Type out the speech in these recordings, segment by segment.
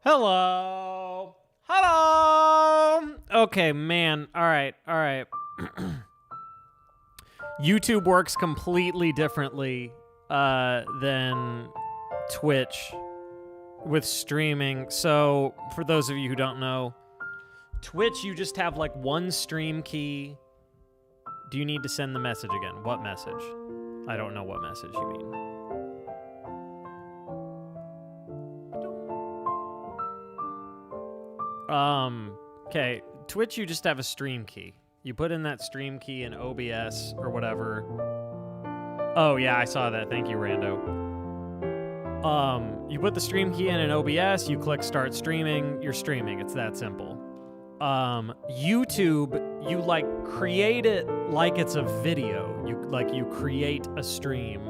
Hello. Hello. Okay, man. All right. YouTube works completely differently than Twitch with streaming. So, for those of you who don't know, Twitch, you just have like one stream key. Do you need to send the message again? What message? I don't know what message you mean. Okay, Twitch, you just have a stream key. You put in that stream key in OBS or whatever. Oh, yeah, I saw that. Thank you, Rando. You put the stream key in OBS, you click start streaming, you're streaming. It's that simple. YouTube, you like create it like it's a video. You create a stream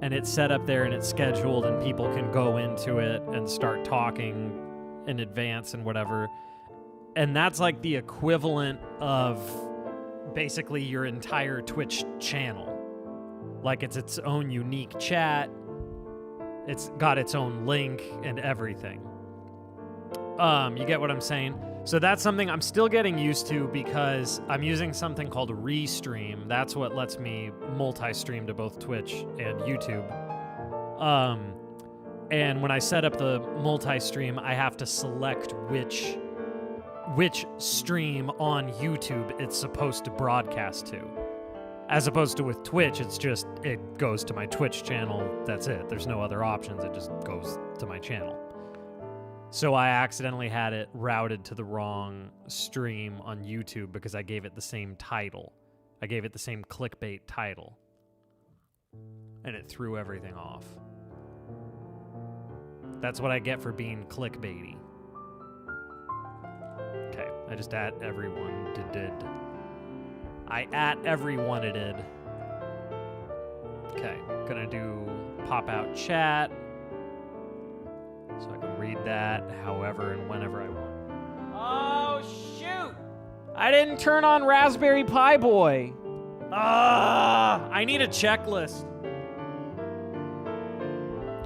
and it's set up there and it's scheduled and people can go into it and start talking in advance and whatever. And that's like the equivalent of basically your entire Twitch channel. Like it's its own unique chat. It's got its own link and everything. You get what I'm saying? So that's something I'm still getting used to because I'm using something called Restream. That's what lets me multi-stream to both Twitch and YouTube. And when I set up the multi-stream, I have to select which stream on YouTube it's supposed to broadcast to. As opposed to with Twitch, it goes to my Twitch channel. That's it. There's no other options. It just goes to my channel. So I accidentally had it routed to the wrong stream on YouTube because I gave it the same title. I gave it the same clickbait title. And it threw everything off. That's what I get for being clickbaity. Okay, I just at everyone did. I at everyone it did. Okay, gonna do pop out chat. So I can read that however and whenever I want. Oh, shoot! I didn't turn on Raspberry Pi Boy. I need a checklist.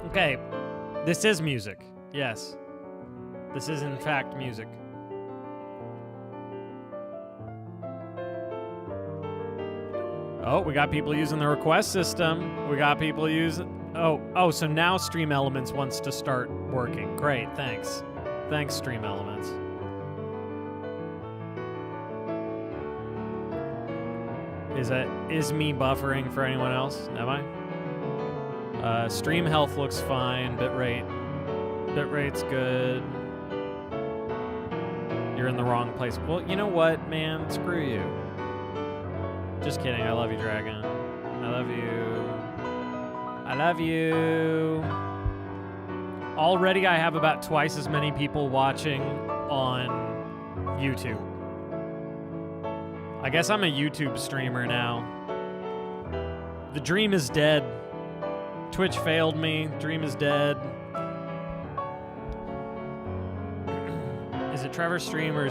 Okay, this is music. Yes. This is, in fact, music. Oh, we got people using the request system. We got people using... Oh, so now Stream Elements wants to start working. Great, thanks. Thanks, Stream Elements. Is me buffering for anyone else? Am I? Stream health looks fine. Bitrate's good. You're in the wrong place. Well, you know what, man? Screw you. Just kidding. I love you, Dragon. I love you. I love you. Already I have about twice as many people watching on YouTube. I guess I'm a YouTube streamer now. The dream is dead. Twitch failed me. Dream is dead. Is it Trevor stream or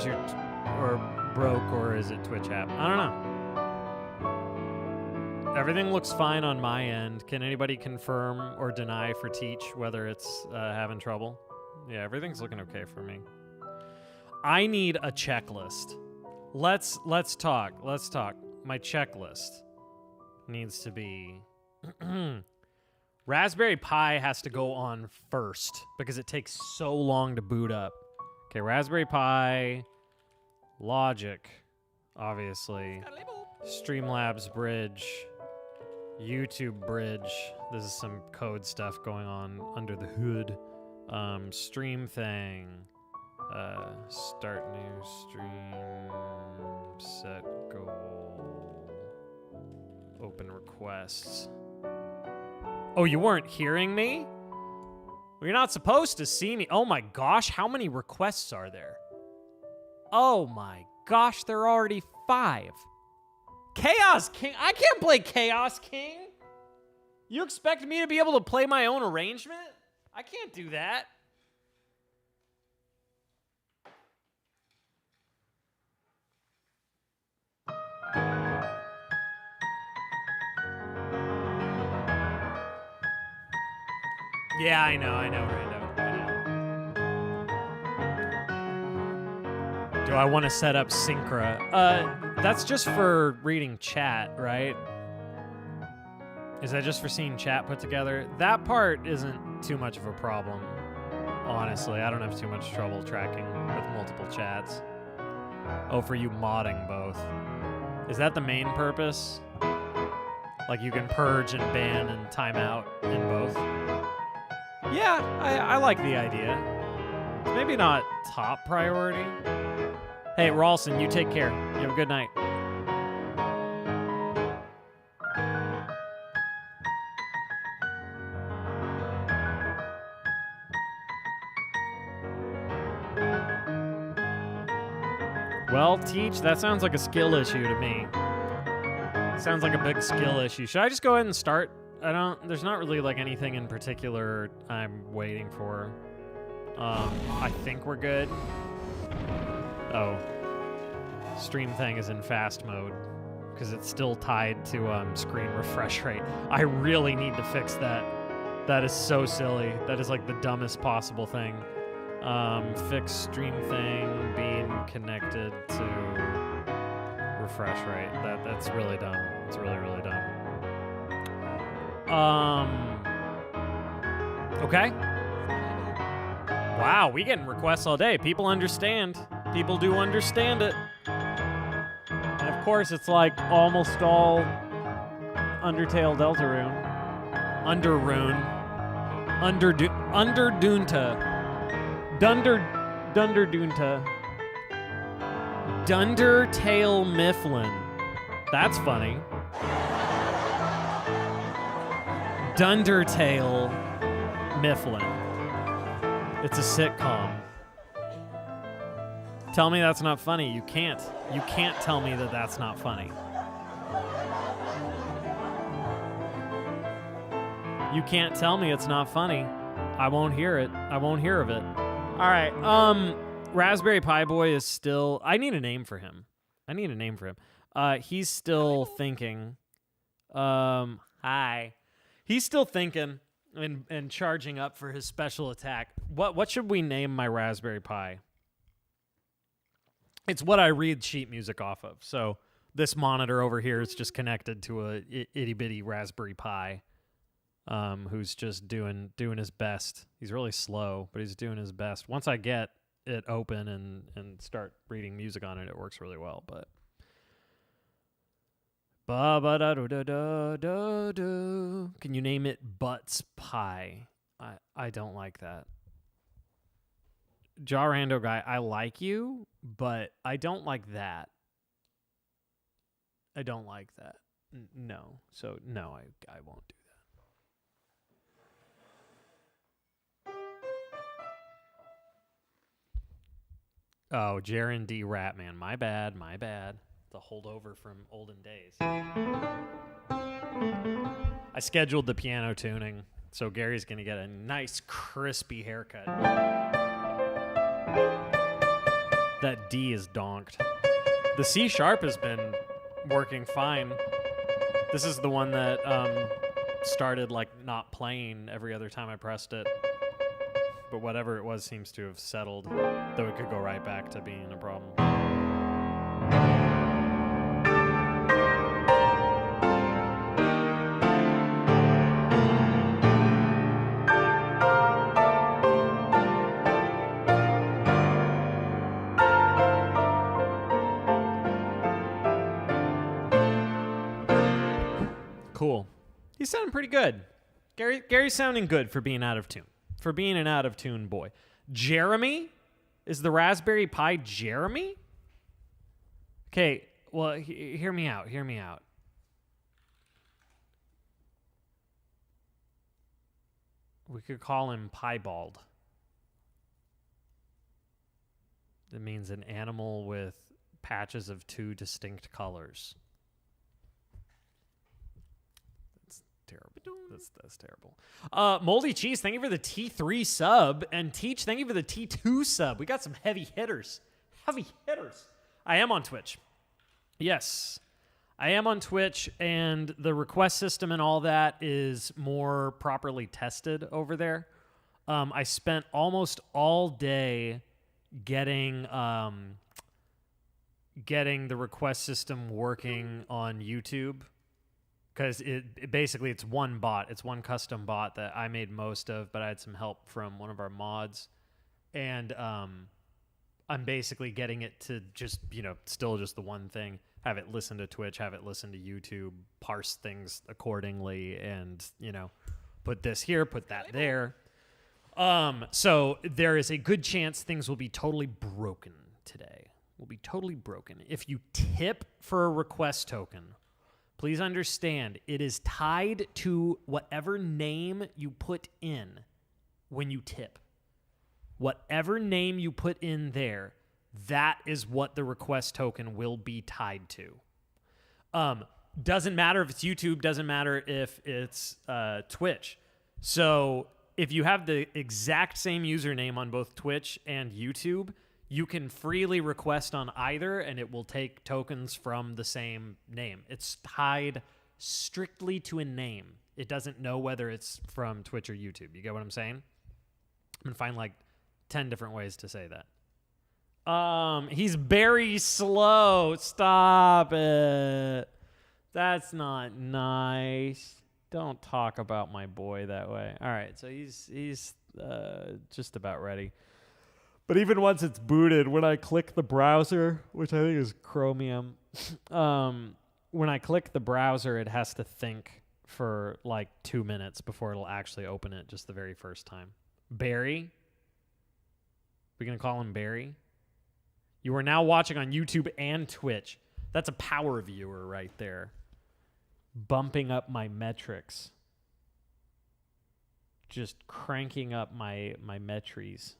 broke or is it Twitch app? I don't know. Everything looks fine on my end. Can anybody confirm or deny for Teach whether it's having trouble? Yeah, everything's looking okay for me. I need a checklist. Let's talk. Let's talk. My checklist needs to be... Raspberry Pi has to go on first because it takes so long to boot up. Okay, Raspberry Pi, Logic, obviously, Streamlabs Bridge, YouTube Bridge. This is some code stuff going on under the hood. Stream thing. Start new stream. Set goal. Open requests. Oh, you weren't hearing me? Well, you're not supposed to see me. Oh my gosh, how many requests are there? Oh my gosh, there are already 5. Chaos King? I can't play Chaos King. You expect me to be able to play my own arrangement? I can't do that. Yeah, I know, Rando. I know. I want to set up Syncra. That's just for reading chat, right? Is that just for seeing chat put together? That part isn't too much of a problem. Honestly, I don't have too much trouble tracking with multiple chats. Oh, for you modding both. Is that the main purpose? Like you can purge and ban and timeout in both? Yeah, I like the idea. Maybe not top priority. Hey, Rawlson, you take care. You have a good night. Well, Teach, that sounds like a skill issue to me. Sounds like a big skill issue. Should I just go ahead and start? There's not really like anything in particular I'm waiting for. I think we're good. Oh. Stream thing is in fast mode because it's still tied to screen refresh rate. I really need to fix that. That is so silly. That is like the dumbest possible thing. Fix stream thing being connected to refresh rate. That's really dumb. It's really, really dumb. Okay. Wow, we getting requests all day. People understand. People do understand it. And of course, it's like almost all Undertale Deltarune. Underrune. Underdunta. Dunderdunta. Dundertail Mifflin. That's funny. Dundertail Mifflin. It's a sitcom. Tell me that's not funny. You can't. You can't tell me that that's not funny. You can't tell me it's not funny. I won't hear it. I won't hear of it. All right. Raspberry Pi Boy is still... I need a name for him. He's still thinking. Hi. He's still thinking and charging up for his special attack. What should we name my Raspberry Pi? It's what I read sheet music off of. So this monitor over here is just connected to a itty bitty Raspberry Pi. Who's just doing his best. He's really slow, but he's doing his best. Once I get it open and start reading music on it, it works really well. But can you name it Butts Pie? I don't like that. Jarrando guy, I like you, but I don't like that. I don't like that. No. So no, I won't do that. Oh, Jaren D. Ratman. My bad. The holdover from olden days. I scheduled the piano tuning, so Gary's going to get a nice, crispy haircut. That D is donked. The C sharp has been working fine. This is the one that started like not playing every other time I pressed it. But whatever it was seems to have settled, though it could go right back to being a problem. Cool. He's sounding pretty good. Gary's sounding good for being out of tune. For being an out-of-tune boy. Jeremy? Is the Raspberry Pi Jeremy? Okay, well, hear me out. We could call him Piebald. That means an animal with patches of two distinct colors. Terrible. That's terrible. Moldy Cheese, thank you for the T3 sub. And Teach, thank you for the T2 sub. We got some heavy hitters. I am on Twitch. Yes. I am on Twitch, and the request system and all that is more properly tested over there. I spent almost all day getting getting the request system working on YouTube, because basically it's one bot. It's one custom bot that I made most of, but I had some help from one of our mods. And I'm basically getting it to just, still just the one thing. Have it listen to Twitch, have it listen to YouTube, parse things accordingly, and, put this here, put that there. So there is a good chance things will be totally broken today. Will be totally broken. If you tip for a request token, please understand it is tied to whatever name you put in when you tip. Whatever name you put in there, that is what the request token will be tied to. Doesn't matter if it's YouTube, doesn't matter if it's Twitch. So if you have the exact same username on both Twitch and YouTube, you can freely request on either, and it will take tokens from the same name. It's tied strictly to a name. It doesn't know whether it's from Twitch or YouTube. You get what I'm saying? I'm going to find like 10 different ways to say that. He's very slow. Stop it. That's not nice. Don't talk about my boy that way. All right, so he's just about ready. But even once it's booted, when I click the browser, which I think is Chromium, when I click the browser, it has to think for like 2 minutes before it'll actually open it just the very first time. Barry? We gonna call him Barry? You are now watching on YouTube and Twitch. That's a power viewer right there. Bumping up my metrics. Just cranking up my metries.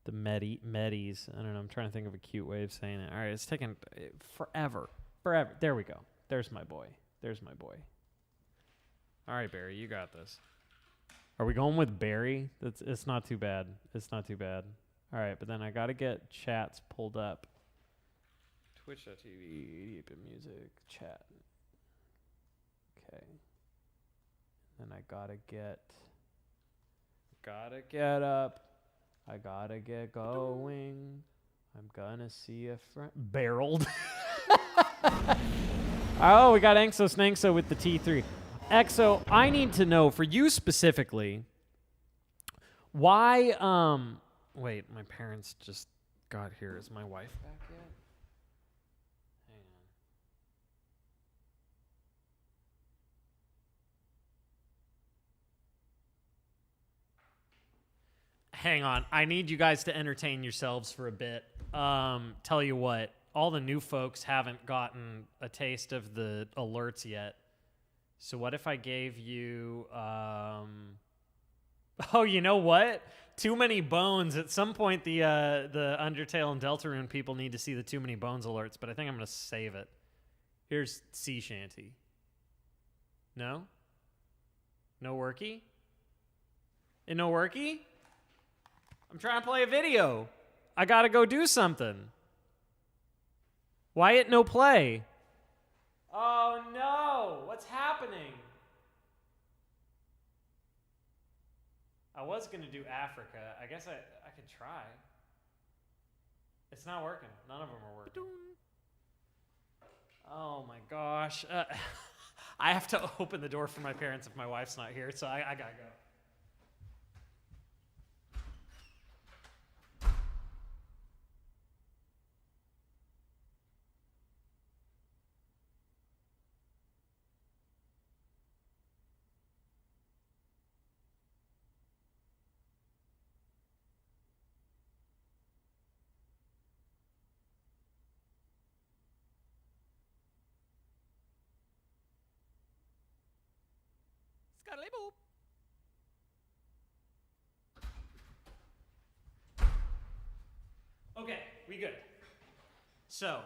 The medis. I don't know. I'm trying to think of a cute way of saying it. All right, it's taking forever. There we go. There's my boy. All right, Barry, you got this. Are we going with Barry? It's not too bad. All right, but then I got to get chats pulled up. Twitch.tv, music, chat. Okay. Then I got to get up. I gotta get going. I'm gonna see a friend. Barreled. Oh, we got Exo Snankso with the T3. Exo, I need to know, for you specifically, why, wait, my parents just got here. Is my wife back yet? Hang on. I need you guys to entertain yourselves for a bit. Tell you what, all the new folks haven't gotten a taste of the alerts yet. So what if I gave you... Oh, you know what? Too Many Bones. At some point, the Undertale and Deltarune people need to see the Too Many Bones alerts, but I think I'm going to save it. Here's Sea Shanty. No? No worky? No worky? I'm trying to play a video. I gotta go do something. Why it no play? Oh no! What's happening? I was gonna do Africa. I guess I could try. It's not working. None of them are working. Oh my gosh. I have to open the door for my parents if my wife's not here, so I gotta go. Okay, we good. So,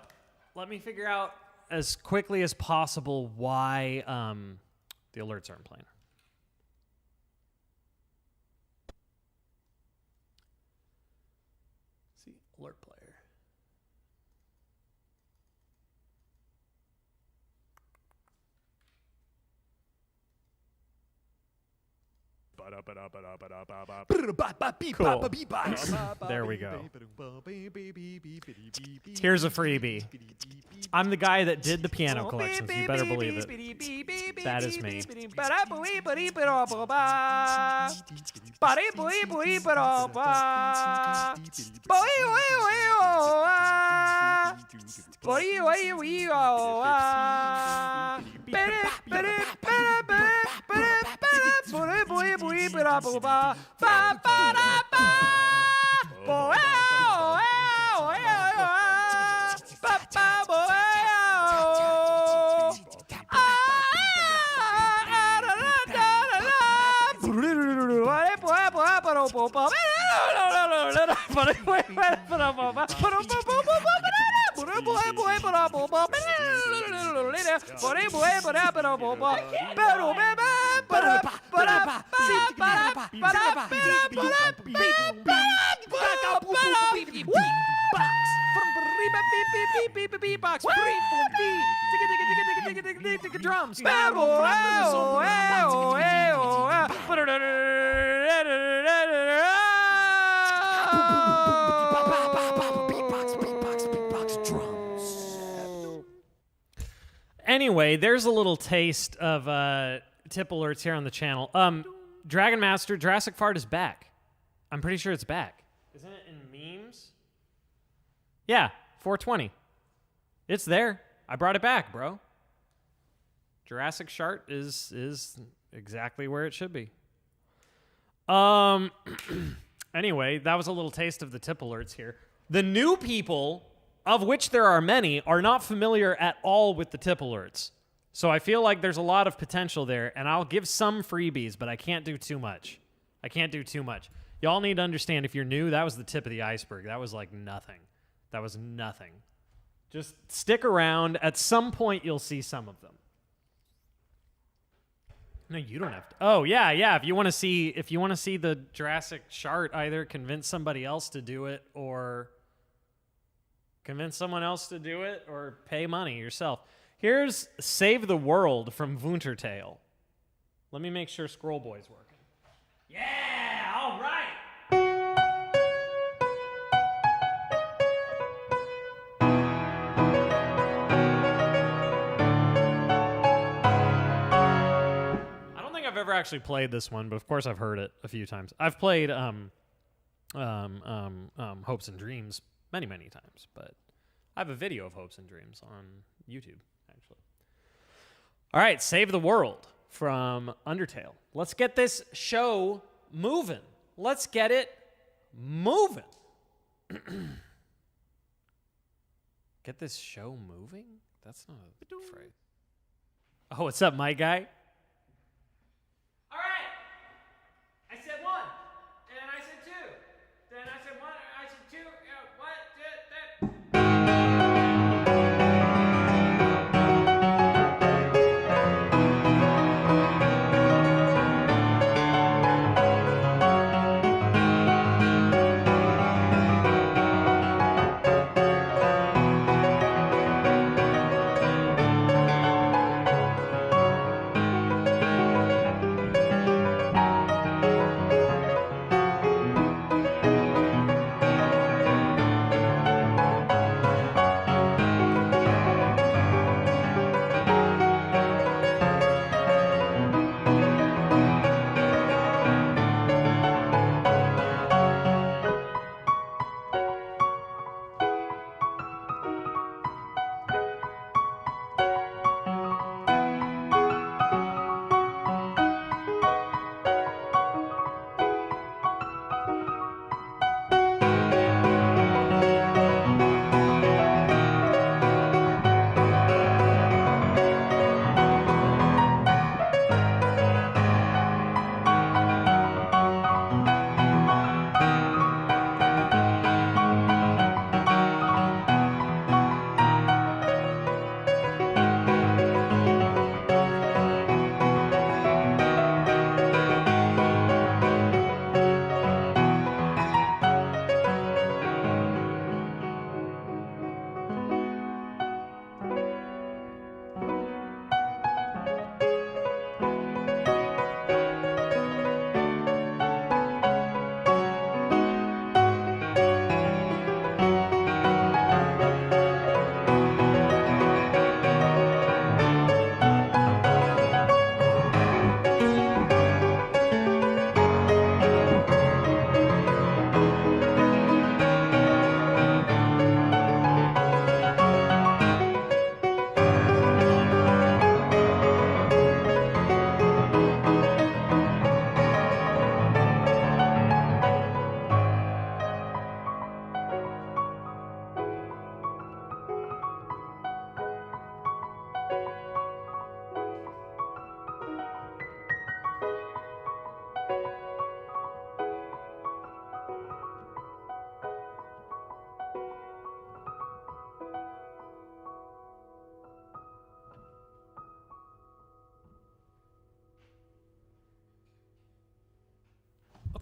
let me figure out as quickly as possible why the alerts aren't playing. Let's see, alert player. Cool. There we go. Here's a freebie. I'm the guy that did the piano collections. You better believe it. That is me. Drums. Anyway, there's a little taste of tip alerts here on the channel. Dragon Master, Jurassic Fart is back. I'm pretty sure it's back. Isn't it in memes? Yeah, 420. It's there. I brought it back, bro. Jurassic Shart is exactly where it should be. Anyway, that was a little taste of the tip alerts here. The new people, of which there are many, are not familiar at all with the tip alerts. So I feel like there's a lot of potential there, and I'll give some freebies, but I can't do too much. Y'all need to understand, if you're new, that was the tip of the iceberg. That was like nothing. That was nothing. Just stick around. At some point, you'll see some of them. No, you don't have to. Oh, yeah. If you want to see the Jurassic Shart, either convince somebody else to do it, or convince someone else to do it, or pay money yourself. Here's Save the World from Wuntertale. Let me make sure Scroll Boy's working. Yeah, all right. I've ever actually played this one, but of course I've heard it a few times. I've played Hopes and Dreams many times, but I have a video of Hopes and Dreams on YouTube, actually. All right, Save the World from Undertale. Let's get this show moving. Let's get it moving. Get this show moving? That's not a phrase. Oh, what's up, my guy? All right. I said one, and I said two. Then I said one, I said two. What?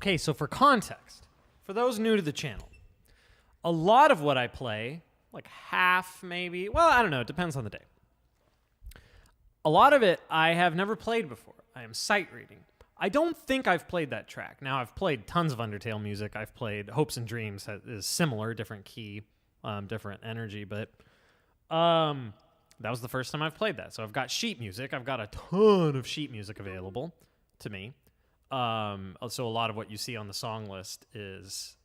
Okay, so for context, for those new to the channel, a lot of what I play, like half maybe, well, I don't know, it depends on the day. A lot of it I have never played before. I am sight reading. I don't think I've played that track. Now, I've played tons of Undertale music. I've played Hopes and Dreams that is similar, different key, different energy, but that was the first time I've played that. So I've got sheet music. I've got a ton of sheet music available to me. So a lot of what you see on the song list is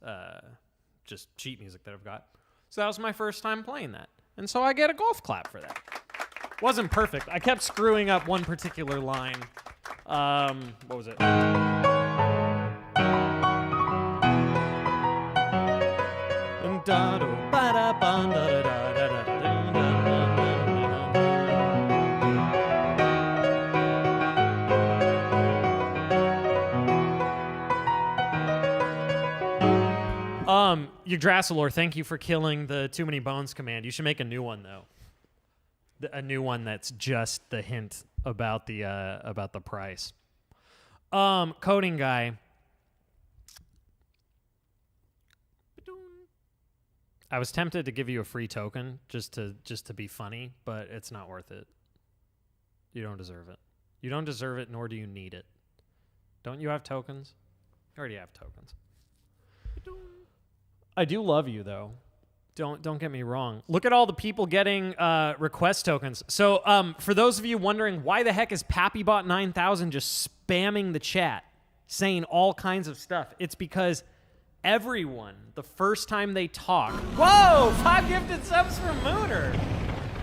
just sheet music that I've got. So that was my first time playing that. And so I get a golf clap for that. Wasn't perfect. I kept screwing up one particular line. What was it? Yggdrasilor, thank you for killing the Too Many Bones command. You should make a new one, though. A new one that's just the hint about the price. Coding guy. I was tempted to give you a free token just to be funny, but it's not worth it. You don't deserve it. You don't deserve it, nor do you need it. Don't you have tokens? You already have tokens. I do love you, though. Don't get me wrong. Look at all the people getting request tokens. So for those of you wondering, why the heck is PappyBot9000 just spamming the chat, saying all kinds of stuff? It's because everyone, the first time they talk... Whoa! 5 gifted subs from Mooner!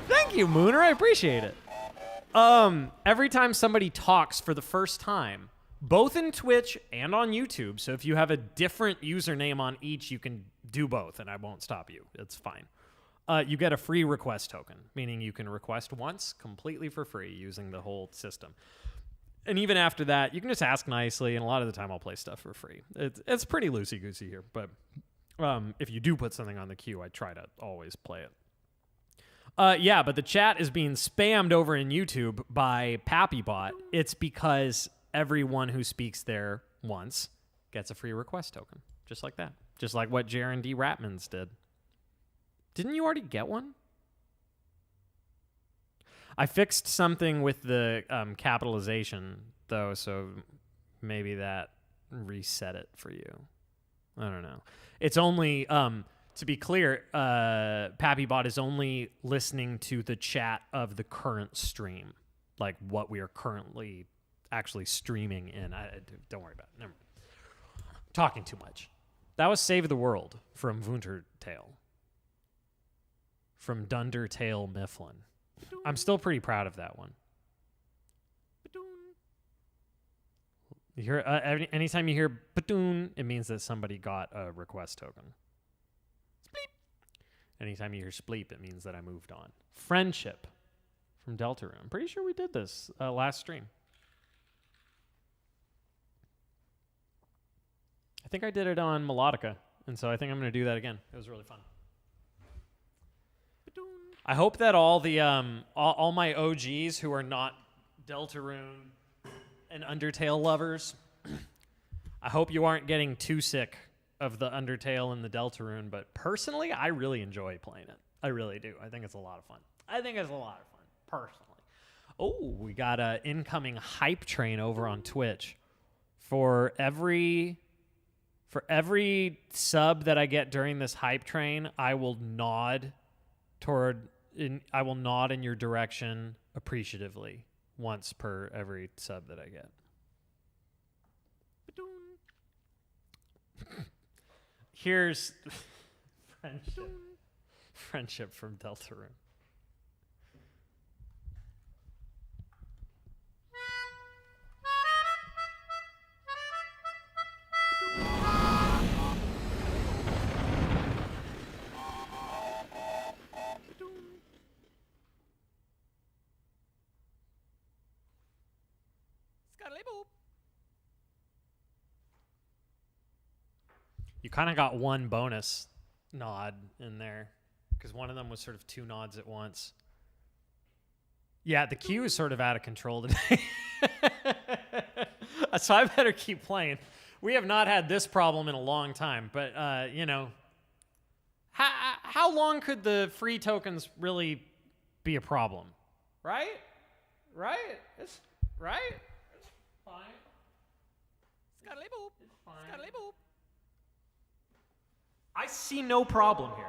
Thank you, Mooner. I appreciate it. Every time somebody talks for the first time, both in Twitch and on YouTube, so if you have a different username on each, you can do both, and I won't stop you. It's fine. You get a free request token, meaning you can request once completely for free using the whole system. And even after that, you can just ask nicely, and a lot of the time I'll play stuff for free. It's pretty loosey-goosey here, but if you do put something on the queue, I try to always play it. Yeah, but the chat is being spammed over in YouTube by PappyBot. It's because everyone who speaks there once gets a free request token, just like that. Just like what Jaren D. Ratmans did. Didn't you already get one? I fixed something with the capitalization, though, so maybe that reset it for you. I don't know. It's only, to be clear, PappyBot is only listening to the chat of the current stream, like what we are currently actually streaming in. Don't worry about it. Never mind. Talking too much. That was Save the World from Wundertale. From Dundertale Mifflin. I'm still pretty proud of that one. You hear, anytime you hear "badoon," it means that somebody got a request token. Spleep. Anytime you hear "spleep," it means that I moved on. Friendship from Deltarune. I'm pretty sure we did this last stream. I think I did it on Melodica, and so I think I'm going to do that again. It was really fun. I hope that all the all my OGs who are not Deltarune and Undertale lovers, I hope you aren't getting too sick of the Undertale and the Deltarune, but personally, I really enjoy playing it. I really do. I think it's a lot of fun. Personally. Oh, we got an incoming hype train over on Twitch. For every sub that I get during this hype train, I will nod in your direction appreciatively once per every sub that I get. Here's friendship from Deltarune. You kind of got one bonus nod in there because one of them was sort of 2 nods at once. Yeah, the queue is sort of out of control today. So I better keep playing. We have not had this problem in a long time, but, you know, how long could the free tokens really be a problem? Right? It's fine. It's fine. I see no problem here.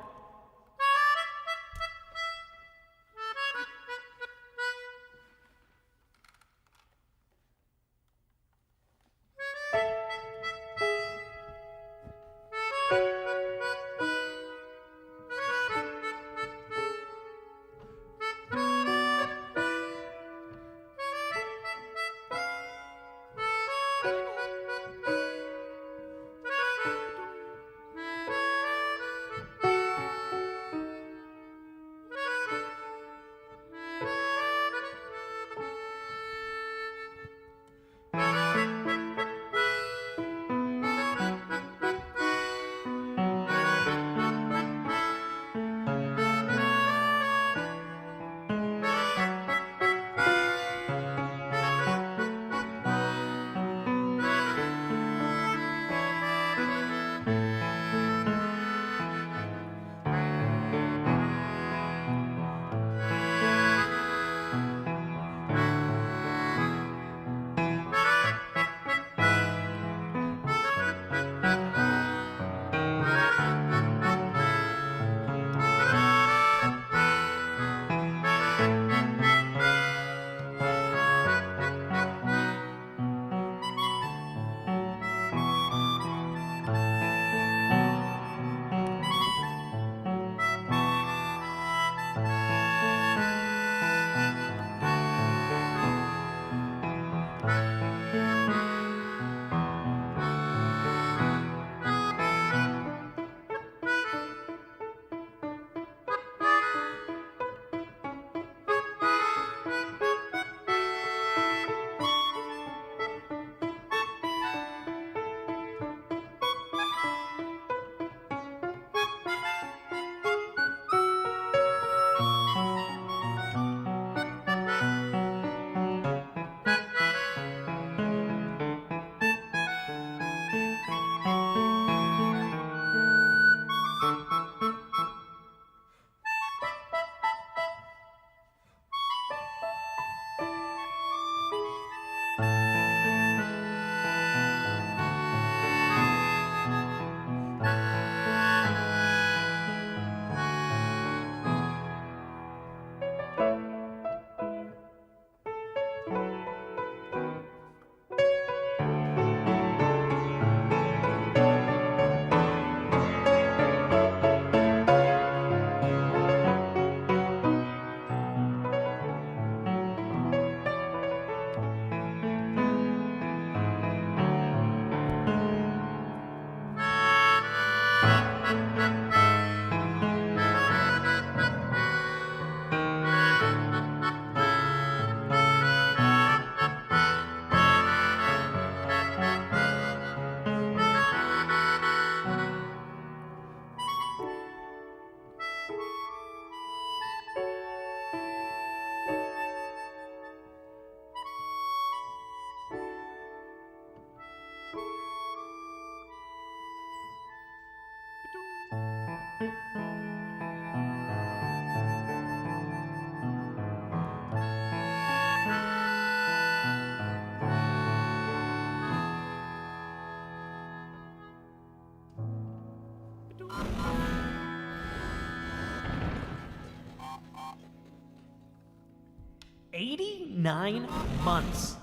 "89 months.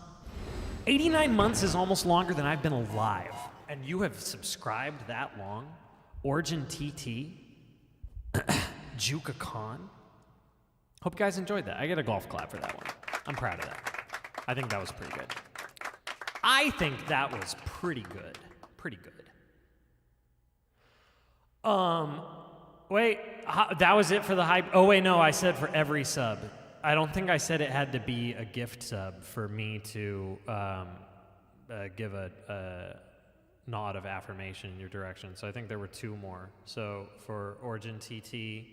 89 months is almost longer than I've been alive. And you have subscribed that long? Origin TT? Juka Khan? Hope you guys enjoyed that. I get a golf clap for that one. I'm proud of that. I think that was pretty good. Pretty good. Wait, that was it for the hype? Oh, wait, no, I said for every sub. I don't think I said it had to be a gift sub for me to give a nod of affirmation in your direction. So I think there were 2 more. So for Origin TT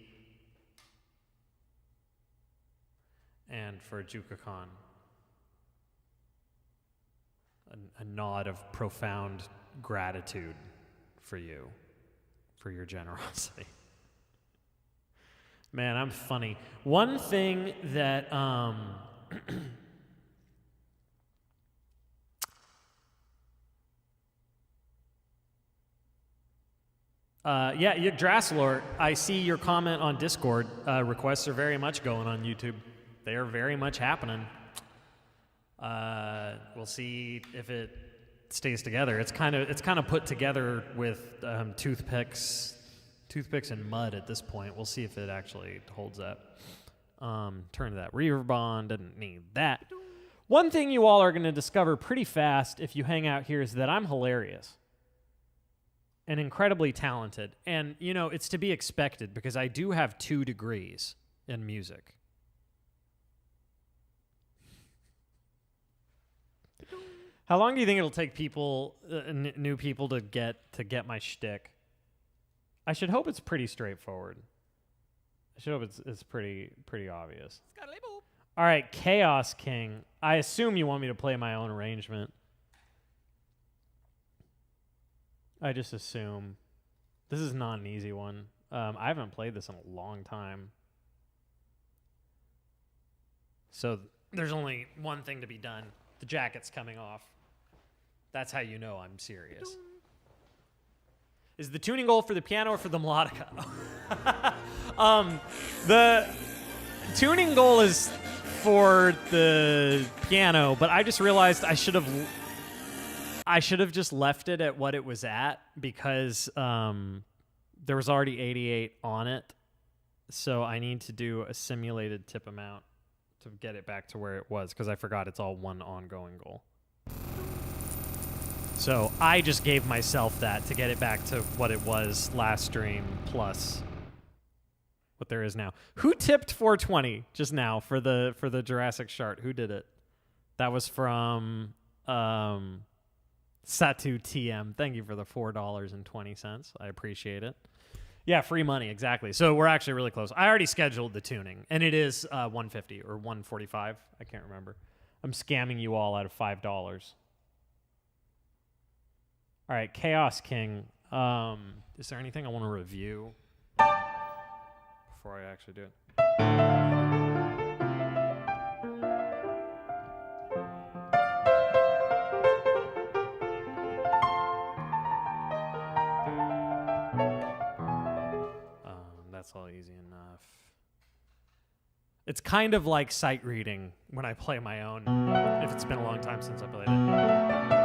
and for Juka Khan, a nod of profound gratitude for you, for your generosity. Man, I'm funny. One thing that Draslor, I see your comment on Discord. Requests are very much going on YouTube. They are very much happening. We'll see if it stays together. It's kind of put together with toothpicks and mud at this point. We'll see if it actually holds up. Turn to that reverb on. Didn't need that. One thing you all are going to discover pretty fast if you hang out here is that I'm hilarious and incredibly talented. And, you know, it's to be expected because I do have 2 degrees in music. How long do you think it'll take people, new people, to get my shtick? I should hope it's pretty straightforward. I should hope it's pretty obvious. All right, Chaos King. I assume you want me to play my own arrangement. I just assume. This is not an easy one. I haven't played this in a long time. So there's only one thing to be done. The jacket's coming off. That's how you know I'm serious. Is the tuning goal for the piano or for the melodica? The tuning goal is for the piano, but I just realized I should have just left it at what it was at because there was already 88 on it. So I need to do a simulated tip amount to get it back to where it was because I forgot it's all one ongoing goal. So I just gave myself that to get it back to what it was last stream plus what there is now. Who tipped 420 just now for the Jurassic Shart? Who did it? That was from Satu TM. Thank you for the $4.20. I appreciate it. Yeah, free money, exactly. So we're actually really close. I already scheduled the tuning, and it is 150 or 145. I can't remember. I'm scamming you all out of $5. All right, Chaos King. Is there anything I want to review before I actually do it? That's all easy enough. It's kind of like sight reading when I play my own, if it's been a long time since I played it.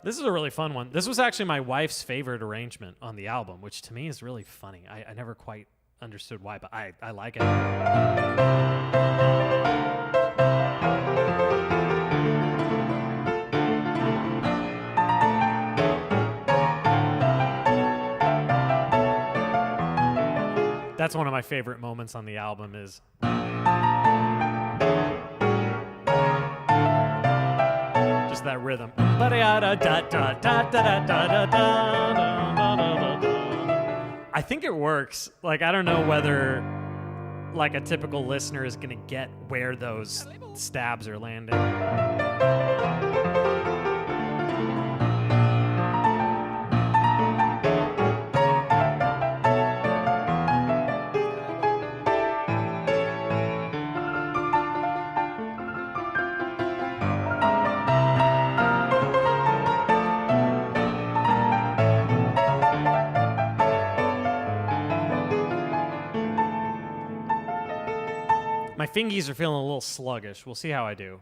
This is a really fun one. This was actually my wife's favorite arrangement on the album, which to me is really funny. I never quite understood why, but I like it. That's one of my favorite moments on the album is... that rhythm. I think it works. Like, I don't know whether like a typical listener is gonna get where those stabs are landing. My fingies are feeling a little sluggish. We'll see how I do.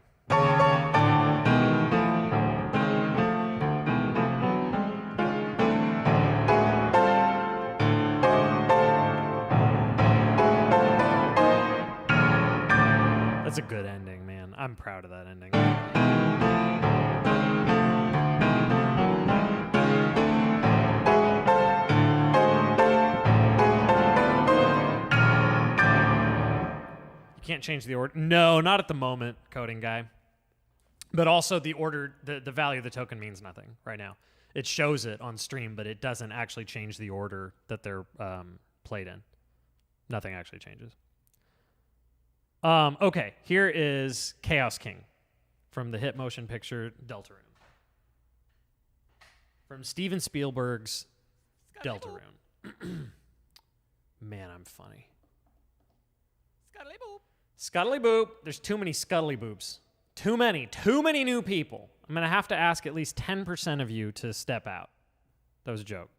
That's a good ending, man. I'm proud of that ending. Can't change the order. No, not at the moment, coding guy. But also the order, the value of the token means nothing right now. It shows it on stream, but it doesn't actually change the order that they're played in. Nothing actually changes. Okay, here is Chaos King from the hit motion picture Deltarune. From Steven Spielberg's Deltarune. Man, I'm funny. Scuttly boop. Scuttly boop. There's too many scuttly boops. Too many new people. I'm going to have to ask at least 10% of you to step out. That was a joke.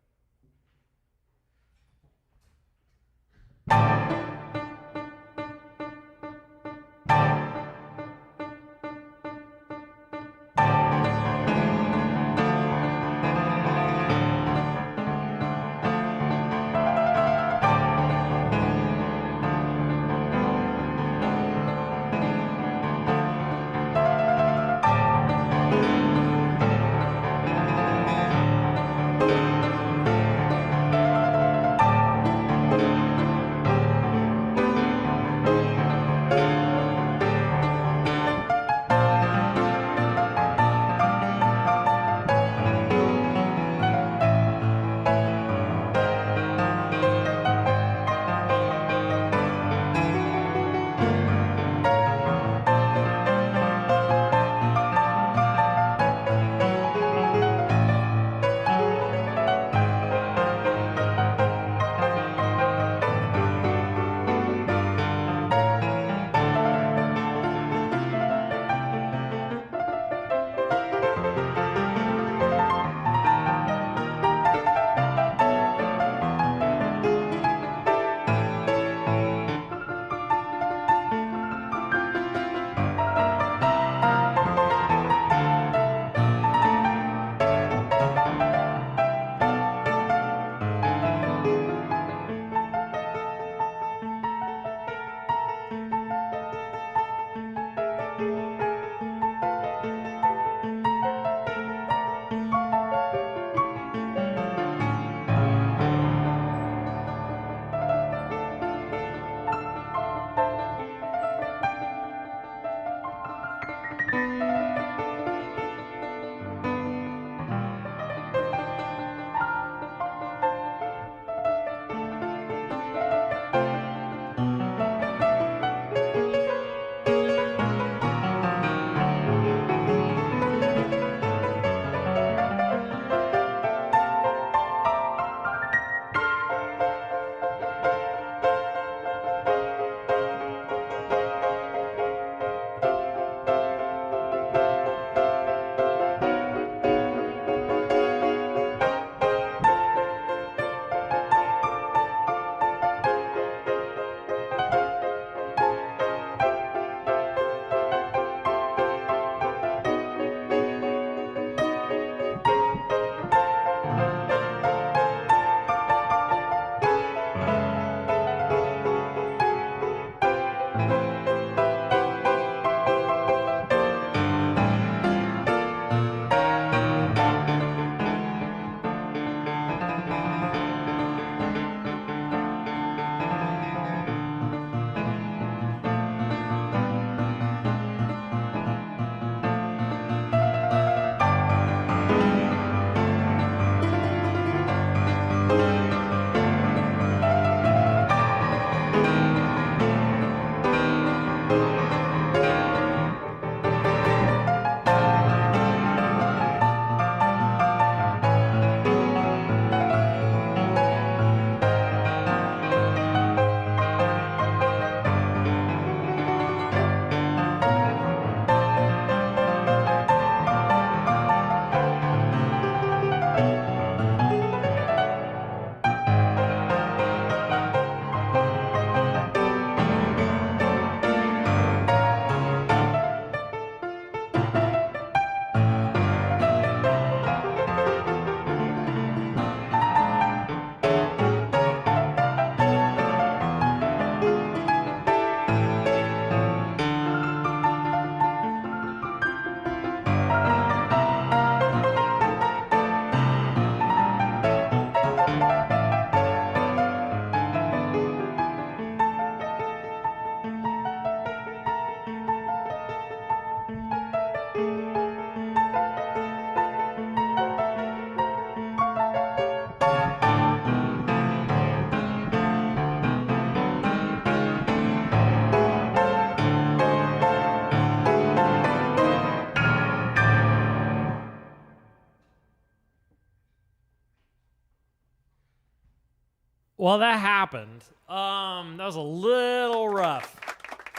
Well, that happened. That was a little rough.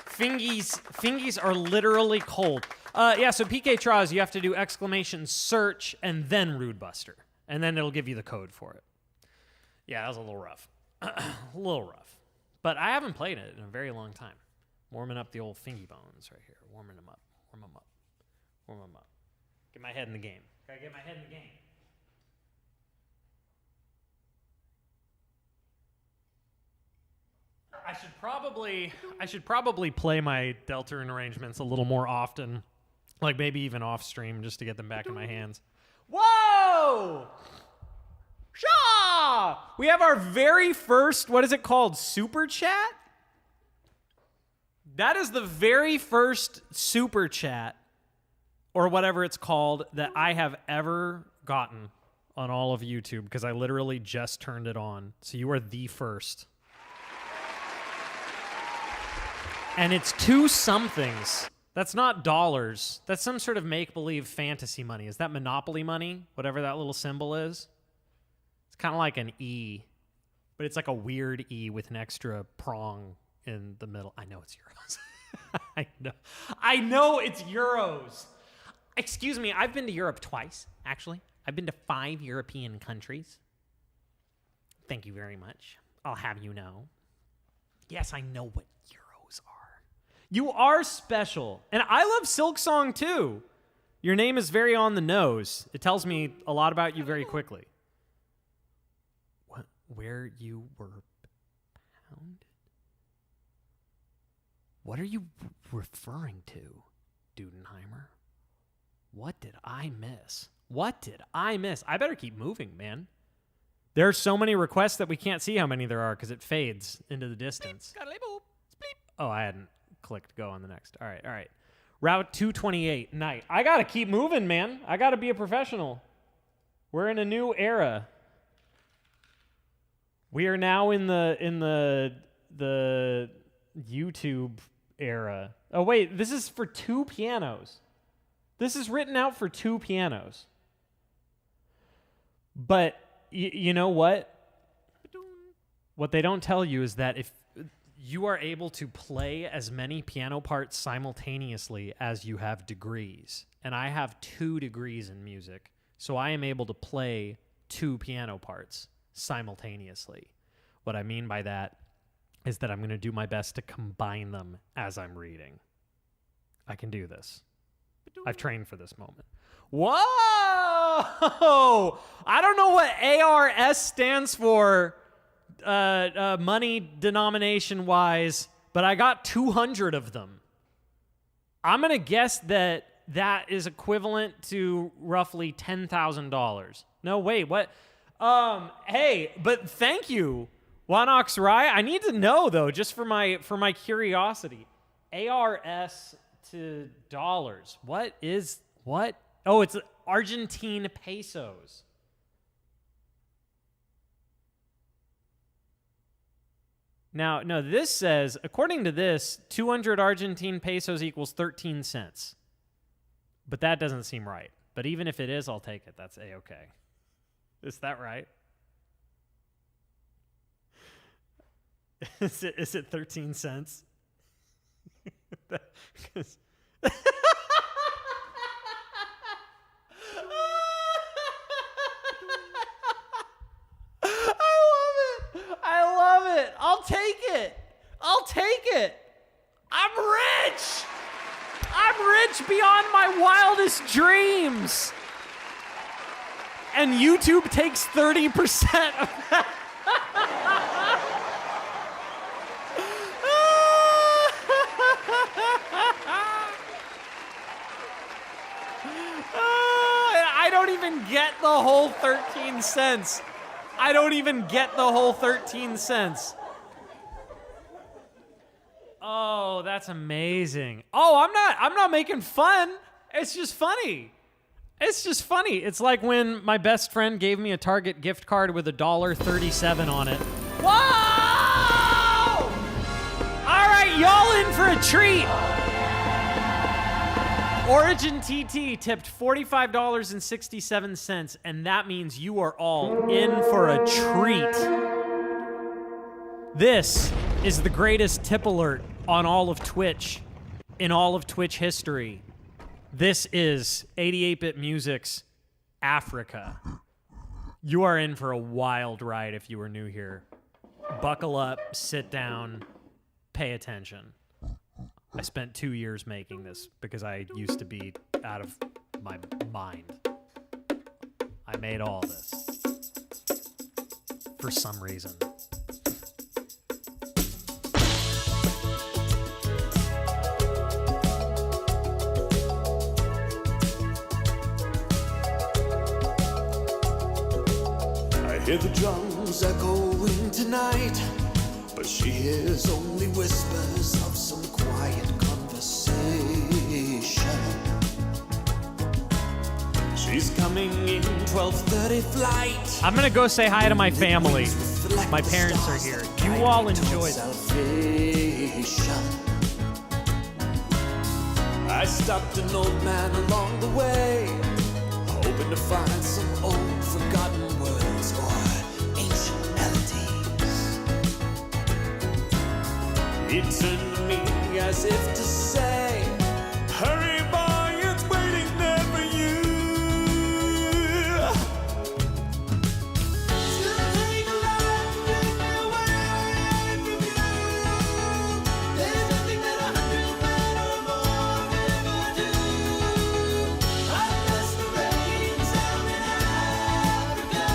Fingies are literally cold. Yeah, so PK Traz, you have to do exclamation search and then Rude Buster. And then it'll give you the code for it. Yeah, that was a little rough. A little rough. But I haven't played it in a very long time. Warming up the old fingy bones right here. Warming them up. Warm them up. Warm them up. Get my head in the game. Gotta get my head in the game. I should probably play my Deltarune arrangements a little more often. Like maybe even off stream just to get them back in my hands. Whoa! Shaw! We have our very first, what is it called? Super chat? That is the very first super chat or whatever it's called that I have ever gotten on all of YouTube because I literally just turned it on. So you are the first. And it's 2 somethings. That's not dollars. That's some sort of make-believe fantasy money. Is that Monopoly money? Whatever that little symbol is? It's kind of like an E, but it's like a weird E with an extra prong in the middle. I know it's euros. I know it's euros. Excuse me, I've been to Europe twice, actually. I've been to 5 European countries. Thank you very much. I'll have you know. Yes, I know what euros are. You are special. And I love Silk Song too. Your name is very on the nose. It tells me a lot about you very quickly. What? Where you were pounded? What are you referring to, Dudenheimer? What did I miss? What did I miss? I better keep moving, man. There are so many requests that we can't see how many there are because it fades into the distance. Oh, I hadn't clicked go on the next. All right. Route 228, night. I got to keep moving, man. I got to be a professional. We're in a new era. We are now in the YouTube era. Oh, wait, this is for 2 pianos. This is written out for 2 pianos. But you know what? What they don't tell you is that if you are able to play as many piano parts simultaneously as you have degrees, and I have 2 degrees in music, so I am able to play 2 piano parts simultaneously. What I mean by that is that I'm going to do my best to combine them as I'm reading. I can do this. I've trained for this moment. Whoa! I don't know what ARS stands for money denomination-wise, but I got 200 of them. I'm going to guess that that is equivalent to roughly $10,000. No, wait, what? Hey, but thank you, Wanox Rai. I need to know, though, just for my curiosity. ARS to dollars. What? Oh, it's Argentine pesos. Now, no, this says, according to this, 200 Argentine pesos equals 13 cents. But that doesn't seem right. But even if it is, I'll take it. That's A-okay. Is that right? Is it 13 cents? I love it. I'll take it. I'm rich. I'm rich beyond my wildest dreams. And YouTube takes 30% of that. I don't even get the whole 13 cents. Oh, that's amazing. Oh, I'm not making fun. It's just funny. It's like when my best friend gave me a Target gift card with $1.37 on it. Whoa! All right, y'all in for a treat. Origin TT tipped $45.67, and that means you are all in for a treat. This is the greatest tip alert on all of Twitch, in all of Twitch history. This is 88-Bit Music's Africa. You are in for a wild ride if you are new here. Buckle up, sit down, pay attention. I spent 2 years making this because I used to be out of my mind. I made all this for some reason. Hear the drums echoing tonight, but she hears only whispers of some quiet conversation. She's coming in 12:30 flight. I'm gonna go say hi to my family. My parents are here. You all enjoy this. I stopped an old man along the way, hoping to find some old forgotten words or ancient melodies. He turned to me as if to say, hurry boy, it's waiting there for you. It's gonna take a lot to take me away from you. There's nothing that 100 men or more could ever do. I bless the rains down in Africa.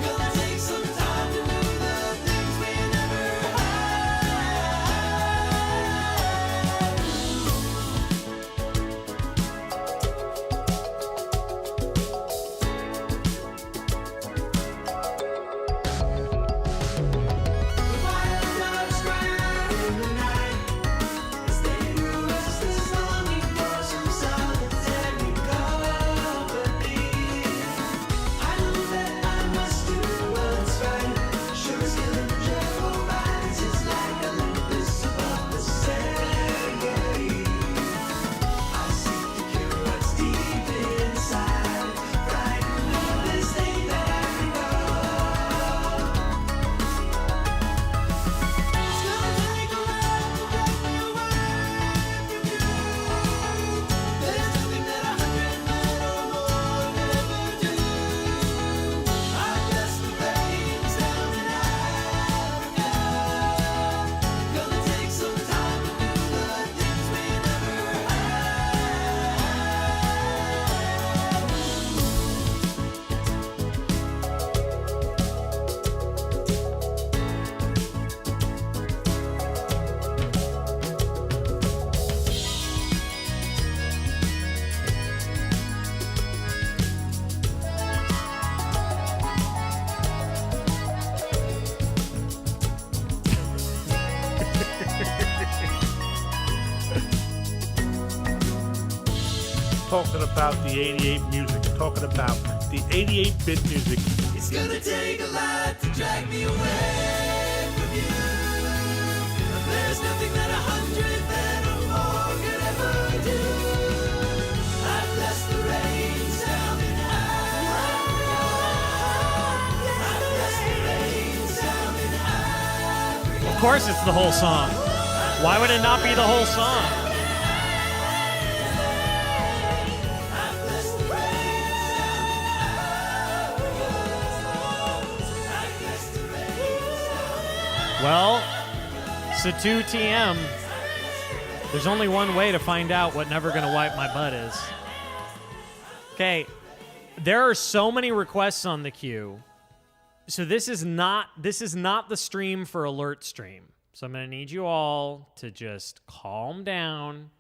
Gonna take some time to do the things we never talking about the 88 music, talking about the 88-bit music. It's gonna take a lot to drag me away from you. There's nothing that 100 men or more could ever do. I bless the rains down in Africa. I bless the rains down in Africa. Of course it's the whole song. Why would it not be the whole song? Well, Satu TM, there's only one way to find out what Never Gonna Wipe My Butt is. Okay, there are so many requests on the queue. So this is not the stream for alert stream. So I'm gonna need you all to just calm down.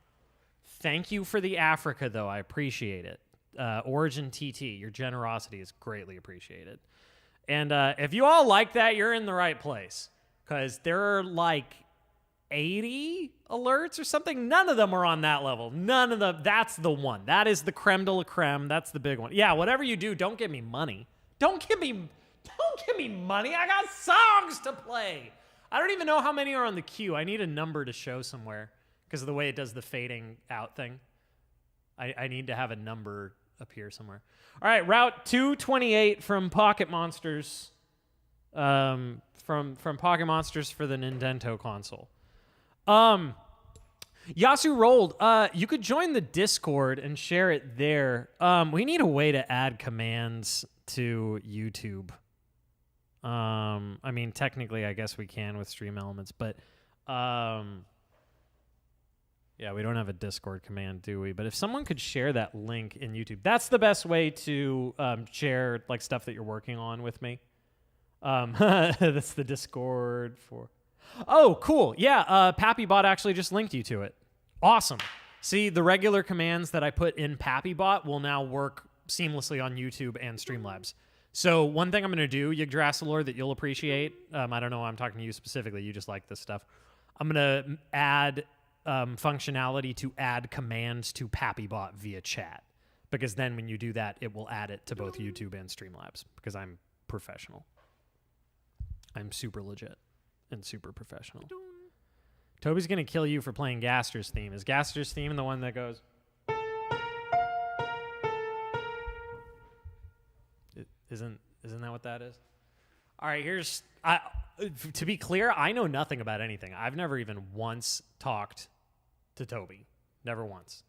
Thank you for the Africa, though. I appreciate it. Origin TT, your generosity is greatly appreciated. And if you all like that, you're in the right place. Because there are like 80 alerts or something. None of them are on that level. None of them. That's the one. That is the creme de la creme. That's the big one. Yeah, whatever you do, don't give me money. Don't give me money. I got songs to play. I don't even know how many are on the queue. I need a number to show somewhere because of the way it does the fading out thing. I need to have a number up here somewhere. All right, Route 228 from Pocket Monsters. from Pocket Monsters for the Nintendo console. Yasu rolled. You could join the Discord and share it there. We need a way to add commands to YouTube. I mean, technically, I guess we can with Stream Elements, but yeah, we don't have a Discord command, do we? But if someone could share that link in YouTube, that's the best way to share like stuff that you're working on with me. That's the Discord for. Oh, cool. Yeah, PappyBot actually just linked you to it. Awesome. See, the regular commands that I put in PappyBot will now work seamlessly on YouTube and Streamlabs. So one thing I'm going to do, Yggdrasilor, that you'll appreciate, I don't know why I'm talking to you specifically, you just like this stuff. I'm going to add functionality to add commands to PappyBot via chat. Because then when you do that, it will add it to both YouTube and Streamlabs. Because I'm professional. I'm super legit and super professional. Toby's going to kill you for playing Gaster's theme. Is Gaster's theme the one that goes... Isn't that what that is? All right, to be clear, I know nothing about anything. I've never even once talked to Toby. Never once.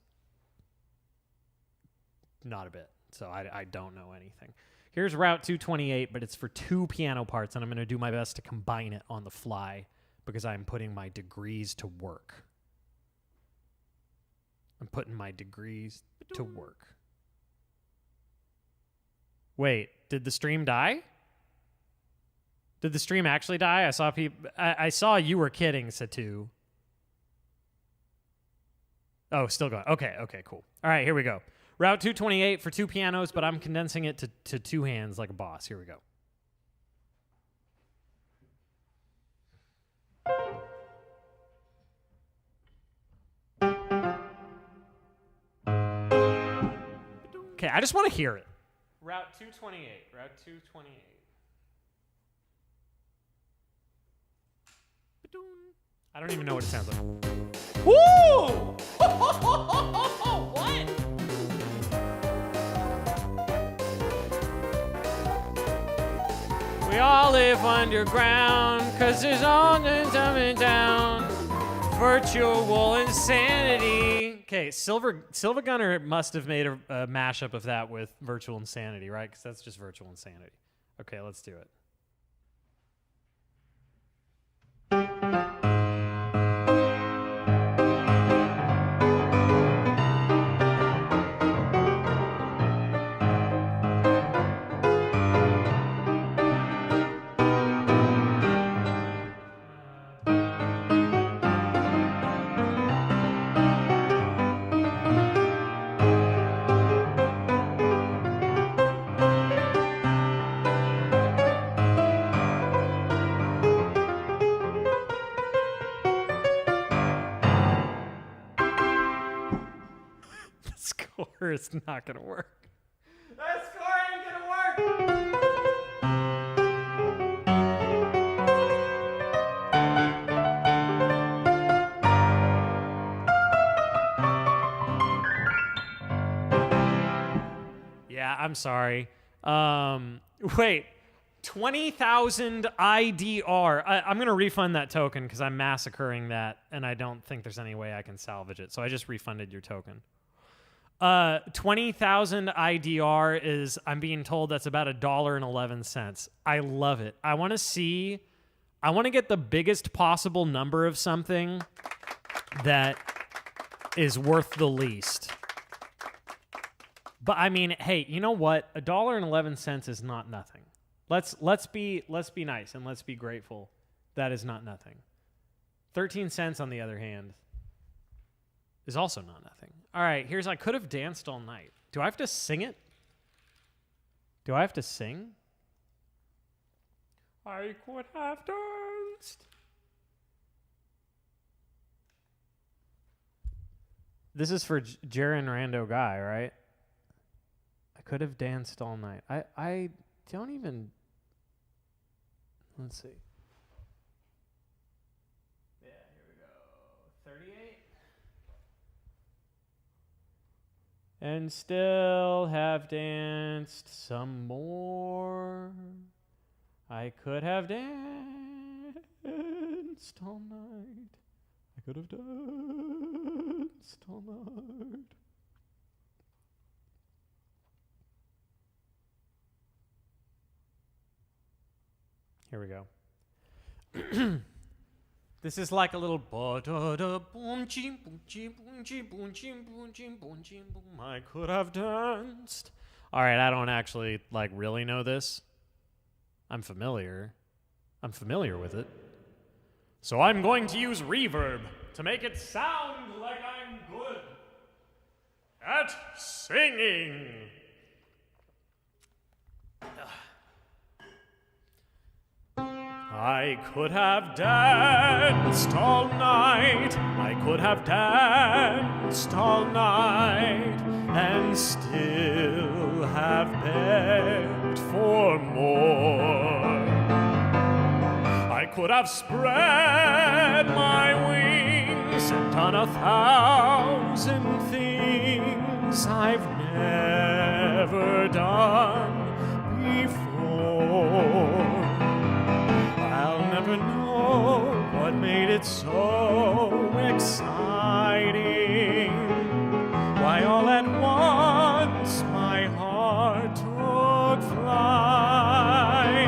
Not a bit. So I don't know anything. Here's Route 228, but it's for 2 piano parts, and I'm going to do my best to combine it on the fly because I'm putting my degrees to work. I'm putting my degrees to work. Wait, did the stream die? Did the stream actually die? I saw people. I saw you were kidding, Satu. Oh, still going. Okay, cool. All right, here we go. Route 228 for 2 pianos, but I'm condensing it to 2 hands like a boss. Here we go. Okay, I just want to hear it. Route 228. Route 228. I don't even know what it sounds like. Woo! What? We all live underground, cause there's all this coming down. Virtual insanity. Okay, Silver Gunner must have made a mashup of that with virtual insanity, right? Because that's just virtual insanity. Okay, let's do it. It's not gonna work. That score ain't gonna work. Yeah, I'm sorry. Wait, 20,000 IDR. I'm gonna refund that token because I'm massacring that, and I don't think there's any way I can salvage it. So I just refunded your token. 20,000 IDR is, I'm being told that's about $1.11. I love it. I want to get the biggest possible number of something that is worth the least. But I mean, hey, you know what? $1.11 is not nothing. Let's be nice and let's be grateful. That is not nothing. 13 cents on the other hand is also not nothing. All right, here's I Could Have Danced All Night. Do I have to sing it? Do I have to sing? I could have danced. This is for Jaren Rando Guy, right? I could have danced all night. I don't even... Let's see. Yeah, here we go. 38. And still have danced some more. I could have danced all night. I could have danced all night. Here we go. This is like a little I could have danced. All right, I don't actually like really know this. I'm familiar with it. So I'm going to use reverb to make it sound like I'm good at singing. I could have danced all night. I could have danced all night and still have begged for more. I could have spread my wings and done 1,000 things I've never done before. I'll never know what made it so exciting. Why all at once my heart took flight.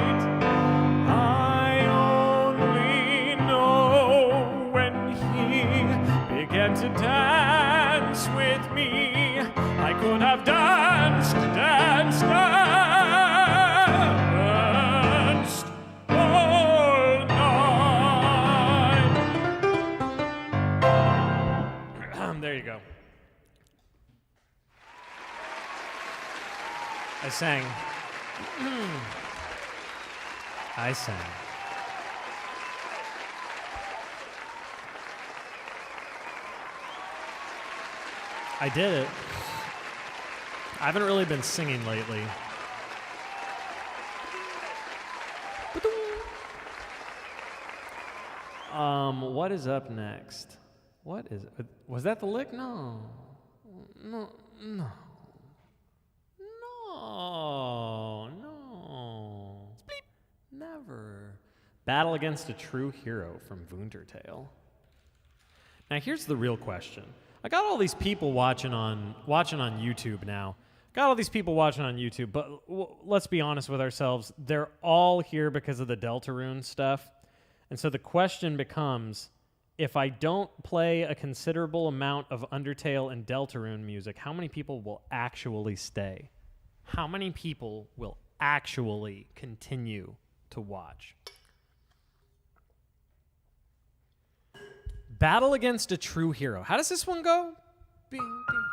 I only know when he began to dance with me. I could have danced all night. There you go. I sang. I sang. I did it. I haven't really been singing lately. What is up next? What is it? Was that the lick? No. No. Spleep. Never. Battle Against a True Hero from Wundertale. Now here's the real question. I got all these people watching on YouTube now. Got all these people watching on YouTube, but let's be honest with ourselves. They're all here because of the Deltarune stuff. And so the question becomes, if I don't play a considerable amount of Undertale and Deltarune music, how many people will actually stay? How many people will actually continue to watch? Battle Against a True Hero. How does this one go? Bing, ding.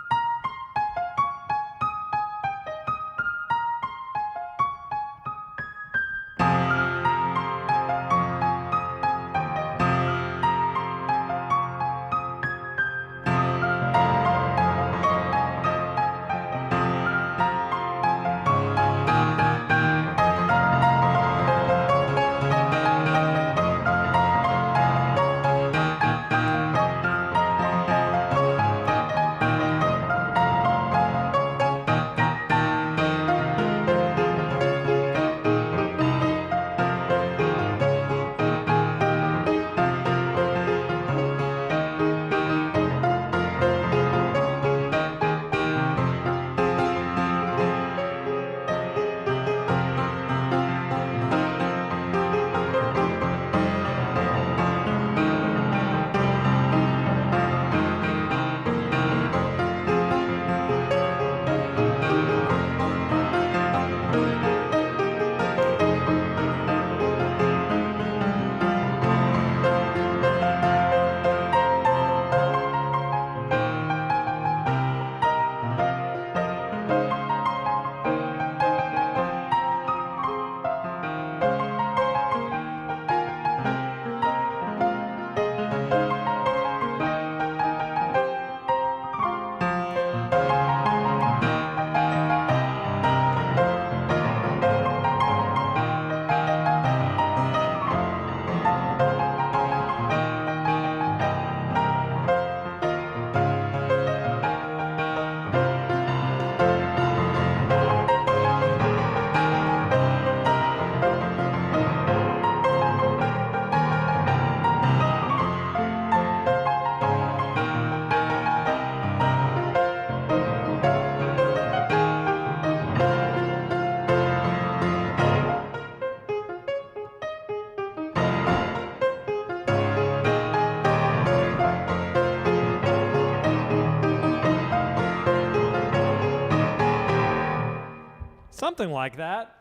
Something like that.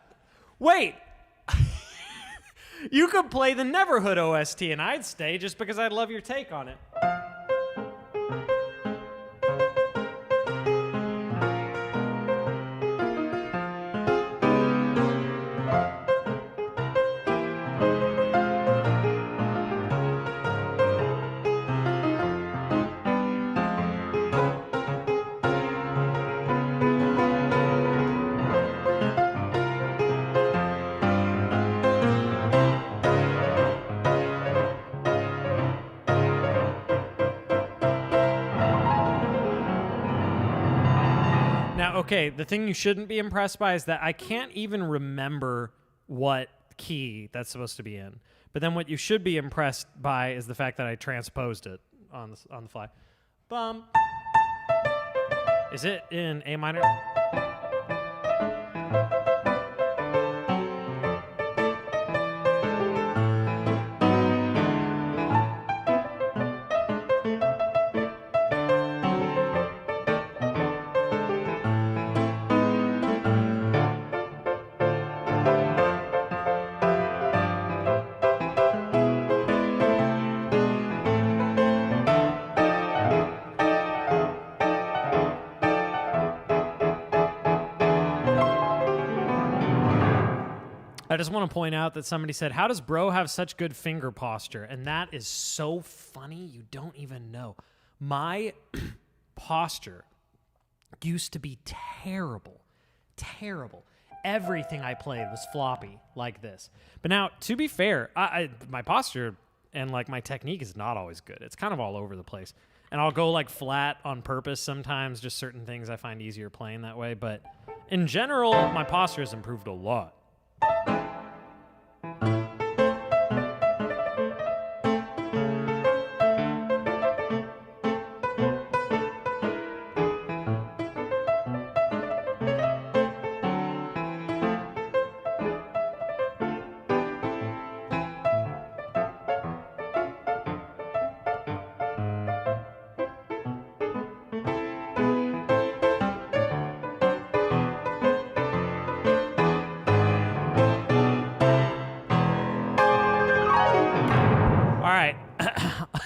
Wait. You could play the Neverhood OST and I'd stay just because I'd love your take on it. Okay, the thing you shouldn't be impressed by is that I can't even remember what key that's supposed to be in. But then what you should be impressed by is the fact that I transposed it on the fly. Bum. Is it in A minor? I just want to point out that somebody said, how does bro have such good finger posture? And that is so funny, you don't even know. My posture used to be terrible. Terrible. Everything I played was floppy like this. But now, to be fair, my posture and like my technique is not always good. It's kind of all over the place. And I'll go like flat on purpose sometimes, just certain things I find easier playing that way. But in general, my posture has improved a lot.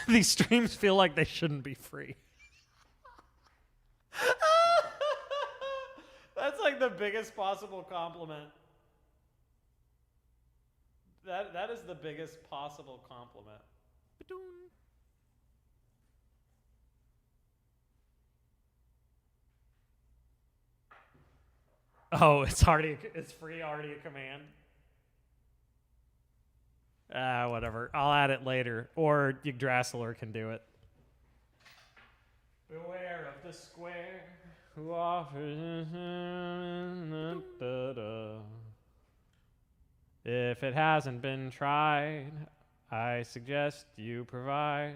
These streams feel like they shouldn't be free. That's like the biggest possible compliment. That is the biggest possible compliment. Oh, it's free already a command. Whatever. I'll add it later. Or Yggdrasiler can do it. Beware of the square who offers... If it hasn't been tried, I suggest you provide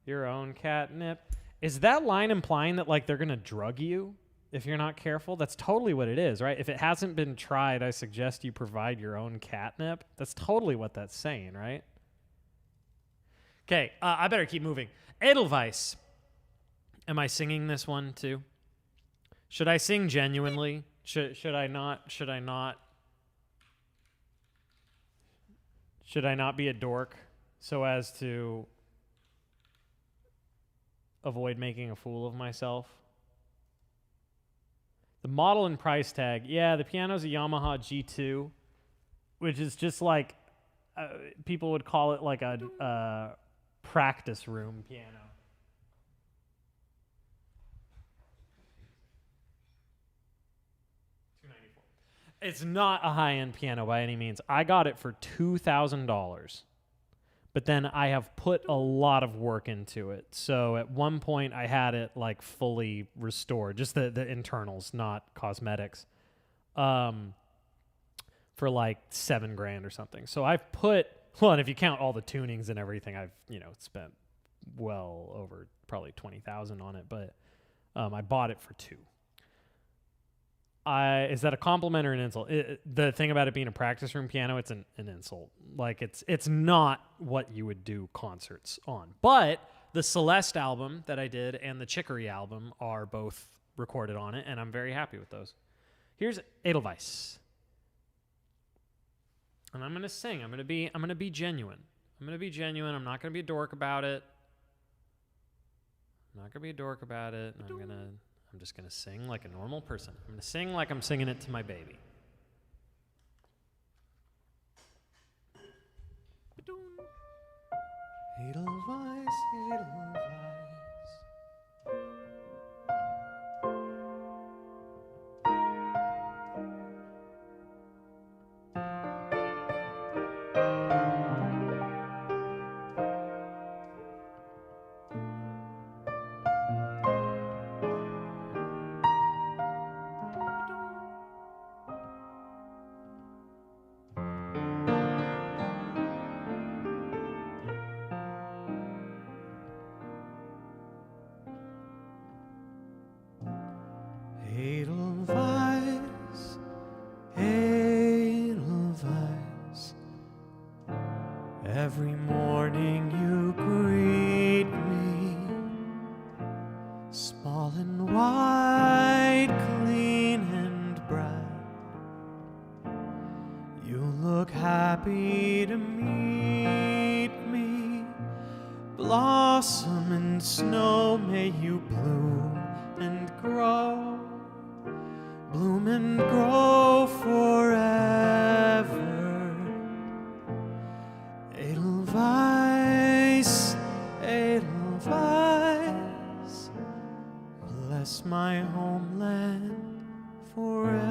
your own catnip. Is that line implying that like they're going to drug you if you're not careful? That's totally what it is, right? If it hasn't been tried, I suggest you provide your own catnip. That's totally what that's saying, right? Okay, I better keep moving. Edelweiss. Am I singing this one too? Should I sing genuinely? Should I not? Should I not be a dork so as to avoid making a fool of myself? The model and price tag. Yeah, the piano's a Yamaha G2, which is just like, people would call it like a practice room piano. It's not a high-end piano by any means. I got it for $2,000, but then I have put a lot of work into it. So at one point I had it like fully restored, just the internals, not cosmetics, for like $7,000 or something. So I've put, well, and if you count all the tunings and everything, I've, spent well over probably $20,000 on it, but I bought it for $2,000. Is that a compliment or an insult? The thing about it being a practice room piano, it's an insult. Like it's not what you would do concerts on. But the Celeste album that I did and the Chicory album are both recorded on it, and I'm very happy with those. Here's Edelweiss. And I'm gonna sing. I'm gonna be genuine. I'm gonna be genuine. I'm not gonna be a dork about it. I'm just gonna sing like a normal person. I'm gonna sing like I'm singing it to my baby. Edelweiss, Edelweiss. Edelweiss, Edelweiss. Every morning you greet me, small and white, clean and bright. You look happy to meet me. Blossom and snow, may you bloom and grow. Bloom and grow forever. Edelweiss, Edelweiss, bless my homeland forever.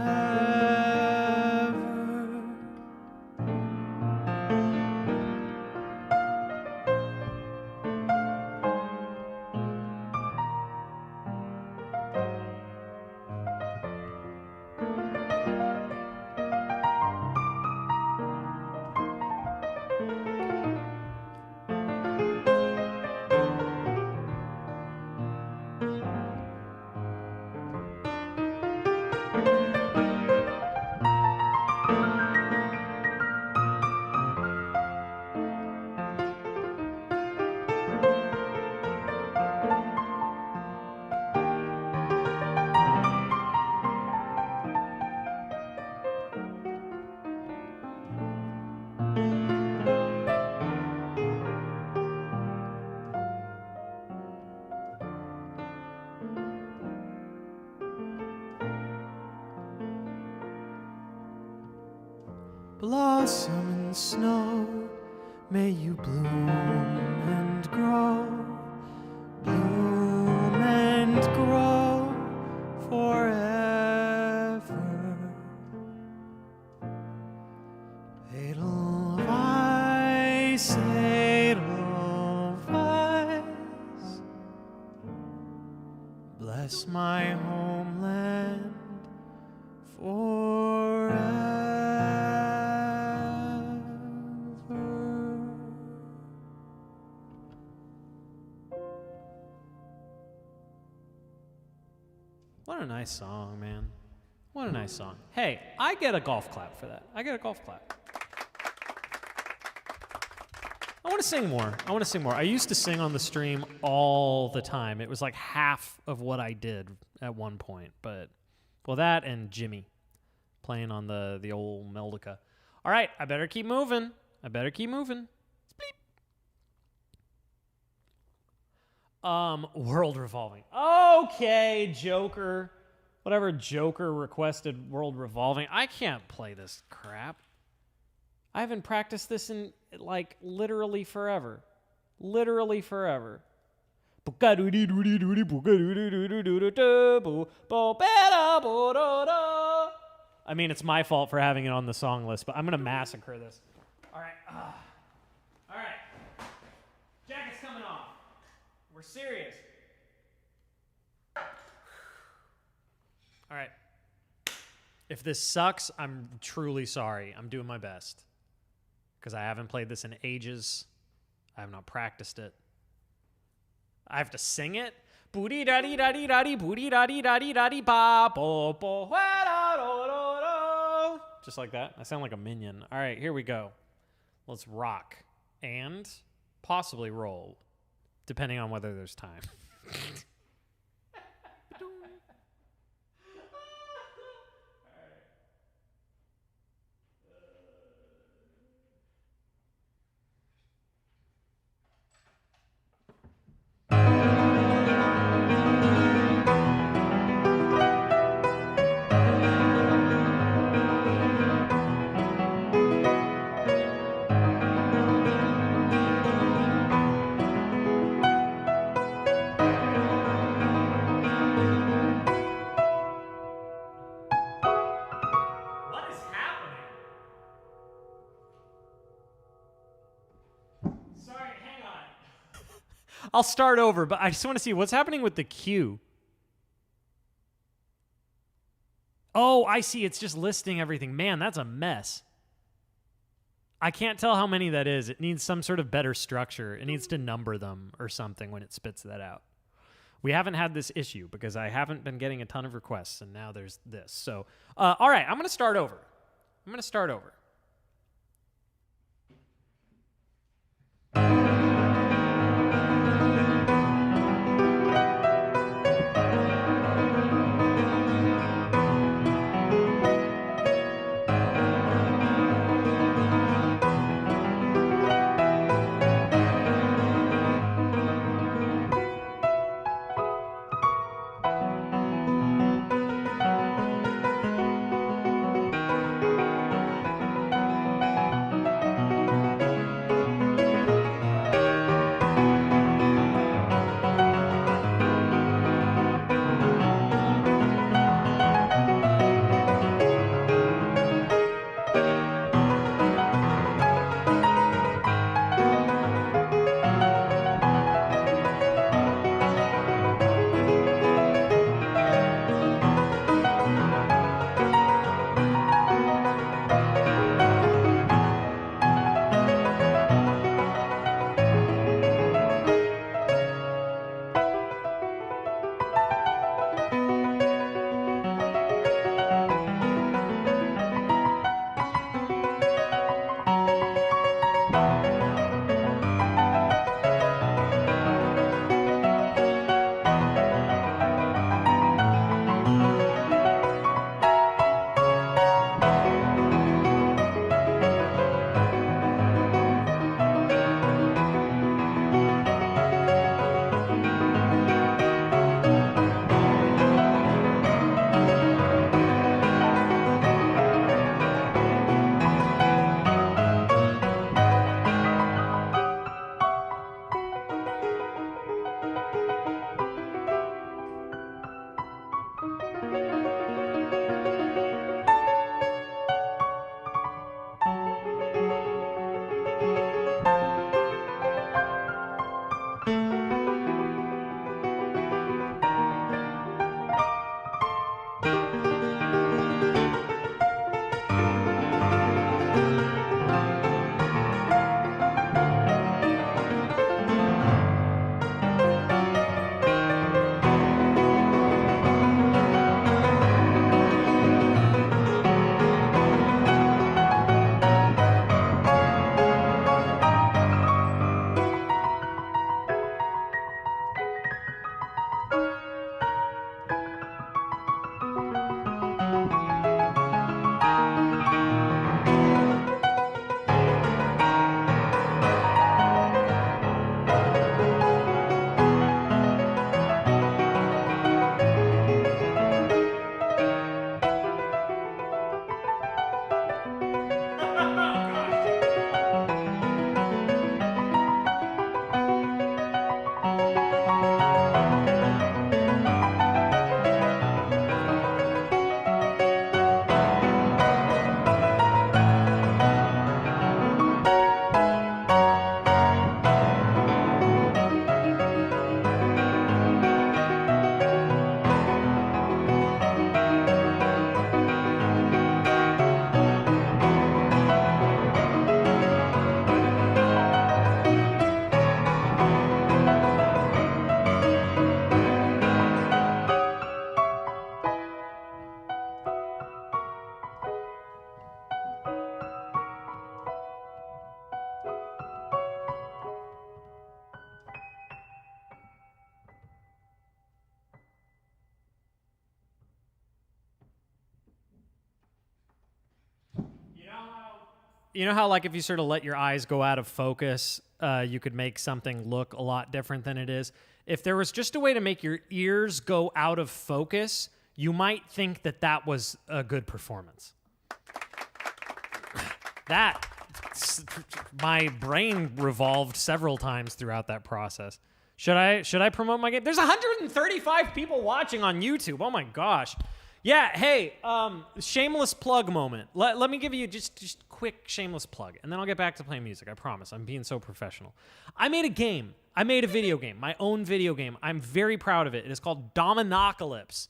Blossom and snow, may you bloom and grow. Bloom and grow forever. Edelweiss, Edelweiss, bless my homeland forever. What a nice song, man. What a nice song. Hey, I get a golf clap for that. I get a golf clap. I want to sing more. I used to sing on the stream all the time. It was like half of what I did at one point. But, well, that and Jimmy playing on the old melodica. All right, I better keep moving. Spleep. World Revolving. Okay, Joker. Whatever Joker requested World Revolving. I can't play this crap. I haven't practiced this in, like, literally forever. I mean, it's my fault for having it on the song list, but I'm going to massacre this. All right. All right. Jacket's coming off. We're serious. All right. If this sucks, I'm truly sorry. I'm doing my best. Because I haven't played this in ages. I have not practiced it. I have to sing it. Booty daddy daddy daddy booty daddy daddy daddy ba bo bo just like that. I sound like a minion. All right, here we go. Let's rock and possibly roll, depending on whether there's time. All right. I'll start over, but I just want to see what's happening with the queue. Oh, I see. It's just listing everything. Man, that's a mess. I can't tell how many that is. It needs some sort of better structure. It needs to number them or something when it spits that out. We haven't had this issue because I haven't been getting a ton of requests, and now there's this. So, all right, I'm going to start over. You know how, like, if you sort of let your eyes go out of focus, you could make something look a lot different than it is? If there was just a way to make your ears go out of focus, you might think that that was a good performance. That, my brain revolved several times throughout that process. Should I promote my game? There's 135 people watching on YouTube. Oh my gosh. Yeah, hey, shameless plug moment. Let me give you just quick shameless plug, and then I'll get back to playing music. I promise. I'm being so professional. I made a game I made a video game, my own video game. I'm very proud of it. It is called Dominocalypse.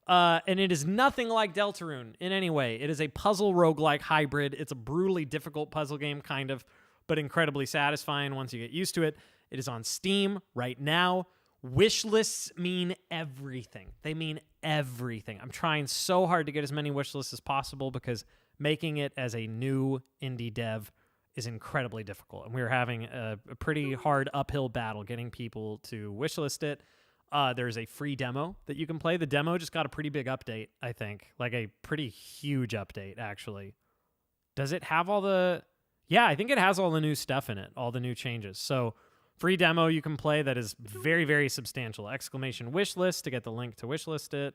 And it is nothing like Deltarune in any way. It is a puzzle roguelike hybrid. It's a brutally difficult puzzle game, kind of, but incredibly satisfying once you get used to it. It is on Steam right now. Wish lists mean everything. They mean everything. I'm trying so hard to get as many wish lists as possible because making it as a new indie dev is incredibly difficult. And we're having a pretty hard uphill battle getting people to wishlist it. There's a free demo that you can play. The demo just got a pretty big update, I think. Like a pretty huge update, actually. Does it have all the... Yeah, I think it has all the new stuff in it, all the new changes. So free demo you can play that is very, very substantial. Exclamation wish list to get the link to wishlist it.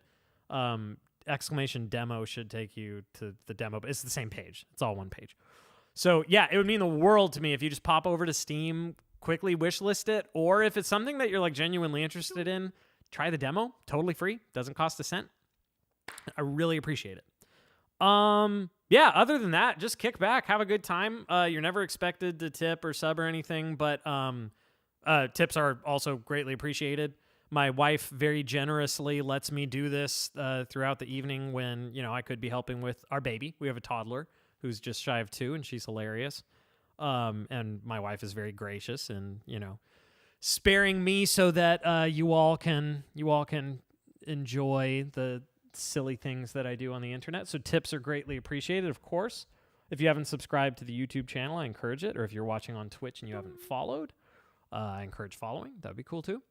Exclamation demo should take you to the demo, but it's the same page. It's all one page. So yeah, it would mean the world to me if you just pop over to Steam, quickly wishlist it, or if it's something that you're like genuinely interested in, try the demo, totally free, doesn't cost a cent. I really appreciate it. Yeah, other than that, just kick back, have a good time. You're never expected to tip or sub or anything, but tips are also greatly appreciated. My wife very generously lets me do this throughout the evening when, you know, I could be helping with our baby. We have a toddler who's just shy of 2, and she's hilarious. And my wife is very gracious and, you know, sparing me so that you all can enjoy the silly things that I do on the internet. So tips are greatly appreciated, of course. If you haven't subscribed to the YouTube channel, I encourage it. Or if you're watching on Twitch and you haven't followed, I encourage following. That would be cool too.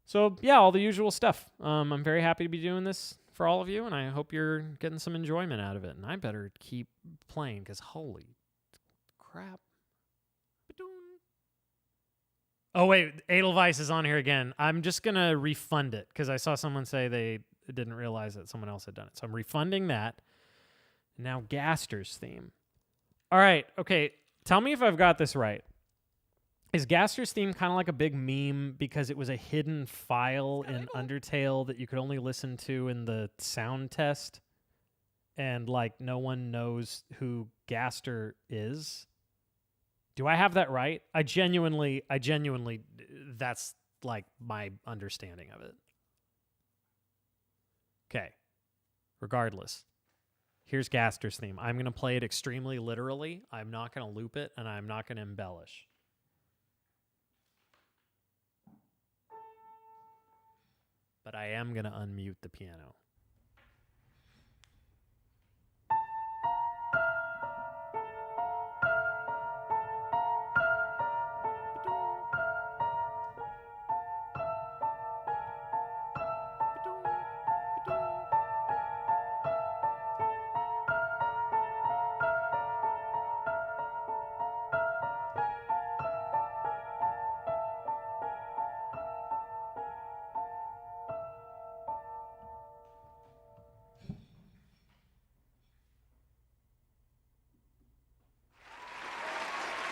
So yeah, all the usual stuff. I'm very happy to be doing this for all of you, and I hope you're getting some enjoyment out of it. And I better keep playing because holy crap. Oh, wait. Edelweiss is on here again. I'm just going to refund it because I saw someone say they didn't realize that someone else had done it. So I'm refunding that. Now, Gaster's theme. All right. Okay. Tell me if I've got this right. Is Gaster's theme kind of like a big meme because it was a hidden file in Undertale that you could only listen to in the sound test? And, like, no one knows who Gaster is? Do I have that right? I genuinely, that's like my understanding of it. Okay. Regardless, here's Gaster's theme. I'm going to play it extremely literally. I'm not going to loop it, and I'm not going to embellish. But I am going to unmute the piano.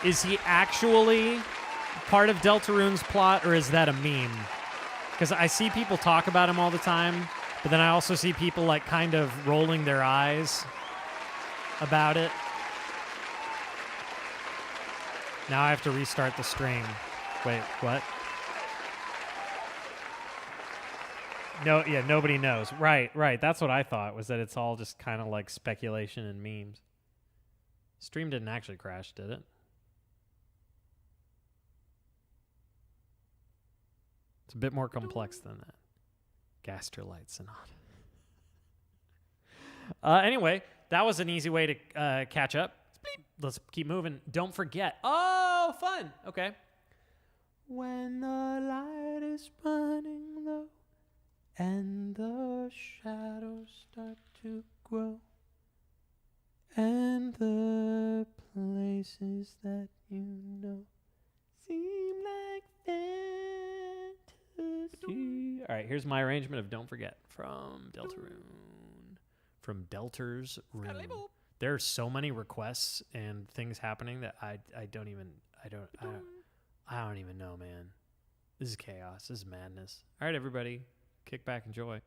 Is he actually part of Deltarune's plot, or is that a meme? Because I see people talk about him all the time, but then I also see people like kind of rolling their eyes about it. Now I have to restart the stream. Wait, what? No, yeah, nobody knows. Right. That's what I thought, was that it's all just kind of like speculation and memes. Stream didn't actually crash, did it? It's a bit more complex than that. Gasterlight Sonata. Anyway, that was an easy way to catch up. Let's keep moving. Don't forget. Oh, fun. Okay. When the light is running low and the shadows start to grow and the places that you know seem like fantasy. All right, here's my arrangement of Don't Forget from Deltarune. From Deltar's Room. There are so many requests and things happening that I don't even know, man. This is chaos. This is madness. All right, everybody, kick back, enjoy.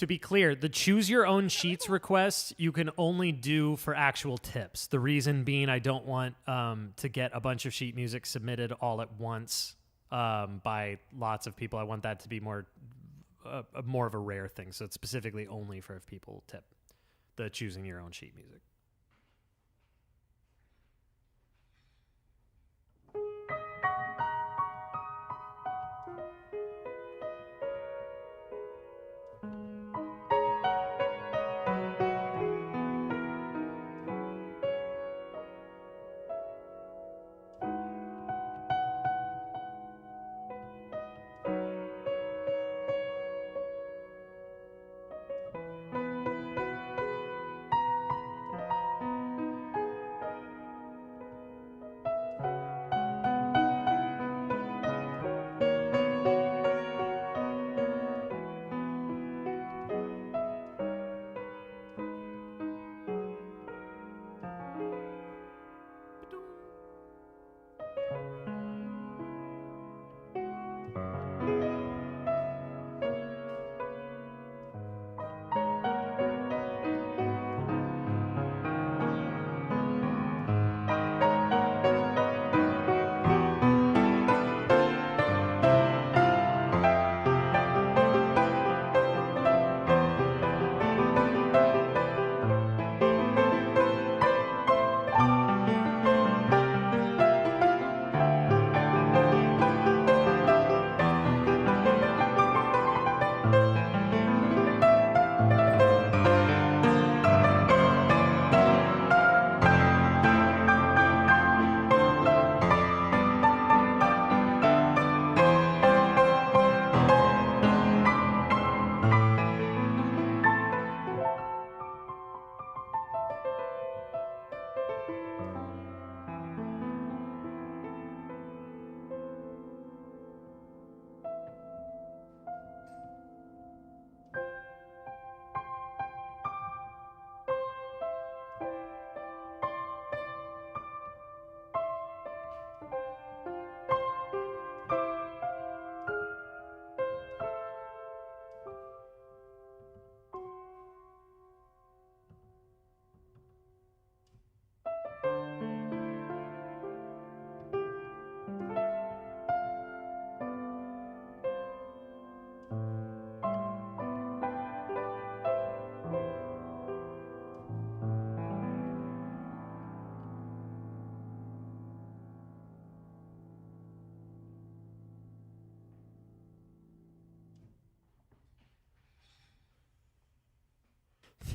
To be clear, the choose your own sheets request you can only do for actual tips. The reason being I don't want to get a bunch of sheet music submitted all at once by lots of people. I want that to be more of a rare thing. So it's specifically only for if people tip the choosing your own sheet music.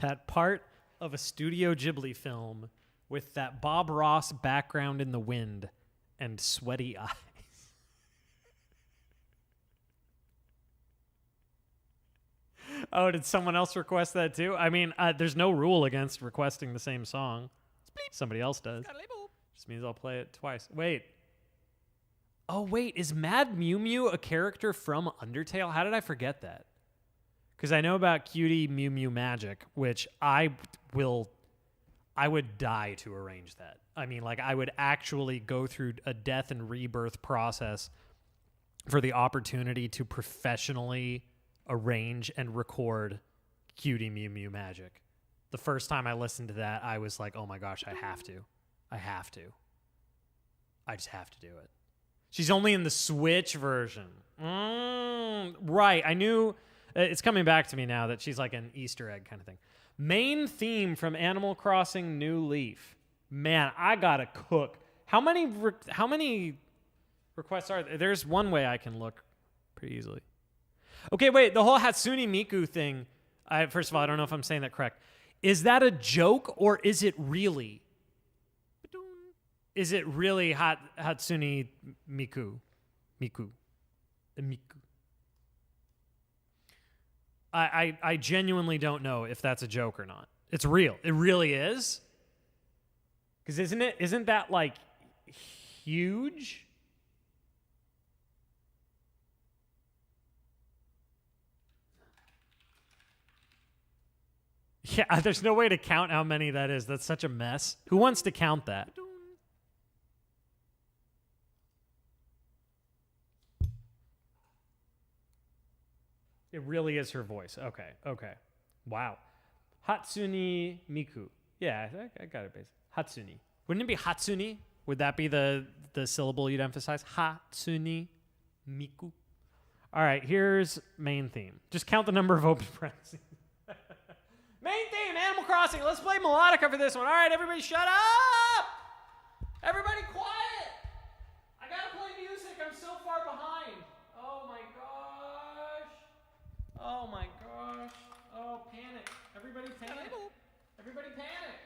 That part of a Studio Ghibli film with that Bob Ross background in the wind and sweaty eyes. Oh, did someone else request that too? I mean, there's no rule against requesting the same song. Somebody else does. Just means I'll play it twice. Wait. Oh, wait. Is Mad Mew Mew a character from Undertale? How did I forget that? Because I know about Cutie Mew Mew Magic, which I would die to arrange that. I mean, like, I would actually go through a death and rebirth process for the opportunity to professionally arrange and record Cutie Mew Mew Magic. The first time I listened to that, I was like, oh my gosh, I have to. I just have to do it. She's only in the Switch version. Right, I knew... It's coming back to me now that she's like an Easter egg kind of thing. Main theme from Animal Crossing New Leaf. Man, I gotta cook. How many requests are there? There's one way I can look pretty easily. Okay, wait. The whole Hatsune Miku thing. First of all, I don't know if I'm saying that correct. Is that a joke or is it really? Is it really Hatsune Miku? Miku. I genuinely don't know if that's a joke or not. It's real. It really is. Because isn't that like huge? Yeah, there's no way to count how many that is. That's such a mess. Who wants to count that? It really is her voice. Okay. Okay. Wow. Hatsune Miku. Yeah, I got it basically. Hatsune. Wouldn't it be Hatsune? Would that be the syllable you'd emphasize? Hatsune Miku. All right, here's main theme. Just count the number of open parentheses. Main theme, Animal Crossing. Let's play melodica for this one. All right, everybody shut up! Everybody quiet! I gotta play music. I'm so far behind. Oh my gosh. Oh my gosh. Oh, panic. Everybody panic. Everybody panic.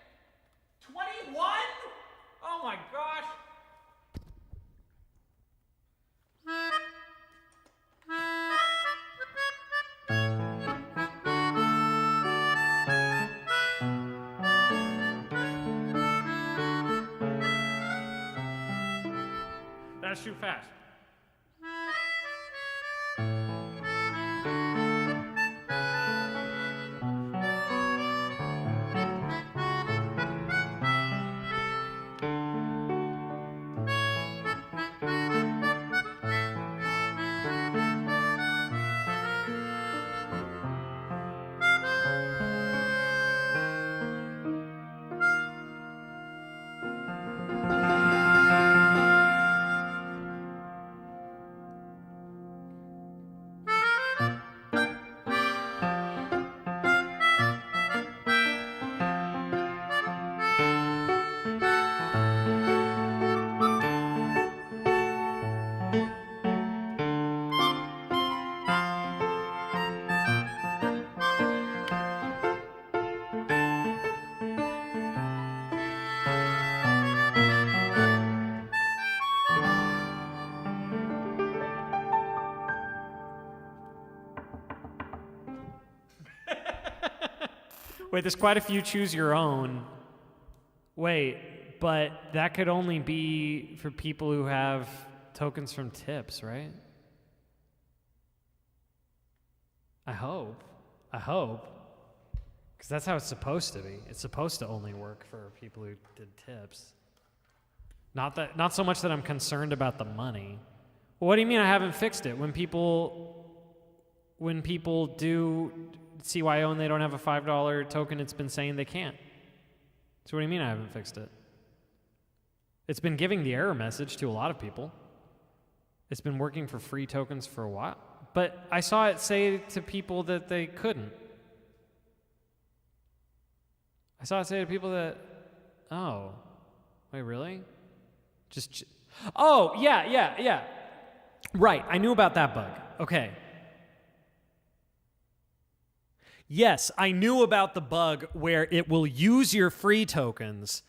21? Oh my gosh. That's too fast. Wait, there's quite a few choose your own. Wait, but that could only be for people who have tokens from tips, right? I hope. Because that's how it's supposed to be. It's supposed to only work for people who did tips. Not so much that I'm concerned about the money. Well, what do you mean I haven't fixed it? When people do CYO and they don't have a $5 token, it's been saying they can't. So what do you mean I haven't fixed it? It's been giving the error message to a lot of people. It's been working for free tokens for a while. But I saw it say to people that they couldn't. I saw it say to people that, oh, wait, really? Oh, yeah. Right, I knew about that bug. Okay. Yes, I knew about the bug where it will use your free tokens,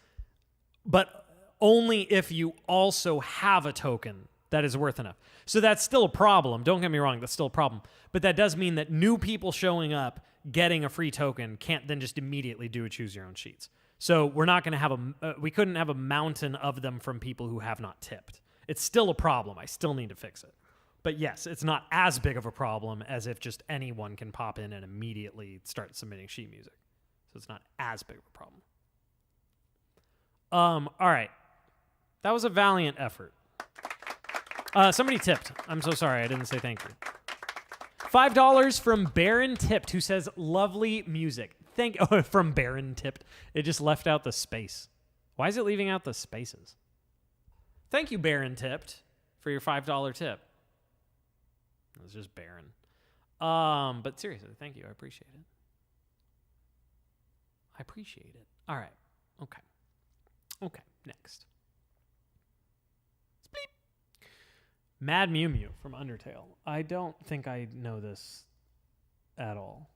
but only if you also have a token that is worth enough. So that's still a problem. Don't get me wrong, that's still a problem. But that does mean that new people showing up, getting a free token, can't then just immediately do a choose your own sheets. So we're not going to have we couldn't have a mountain of them from people who have not tipped. It's still a problem. I still need to fix it. But yes, it's not as big of a problem as if just anyone can pop in and immediately start submitting sheet music. So it's not as big of a problem. All right. That was a valiant effort. Somebody tipped. I'm so sorry. I didn't say thank you. $5 from Baron Tipped, who says, lovely music. From Baron Tipped. It just left out the space. Why is it leaving out the spaces? Thank you, Baron Tipped, for your $5 tip. It was just barren. But seriously, thank you. I appreciate it. All right. Okay, next. Spleep. Mad Mew Mew from Undertale. I don't think I know this at all.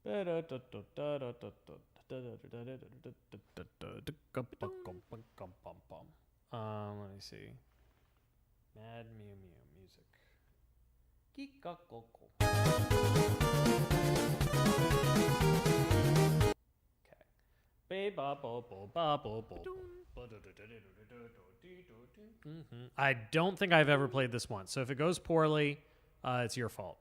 Let me see. Mad Mew Mew music. I don't think I've ever played this once, so if it goes poorly, it's your fault.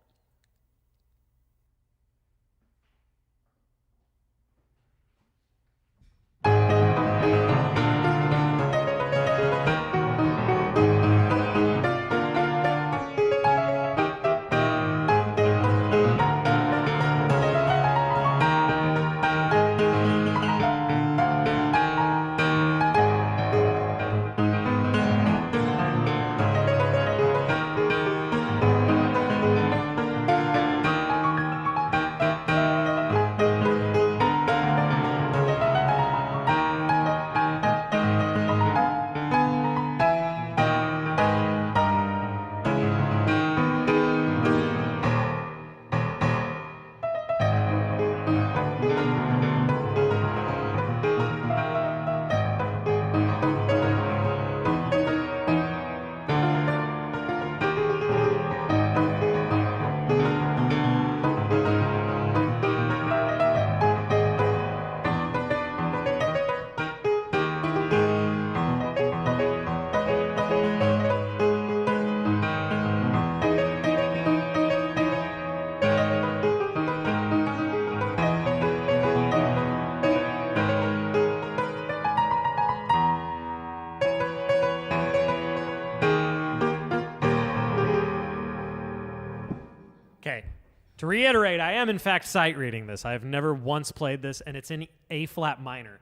To reiterate, I am in fact sight reading this. I have never once played this, and it's in A flat minor.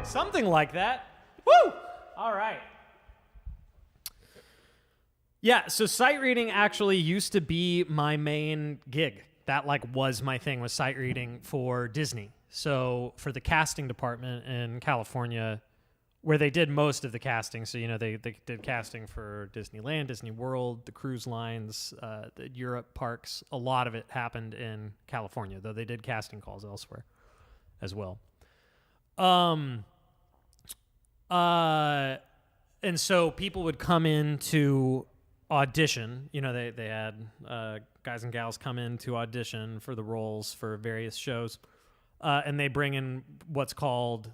Something like that. Woo! All right. Yeah, so sight reading actually used to be my main gig. That was my thing, was sight reading for Disney. So for the casting department in California, where they did most of the casting, so they did casting for Disneyland, Disney World, the cruise lines, the Europe parks. A lot of it happened in California, though they did casting calls elsewhere as well. And so people would come in to audition. They had guys and gals come in to audition for the roles for various shows, and they bring in what's called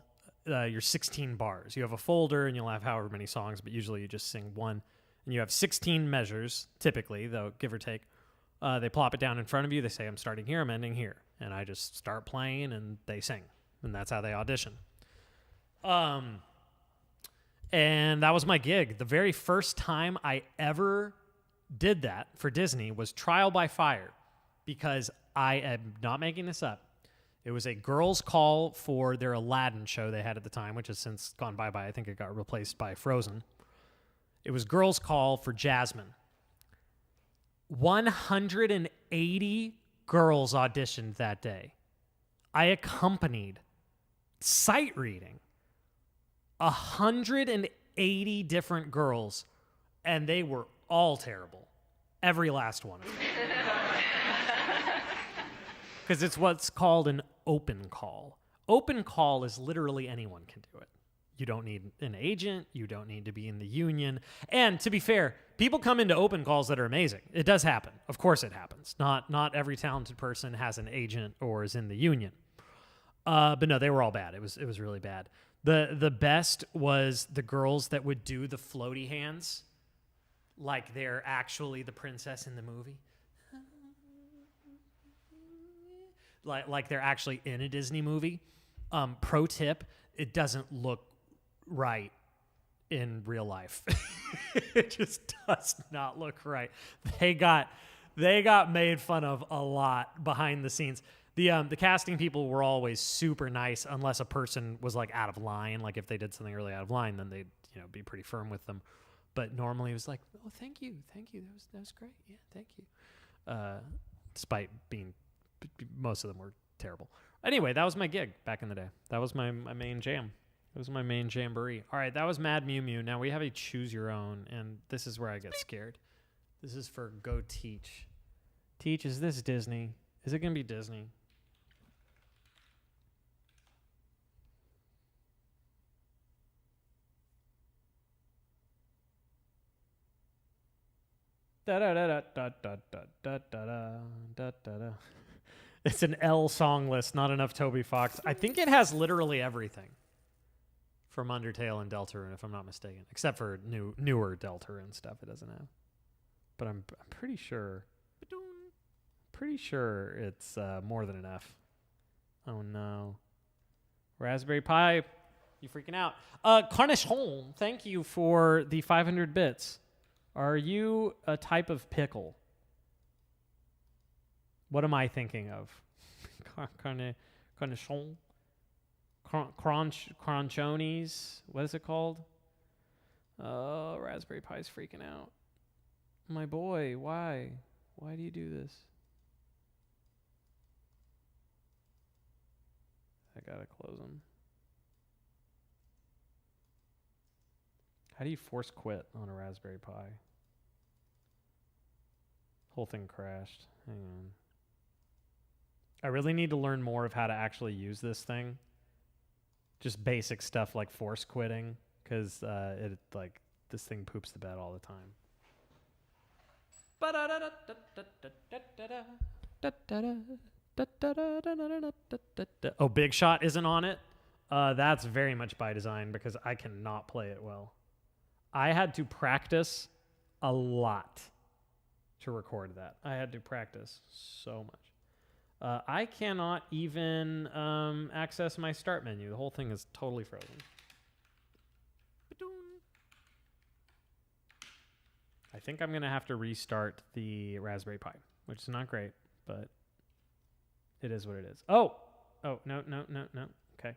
your 16 bars. You have a folder, and you'll have however many songs, but usually you just sing one. And you have 16 measures, typically, though, give or take. They plop it down in front of you. They say, I'm starting here, I'm ending here. And I just start playing, and they sing. And that's how they audition. And that was my gig. The very first time I ever did that for Disney was Trial by Fire, because I am not making this up. It was a girls' call for their Aladdin show they had at the time, which has since gone bye-bye. I think it got replaced by Frozen. It was girls' call for Jasmine. 180 girls auditioned that day. I accompanied sight reading 180 different girls, and they were all terrible. Every last one of them. Because it's what's called an open call. Open call is literally anyone can do it. You don't need an agent. You don't need to be in the union. And to be fair, people come into open calls that are amazing. It does happen. Of course it happens. Not every talented person has an agent or is in the union. But no, they were all bad. It was really bad. The best was the girls that would do the floaty hands like they're actually the princess in the movie. Like they're actually in a Disney movie. Pro tip, it doesn't look right in real life. It just does not look right. They got made fun of a lot behind the scenes. The casting people were always super nice, unless a person was out of line. Like if they did something really out of line, then they'd be pretty firm with them. But normally it was like, oh, thank you, that was great, yeah, thank you. Despite being, most of them were terrible. Anyway, that was my gig back in the day. That was my main jam. It was my main jamboree. All right, that was Mad Mew Mew. Now we have a choose your own, and this is where I get scared. This is for Go Teach. Teach, is this Disney? Is it gonna be Disney? It's an L song list, not enough Toby Fox. I think it has literally everything from Undertale and Deltarune, if I'm not mistaken, except for newer Deltarune stuff. It doesn't have, but I'm pretty sure. Pretty sure it's more than enough. Oh no, Raspberry Pi, you freaking out? Carnation, thank you for the 500 bits. Are you a type of pickle? What am I thinking of? Cornichon? Crunchonis? What is it called? Oh, Raspberry Pi's freaking out. My boy, why? Why do you do this? I gotta close him. How do you force quit on a Raspberry Pi? Whole thing crashed. Hang on. I really need to learn more of how to actually use this thing. Just basic stuff like force quitting, because this thing poops the bed all the time. Oh, Big Shot isn't on it? That's very much by design because I cannot play it well. I had to practice a lot to record that. I had to practice so much. I cannot even access my start menu. The whole thing is totally frozen. I think I'm going to have to restart the Raspberry Pi, which is not great, but it is what it is. Oh, no. Okay.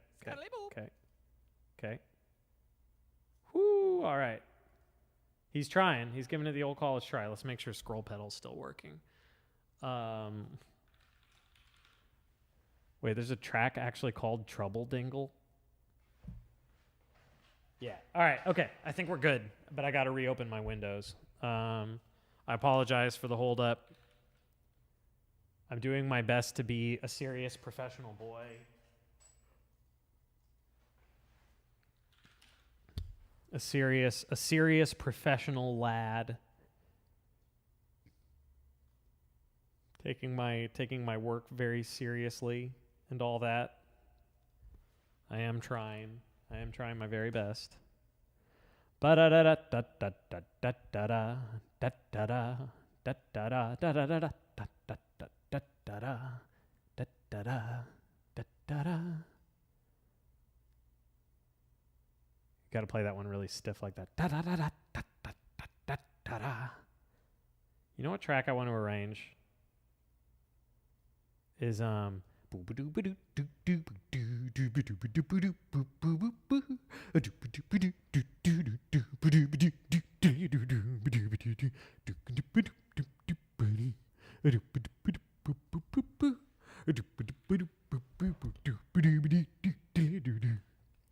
Whoo, all right. He's trying. He's giving it the old college try. Let's make sure scroll pedal's still working. Wait, there's a track actually called Trouble Dingle? Yeah. All right. Okay. I think we're good, but I got to reopen my windows. I apologize for the holdup. I'm doing my best to be a serious professional boy. A serious professional lad. Taking my work very seriously and all that. I am trying my very best. Got to play that one really stiff like that. You know what track I want to arrange? Is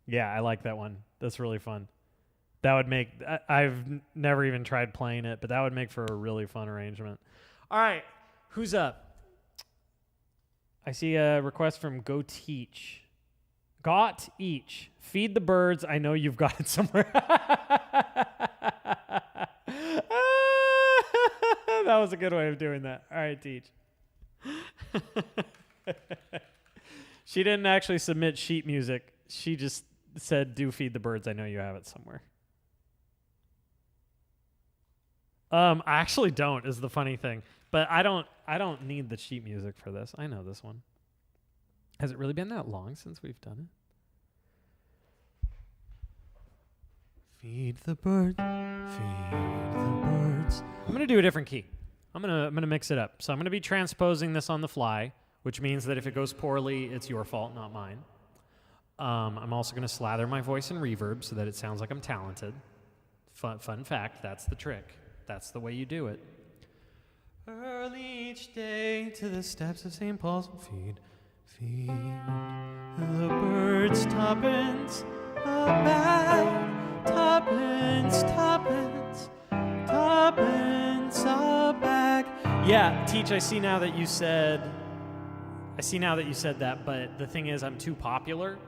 yeah, I like that one. That's really fun. That would make I've never even tried playing it, but that would make for a really fun arrangement. All right, who's up? I see a request from Go Teach. Got each. Feed the birds. I know you've got it somewhere. That was a good way of doing that. All right, Teach. She didn't actually submit sheet music. She just said, do feed the birds. I know you have it somewhere. I actually don't, is the funny thing. But I don't need the sheet music for this. I know this one. Has it really been that long since we've done it? Feed the birds, feed the birds. I'm gonna do a different key. I'm gonna mix it up. So I'm gonna be transposing this on the fly, which means that if it goes poorly, it's your fault, not mine. I'm also gonna slather my voice in reverb so that it sounds like I'm talented. Fun fact, that's the trick. That's the way you do it. Early each day to the steps of St. Paul's, feed the birds, tuppence a bag, tuppence a bag. Yeah, Teach, I see now that you said that, but the thing is I'm too popular.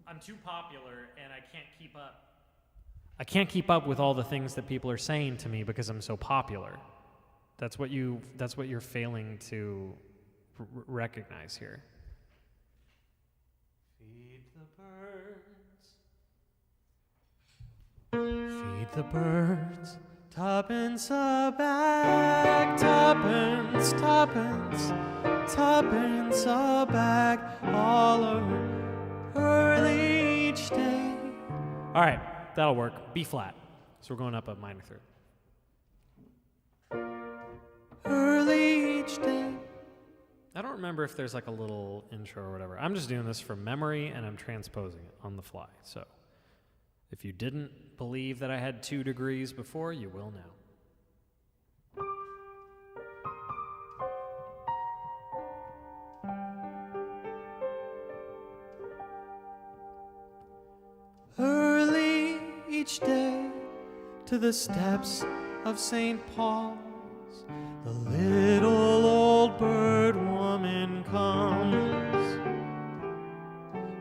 And I can't keep up. I can't keep up with all the things that people are saying to me because I'm so popular. That's what you're failing to recognize here. Feed the birds, tuppence a bag, tuppence a bag, all over early each day. All right, that'll work. B flat. So we're going up a minor third. each day. I don't remember if there's like a little intro or whatever. I'm just doing this from memory and I'm transposing it on the fly. So if you didn't believe that I had 2 degrees before, you will now. Early each day to the steps of St. Paul's, the little old bird woman comes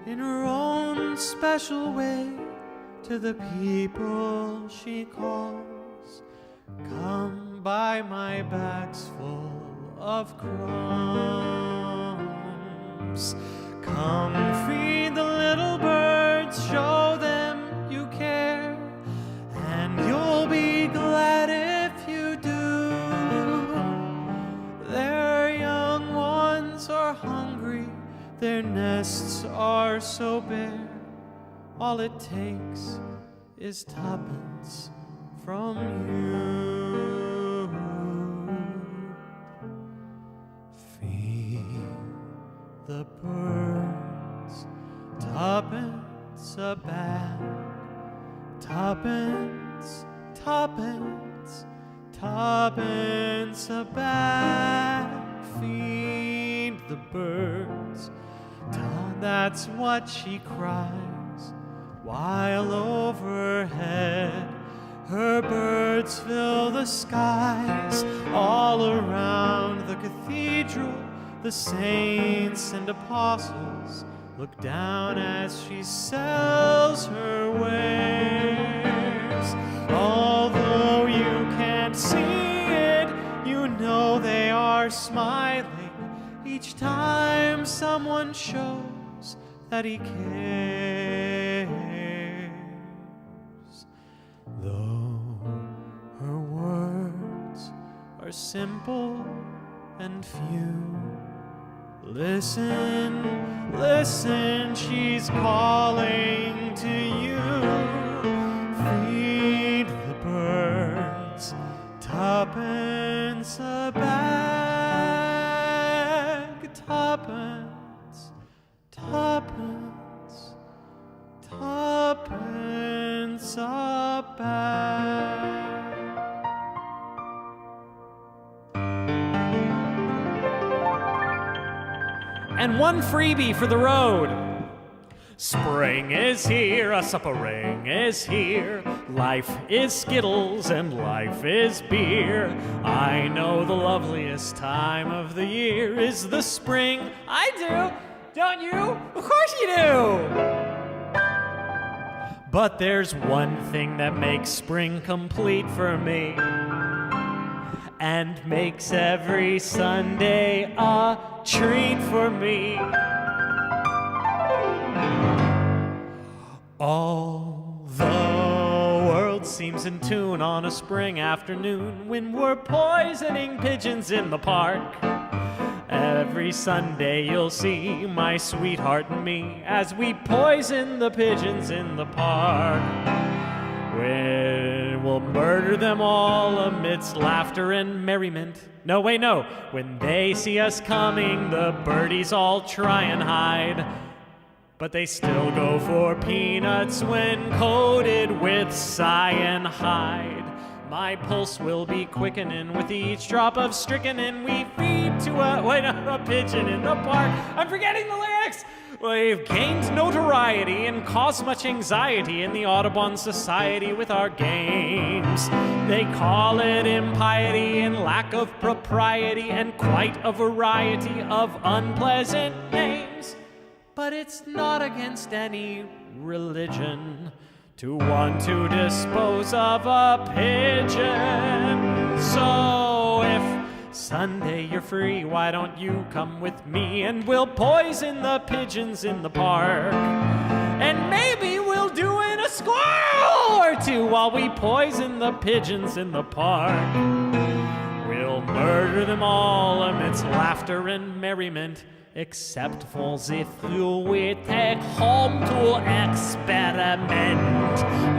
in her own special way to the people she calls. Come by, my bag's full of crumbs. Come feed the little birds, show them you care, and you'll be glad if you do. Their young ones are hungry, their nests are so bare. All it takes is 2pence from you. Feed the birds, 2pence a bag. 2pence, 2pence, 2pence a bag. Feed the birds, that's what she cries, while overhead her birds fill the skies. All around the cathedral, the saints and apostles look down as she sells her wares. Although you can't see it, you know they are smiling each time someone shows that he cares. Though her words are simple and few, listen, listen, she's calling to you. Feed the birds, 2pence a bag. 2pence, 2pence, 2pence a bag. And one freebie for the road. Spring is here, a suppering is here. Life is Skittles and life is beer. I know the loveliest time of the year is the spring. I do, don't you? Of course you do. But there's one thing that makes spring complete for me, and makes every Sunday a treat for me. All the world seems in tune on a spring afternoon when we're poisoning pigeons in the park. Every Sunday you'll see my sweetheart and me as we poison the pigeons in the park. When we'll murder them all amidst laughter and merriment. No, wait, no. When they see us coming, the birdies all try and hide. But they still go for peanuts when coated with cyanide. My pulse will be quickening with each drop of strychnine we feed to a pigeon in the park. I'm forgetting the lyrics! We've gained notoriety and caused much anxiety in the Audubon Society with our games. They call it impiety and lack of propriety and quite a variety of unpleasant names. But it's not against any religion to want to dispose of a pigeon. So if Sunday you're free, why don't you come with me and we'll poison the pigeons in the park. And maybe we'll do in a squirrel or two while we poison the pigeons in the park. We'll murder them all amidst laughter and merriment. except for the few we take home to experiment.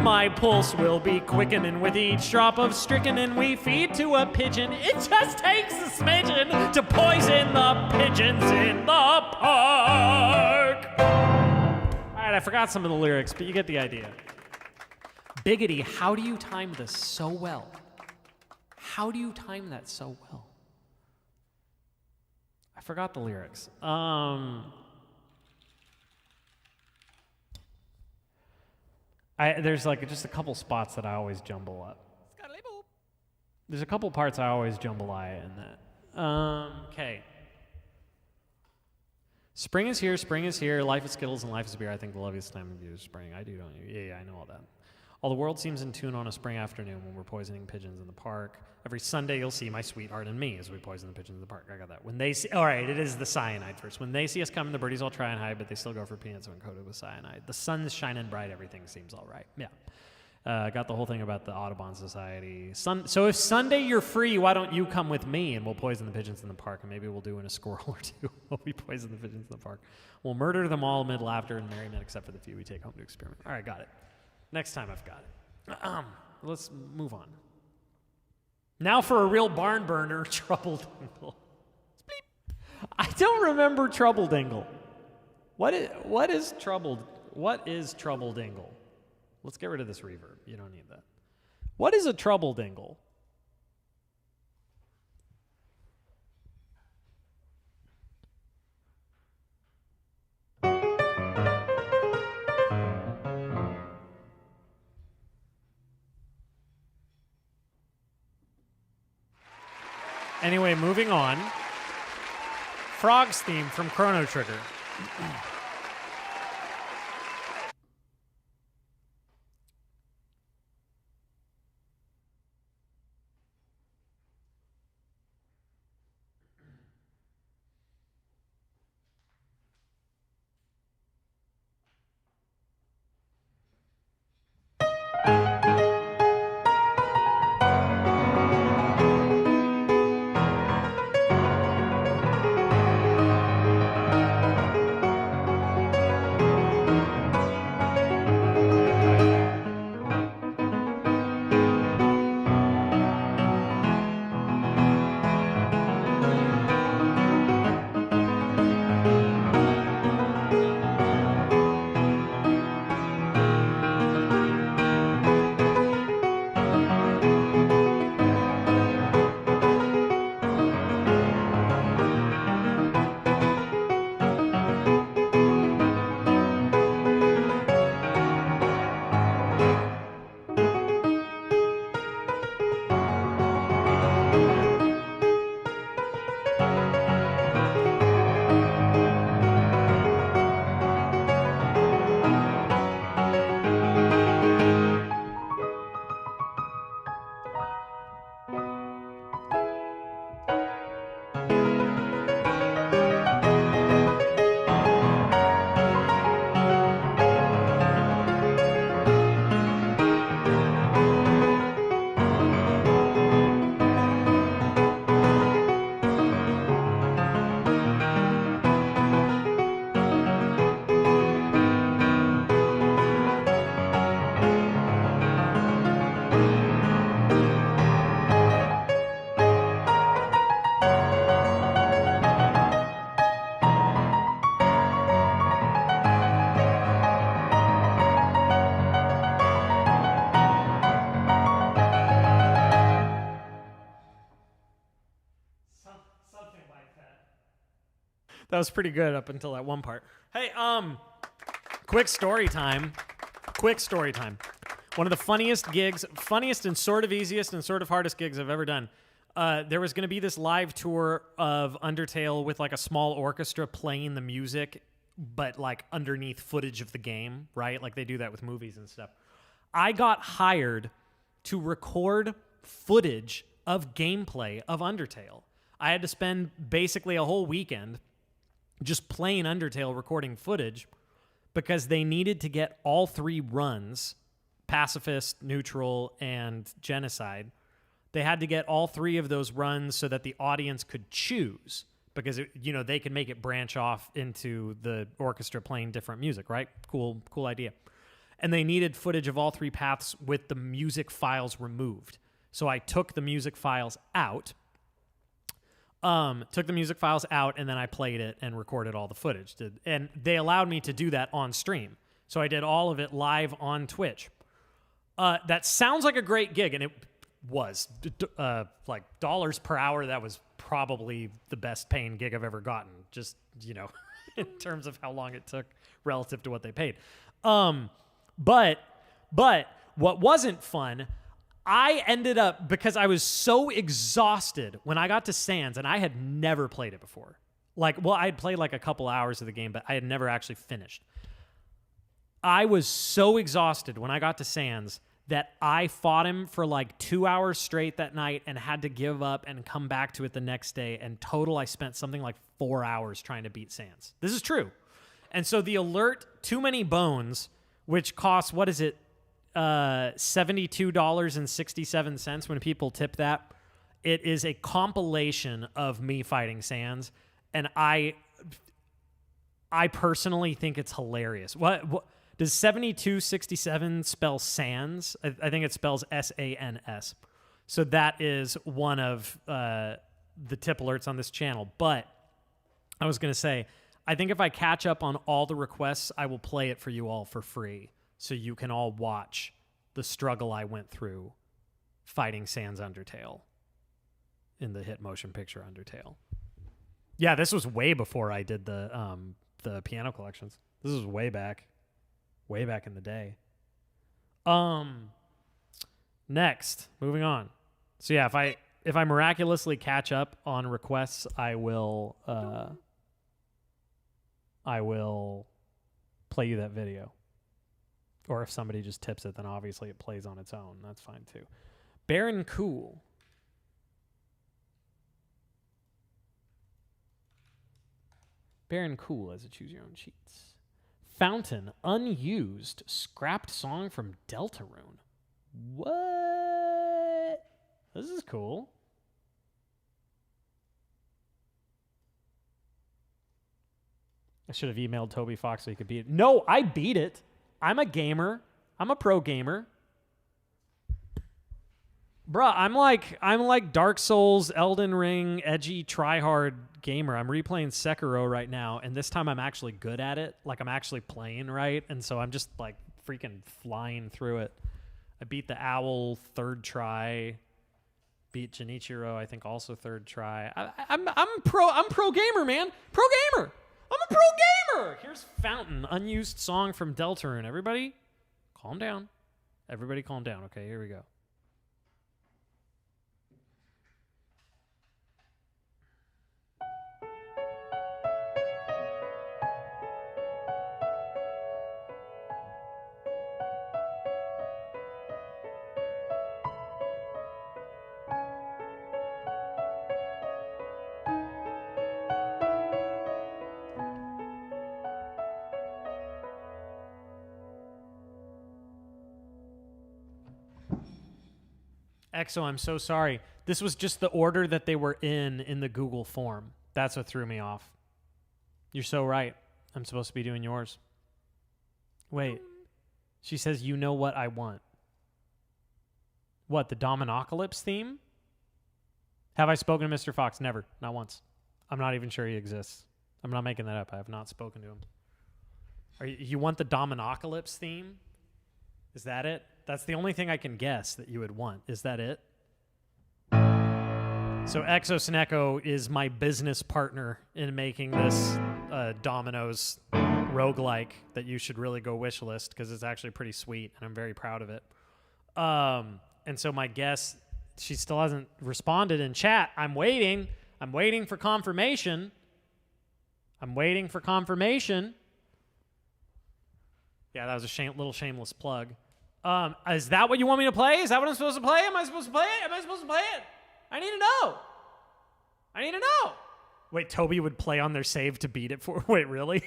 My pulse will be quickening with each drop of strychnine we feed to a pigeon. It just takes a smidgen to poison the pigeons in the park. All right, I forgot some of the lyrics, but you get the idea. Biggity, how do you time this so well? How do you time that so well? I forgot the lyrics. There's like just a couple spots that I always jumble up. Scuttley-boop. There's a couple parts I always jambalaya in that. Okay. Spring is here, life is Skittles and life is beer. I think the loveliest time of year is spring. I do, don't you? Yeah, I know all that. All the world seems in tune on a spring afternoon when we're poisoning pigeons in the park. Every Sunday you'll see my sweetheart and me as we poison the pigeons in the park. I got that. When they see, all right, it is the cyanide first. When they see us coming, the birdies all try and hide, but they still go for peanuts when coated with cyanide. The sun's shining bright, everything seems all right. Yeah. Got the whole thing about the Audubon Society. So if Sunday you're free, why don't you come with me and we'll poison the pigeons in the park, and maybe we'll do in a squirrel or two while we poison the pigeons in the park. We'll murder them all amid laughter and merriment, except for the few we take home to experiment. All right, got it. Next time I've got it. Let's move on. Now for a real barn burner, Trouble Dingle. I don't remember Trouble Dingle. What is Trouble Dingle? Let's get rid of this reverb. You don't need that. What is a Trouble Dingle? Anyway, moving on. Frog's theme from Chrono Trigger. That was pretty good up until that one part. Hey, quick story time. One of the funniest and sort of easiest and sort of hardest gigs I've ever done. There was going to be this live tour of Undertale with like a small orchestra playing the music, but like underneath footage of the game, right? Like they do that with movies and stuff. I got hired to record footage of gameplay of Undertale. I had to spend basically a whole weekend just playing Undertale, recording footage, because they needed to get all three runs, pacifist, neutral, and genocide. They had to get all three of those runs so that the audience could choose because they can make it branch off into the orchestra playing different music, right? Cool idea. And they needed footage of all 3 paths with the music files removed. So I took the music files out. And then I played it and recorded all the footage. And they allowed me to do that on stream. So I did all of it live on Twitch. That sounds like a great gig, and it was. Like dollars per hour, that was probably the best paying gig I've ever gotten, just, in terms of how long it took relative to what they paid. But what wasn't fun, I ended up, because I was so exhausted when I got to Sands, and I had never played it before. I'd played like a couple hours of the game, but I had never actually finished. I was so exhausted when I got to Sands that I fought him for like 2 hours straight that night and had to give up and come back to it the next day. And total, I spent something like 4 hours trying to beat Sands. This is true. And so the alert, Too Many Bones, which costs, what is it? $72.67 when people tip that. It is a compilation of me fighting Sands, and I personally think it's hilarious. What does 7267 spell Sans? I think it spells SANS. So that is one of the tip alerts on this channel. But I was going to say, I think if I catch up on all the requests, I will play it for you all for free, so you can all watch the struggle I went through fighting Sans Undertale in the hit motion picture Undertale. Yeah, this was way before I did the piano collections. This was way back in the day. Next, moving on. So yeah, if I miraculously catch up on requests, I will play you that video. Or if somebody just tips it, then obviously it plays on its own. That's fine too. Baron Cool. Baron Cool as a choose your own cheats. Fountain, unused, scrapped song from Deltarune. What? This is cool. I should have emailed Toby Fox so he could beat it. No, I beat it. I'm a gamer. I'm a pro gamer. Bruh, I'm like Dark Souls, Elden Ring, edgy, try-hard gamer. I'm replaying Sekiro right now, and this time I'm actually good at it. Like, I'm actually playing right, and so I'm just, like, freaking flying through it. I beat the Owl third try. Beat Genichiro, I think, also third try. I'm pro gamer, man. Pro gamer. I'm a pro gamer. Here's Fountain, unused song from Deltarune. Everybody, calm down. Everybody calm down. Okay, here we go. Exo, I'm so sorry. This was just the order that they were in the Google form. That's what threw me off. You're so right. I'm supposed to be doing yours. Wait. She says, you know what I want. What, the Dominocalypse theme? Have I spoken to Mr. Fox? Never. Not once. I'm not even sure he exists. I'm not making that up. I have not spoken to him. You want the Dominocalypse theme? Is that it? That's the only thing I can guess that you would want. Is that it? So Exo Seneko is my business partner in making this Domino's roguelike that you should really go wishlist because it's actually pretty sweet and I'm very proud of it. And so my guess, she still hasn't responded in chat. I'm waiting for confirmation. Yeah, that was a little shameless plug. Is that what you want me to play? Is that what I'm supposed to play? Am I supposed to play it? Am I supposed to play it? I need to know. Wait, Toby would play on their save to beat it for... Wait, really?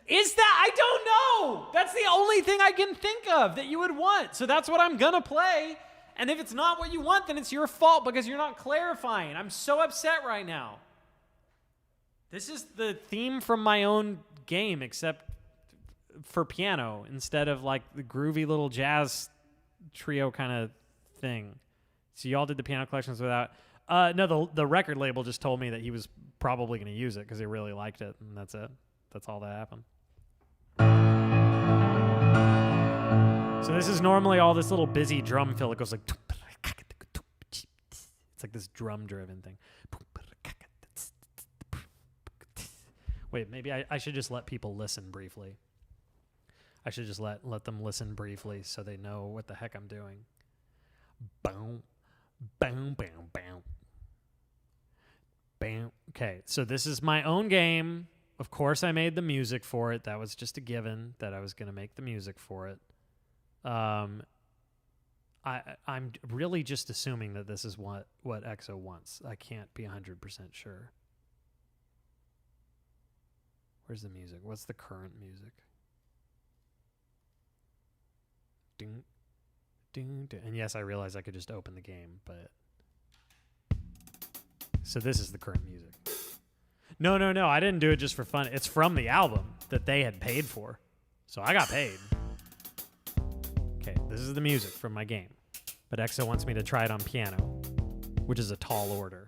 Is that... I don't know. That's the only thing I can think of that you would want. So that's what I'm going to play. And if it's not what you want, then it's your fault because you're not clarifying. I'm so upset right now. This is the theme from my own game, except for piano instead of like the groovy little jazz trio kind of thing. So y'all did the piano collections without... no, the record label just told me that he was probably going to use it because they really liked it, and that's it. That's all that happened. So this is normally all this little busy drum fill. It goes like... It's like this drum-driven thing. Wait, maybe I should just let people listen briefly. I should just let them listen briefly so they know what the heck I'm doing. Boom, boom, boom, boom. Bam. Okay, so this is my own game. Of course, I made the music for it. That was just a given that I was going to make the music for it. I'm really just assuming that this is what EXO wants. I can't be 100% sure. Where's the music? What's the current music? Ding, ding, ding. And yes, I realize I could just open the game, but... So this is the current music. No, I didn't do it just for fun. It's from the album that they had paid for. So I got paid. Okay, this is the music from my game. But EXO wants me to try it on piano, which is a tall order.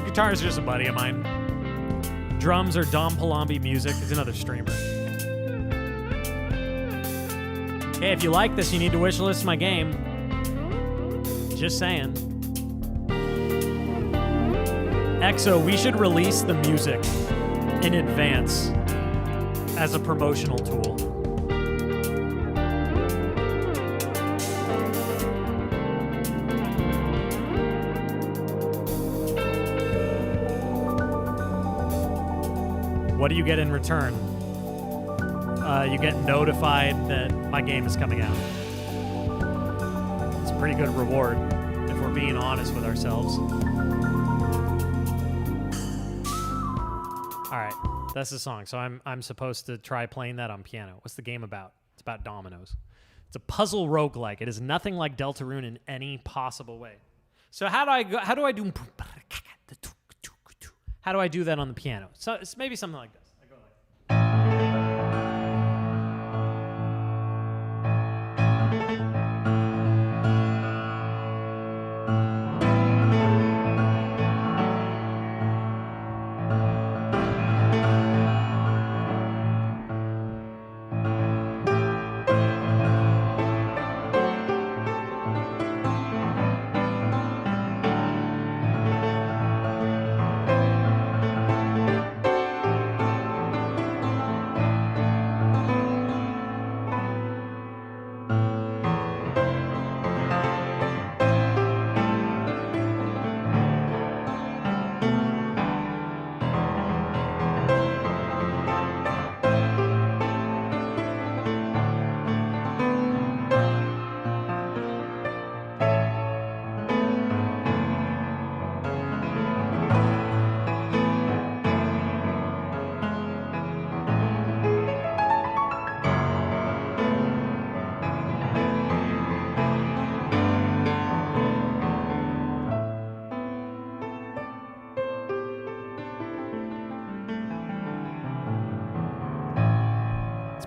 Guitar is just a buddy of mine. Drums are Dom Palambi Music. It's another streamer. Hey, if you like this, you need to wishlist my game. Just saying. EXO, we should release the music in advance as a promotional tool. What do you get in return? You get notified that my game is coming out. It's a pretty good reward if we're being honest with ourselves. All right, that's the song. So I'm supposed to try playing that on piano. What's the game about? It's about dominoes. It's a puzzle roguelike. It is nothing like Deltarune in any possible way. So how do I do that on the piano? So it's maybe something like this. I go like...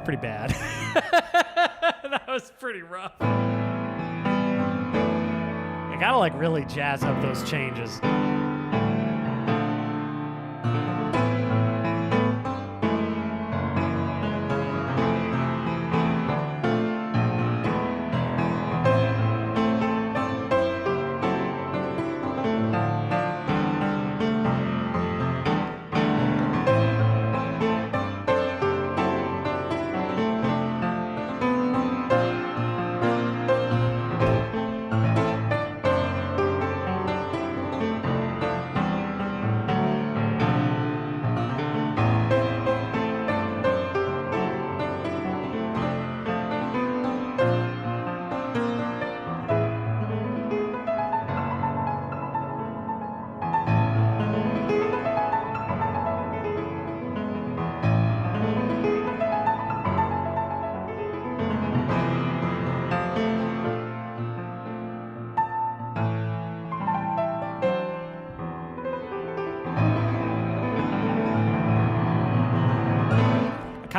Pretty bad. That was pretty rough. I gotta like really jazz up those changes.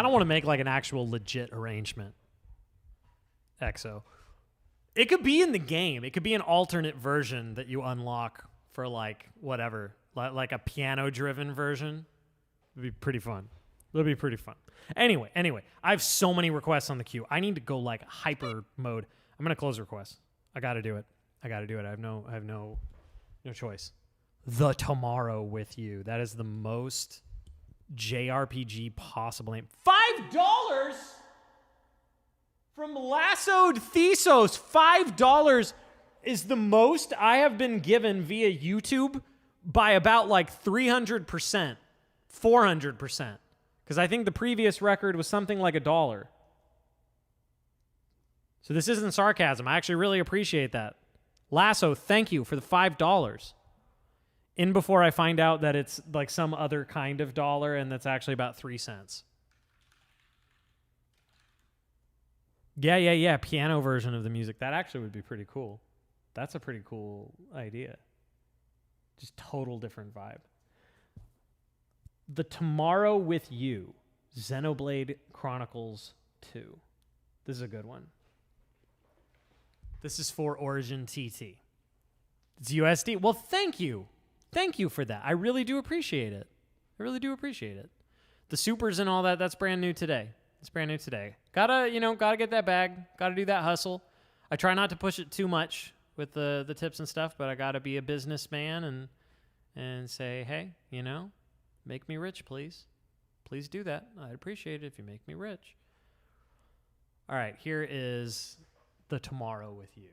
kind of want to make like an actual legit arrangement. EXO. It could be in the game. It could be an alternate version that you unlock for like whatever, like a piano-driven version. It'd be pretty fun. It'll be pretty fun. Anyway, I have so many requests on the queue. I need to go like hyper mode. I'm gonna close requests. I gotta do it. I have no choice. The Tomorrow with You. That is the most JRPG possible name. $5 from Lassoed Thesos. $5 is the most I have been given via YouTube by about like 300%, 400%. Because I think the previous record was something like $1. So this isn't sarcasm. I actually really appreciate that. Lasso, thank you for the $5. In before I find out that it's like some other kind of dollar and that's actually about 3 cents. Yeah. Piano version of the music. That actually would be pretty cool. That's a pretty cool idea. Just total different vibe. The Tomorrow with You. Xenoblade Chronicles 2. This is a good one. This is for Origin TT. It's USD. Well, thank you. Thank you for that. I really do appreciate it. The supers and all that, that's brand new today. Gotta get that bag. Gotta do that hustle. I try not to push it too much with the tips and stuff, but I gotta be a businessman and say, hey, make me rich, please. Please do that. I'd appreciate it if you make me rich. All right, here is The Tomorrow with You.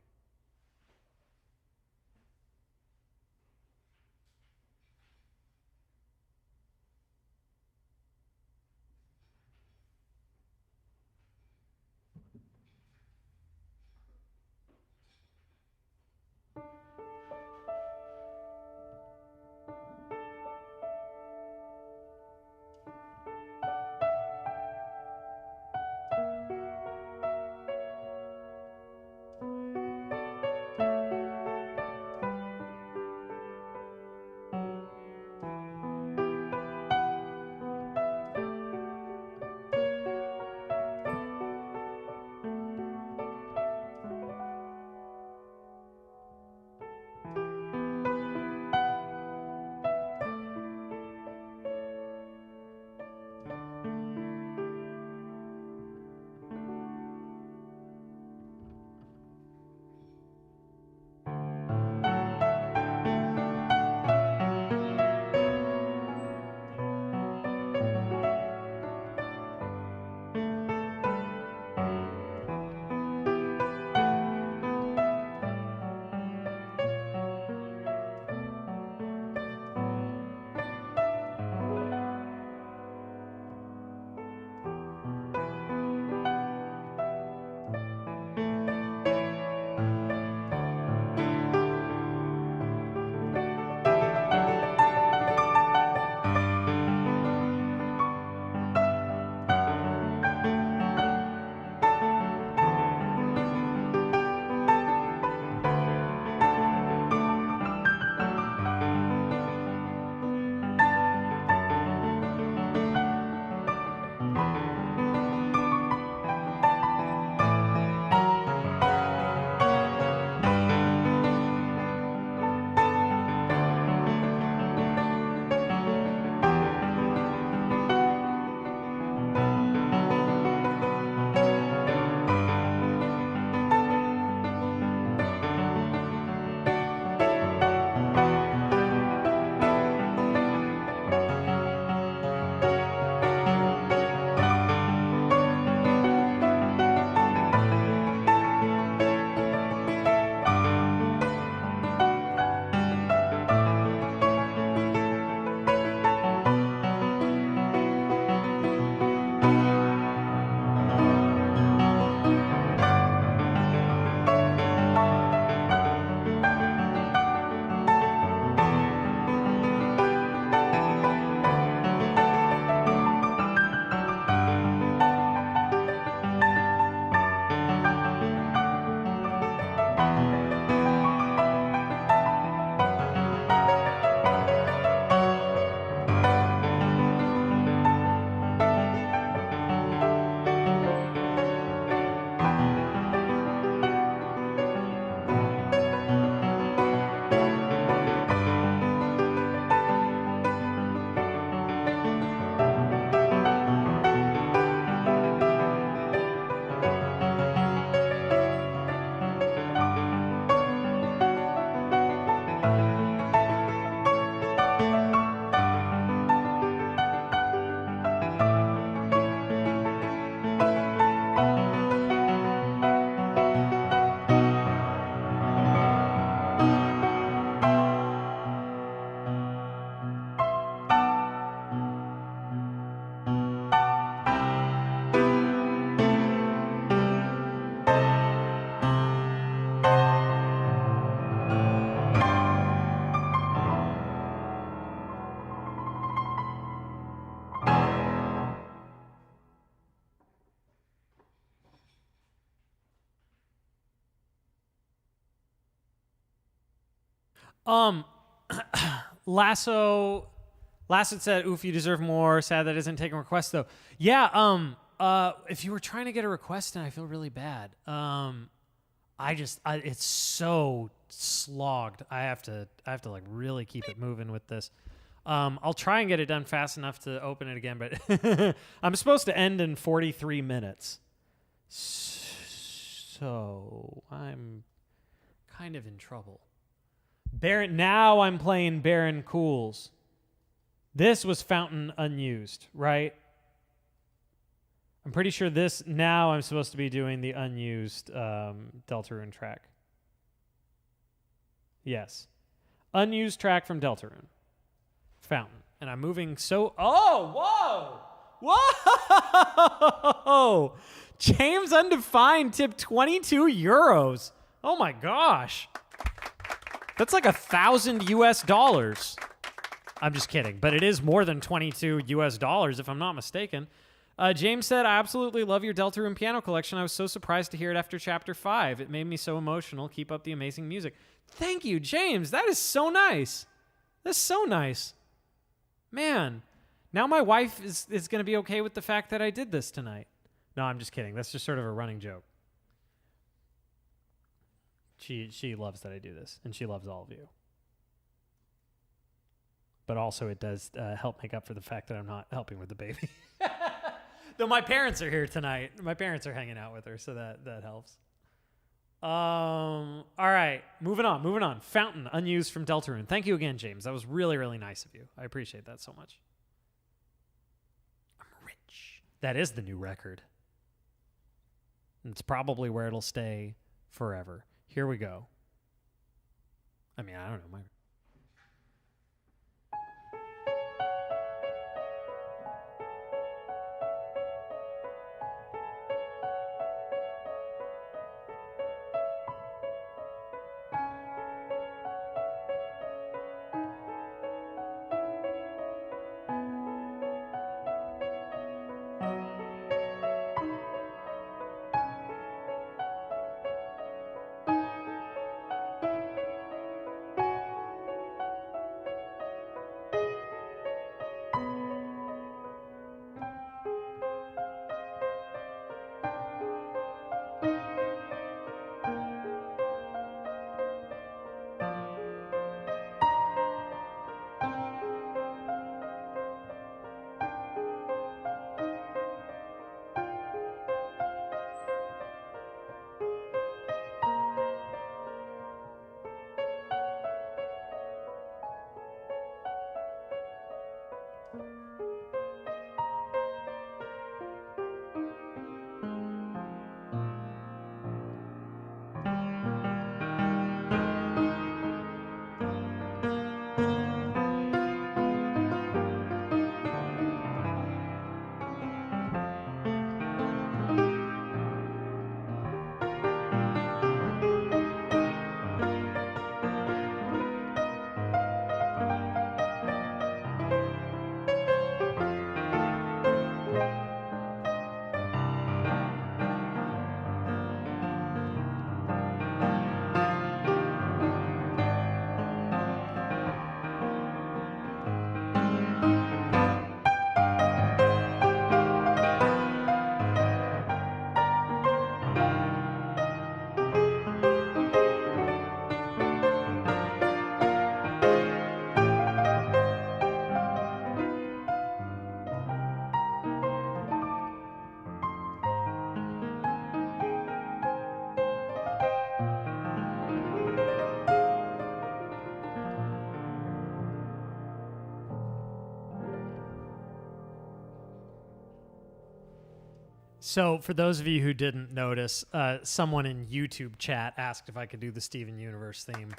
Lasso said, "Oof, you deserve more. Sad that isn't taking requests though." Yeah. If you were trying to get a request, and I feel really bad. It's so slogged. I have to like really keep it moving with this. I'll try and get it done fast enough to open it again, but I'm supposed to end in 43 minutes. So I'm kind of in trouble. Now I'm playing Baron Cools. This was Fountain unused, right? I'm pretty sure now I'm supposed to be doing the unused Deltarune track. Yes. Unused track from Deltarune. Fountain. And I'm moving whoa! Whoa! James Undefined tipped 22 euros. Oh my gosh. That's like $1,000 US. I'm just kidding, but it is more than 22 US dollars if I'm not mistaken. James said, "I absolutely love your Deltarune piano collection. I was so surprised to hear it after Chapter 5. It made me so emotional. Keep up the amazing music." Thank you, James. That is so nice. That's so nice. Man, now my wife is going to be okay with the fact that I did this tonight. No, I'm just kidding. That's just sort of a running joke. She loves that I do this, and she loves all of you. But also it does help make up for the fact that I'm not helping with the baby. Though my parents are here tonight. My parents are hanging out with her, so that helps. All right, moving on. Fountain, unused from Deltarune. Thank you again, James. That was really, really nice of you. I appreciate that so much. I'm rich. That is the new record. It's probably where it'll stay forever. Here we go. I mean, I don't know. So for those of you who didn't notice, someone in YouTube chat asked if I could do the Steven Universe theme.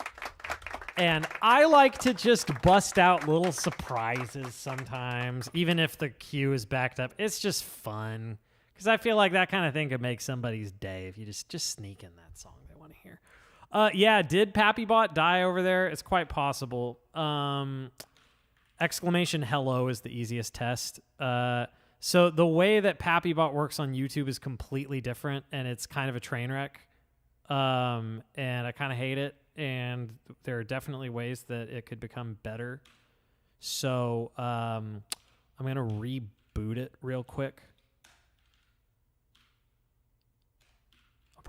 And I like to just bust out little surprises sometimes, even if the queue is backed up. It's just fun. Because I feel like that kind of thing could make somebody's day if you just sneak in that song they want to hear. Yeah, did PappyBot die over there? It's quite possible. Exclamation hello is the easiest test. So the way that PappyBot works on YouTube is completely different, and it's kind of a train wreck. And I kind of hate it. and there are definitely ways that it could become better. So I'm going to reboot it real quick.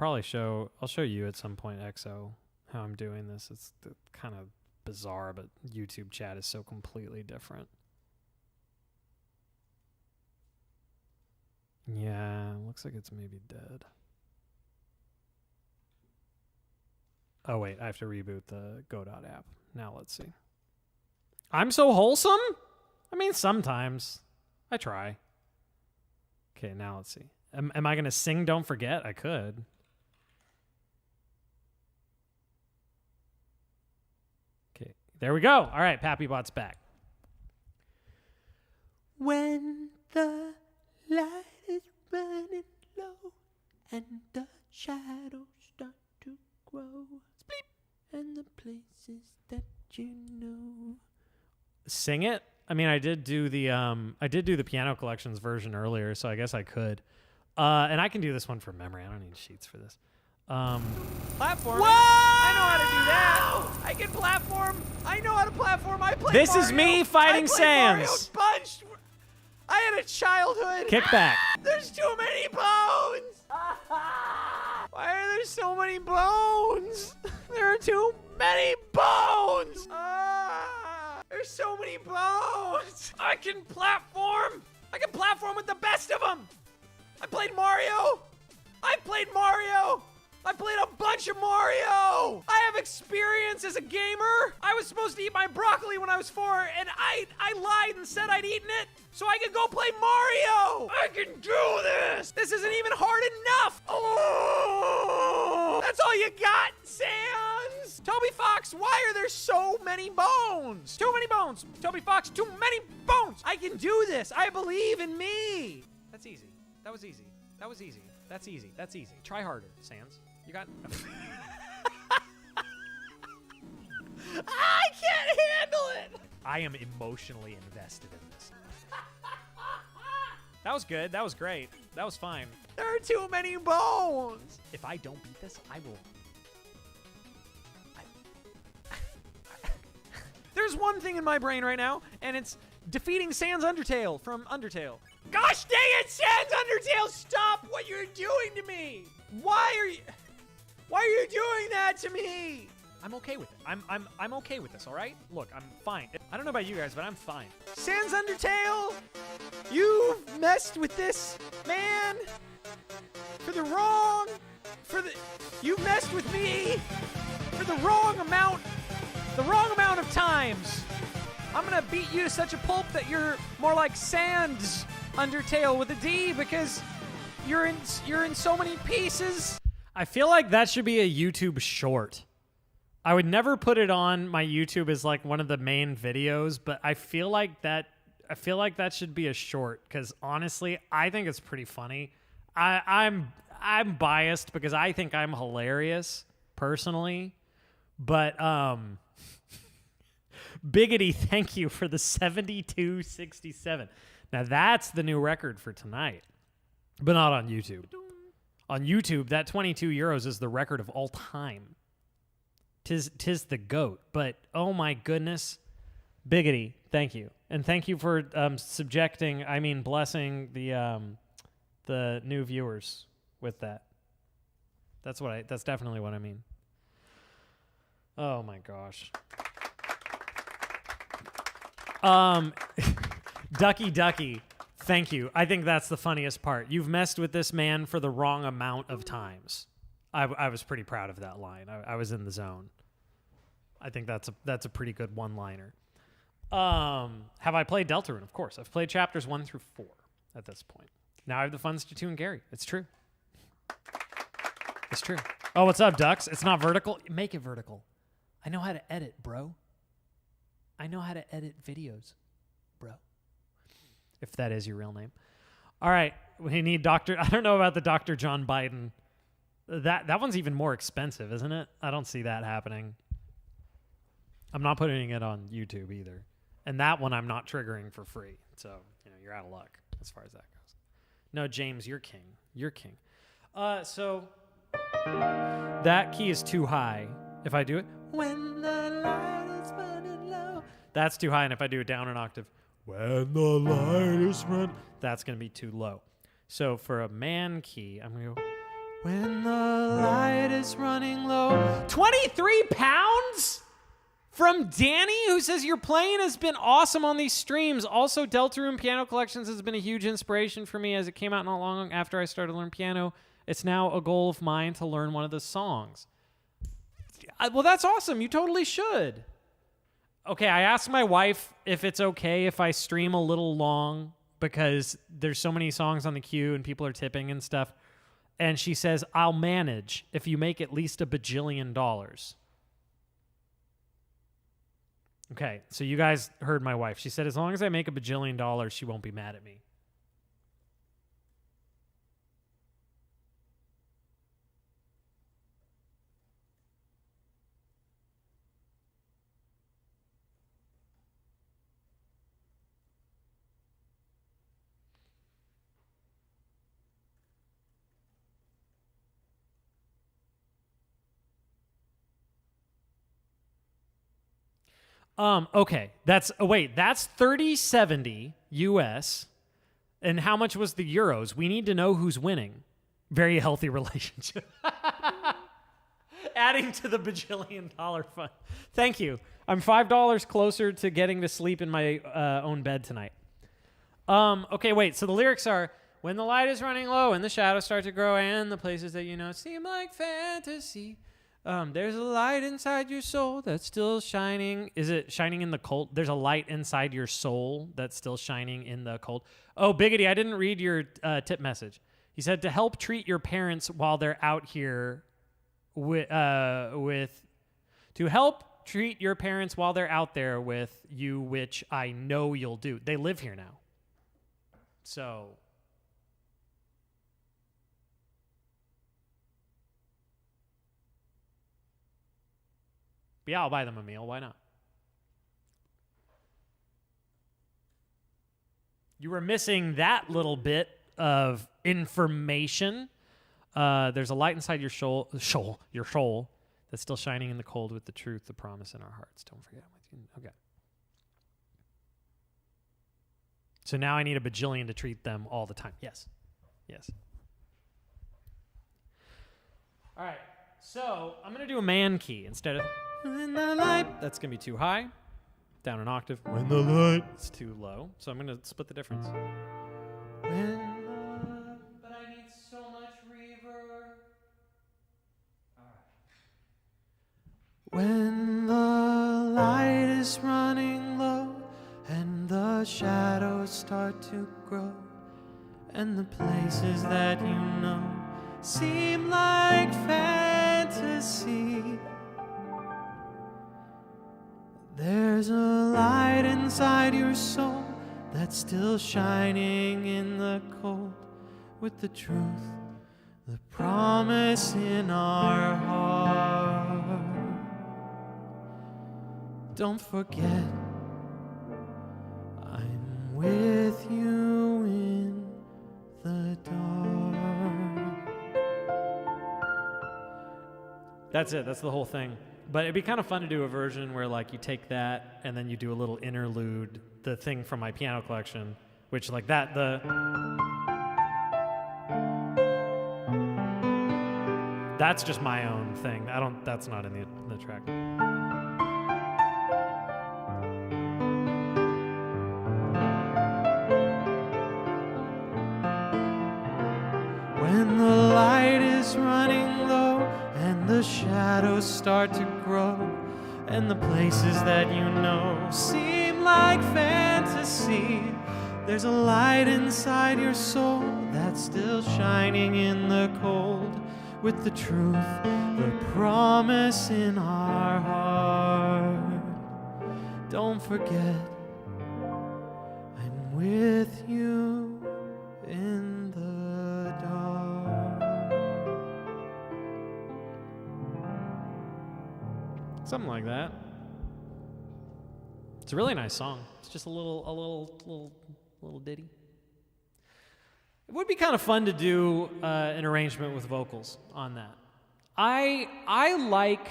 I'll show you at some point, XO, how I'm doing this. It's kind of bizarre, but YouTube chat is so completely different. Yeah, looks like it's maybe dead. Oh, wait, I have to reboot the Godot app. Now let's see. I'm so wholesome? I mean, sometimes. I try. Okay, now let's see. Am I going to sing Don't Forget? I could. Okay, there we go. All right, PappyBot's back. When the light is running low and the shadows start to grow, Spleep. And the places that you know. Sing it? I mean, I did do the Piano Collections version earlier, so I guess I could. And I can do this one from memory. I don't need sheets for this. Platforming. I know how to do that. I can platform. I know how to platform. I played This Mario. is me fighting I played Mario Sans. a bunch. I had a childhood. Kick back. There's too many bones. Why are there so many bones? There are too many bones. There's so many bones. I can platform. I can platform with the best of them. I played Mario. I played a bunch of Mario. I have experience as a gamer. I was supposed to eat my broccoli when I was 4, and I lied and said I'd eaten it so I could go play Mario. I can do this. This isn't even hard enough. Oh, that's all you got, Sans? Toby Fox, why are there so many bones? Too many bones. Toby Fox, too many bones. I can do this. I believe in me. That's easy. That was easy. That was easy. That's easy. That's easy. Try harder, Sans. You got... I can't handle it! I am emotionally invested in this. That was good. That was great. That was fine. There are too many bones! If I don't beat this, I will... There's one thing in my brain right now, and it's defeating Sans Undertale from Undertale. Gosh dang it, Sans Undertale, stop what you're doing to me! Why are you doing that to me? I'm okay with it. I'm okay with this, all right? Look, I'm fine. I don't know about you guys, but I'm fine. Sans Undertale, you've messed with this man you've messed with me for the wrong amount of times. I'm gonna beat you to such a pulp that you're more like Sans Undertale with a D because you're in so many pieces. I feel like that should be a YouTube short. I would never put it on my YouTube as like one of the main videos, but I feel like that should be a short because honestly, I think it's pretty funny. I'm biased because I think I'm hilarious personally, but Biggity, thank you for the 7267. Now that's the new record for tonight, but not on YouTube. On YouTube, that 22 euros is the record of all time. Tis the GOAT. But oh my goodness, Biggity, thank you, and thank you for blessing the new viewers with that. That's definitely what I mean. Oh my gosh. Ducky, thank you. I think that's the funniest part. You've messed with this man for the wrong amount of times. I was pretty proud of that line. I was in the zone. I think that's a pretty good one-liner. Have I played Deltarune? Of course. I've played chapters 1 through 4 at this point. Now I have the funds to tune Gary. It's true. It's true. Oh, what's up, Ducks? It's not vertical. Make it vertical. I know how to edit, bro. I know how to edit videos, bro. If that is your real name. All right, we need I don't know about the Dr. John Biden. That one's even more expensive, isn't it? I don't see that happening. I'm not putting it on YouTube either. And that one I'm not triggering for free. So, you're out of luck as far as that goes. No, James, you're king. You're king. So that key is too high. If I do it, when the light is running low, that's too high. And if I do it down an octave, when the light is running, that's going to be too low. So for a man key, I'm going to go, when the light is running low. 23 pounds? From Danny, who says your playing has been awesome on these streams. Also, Deltarune Piano Collections has been a huge inspiration for me as it came out not long after I started to learn piano. It's now a goal of mine to learn one of the songs. Well, that's awesome. You totally should. Okay, I asked my wife if it's okay if I stream a little long because there's so many songs on the queue and people are tipping and stuff. And she says, I'll manage if you make at least $1 bajillion. Okay, so you guys heard my wife. She said, as long as I make $1 bajillion, she won't be mad at me. Okay, that's 3070 US. And how much was the euros? We need to know who's winning. Very healthy relationship. Adding to the $1 bajillion fund. Thank you. I'm $5 closer to getting to sleep in my own bed tonight. Okay, wait. So the lyrics are, when the light is running low and the shadows start to grow and the places that you know seem like fantasy. There's a light inside your soul that's still shining. Is it shining in the cold? There's a light inside your soul that's still shining in the cold. Oh, Biggity, I didn't read your tip message. He said to help treat your parents while they're out here to help treat your parents while they're out there with you, which I know you'll do. They live here now. So... yeah, I'll buy them a meal. Why not? You were missing that little bit of information. There's a light inside your soul that's still shining in the cold with the truth, the promise in our hearts. Don't forget. Okay. So now I need $1 bajillion to treat them all the time. Yes. Yes. All right. So I'm going to do a man key instead of... When the light, that's going to be too high. Down an octave. When the light, it's too low. So I'm going to split the difference. But I need so much reverb. All right. When the light is running low and the shadows start to grow and the places that you know seem like fantasy. There's a light inside your soul that's still shining in the cold with the truth, the promise in our heart. Don't forget, I'm with you in the dark. That's it. That's the whole thing. But it'd be kind of fun to do a version where, like, you take that and then you do a little interlude, the thing from my piano collection, which, like, that, that's just my own thing. That's not in the track. When the light is running low and the shadows start to grow and the places that you know seem like fantasy, there's a light inside your soul that's still shining in the cold with the truth, the promise in our heart. Don't forget, I'm with you in the dark. Something like that. It's a really nice song. It's just a little ditty. It would be kind of fun to do an arrangement with vocals on that. I like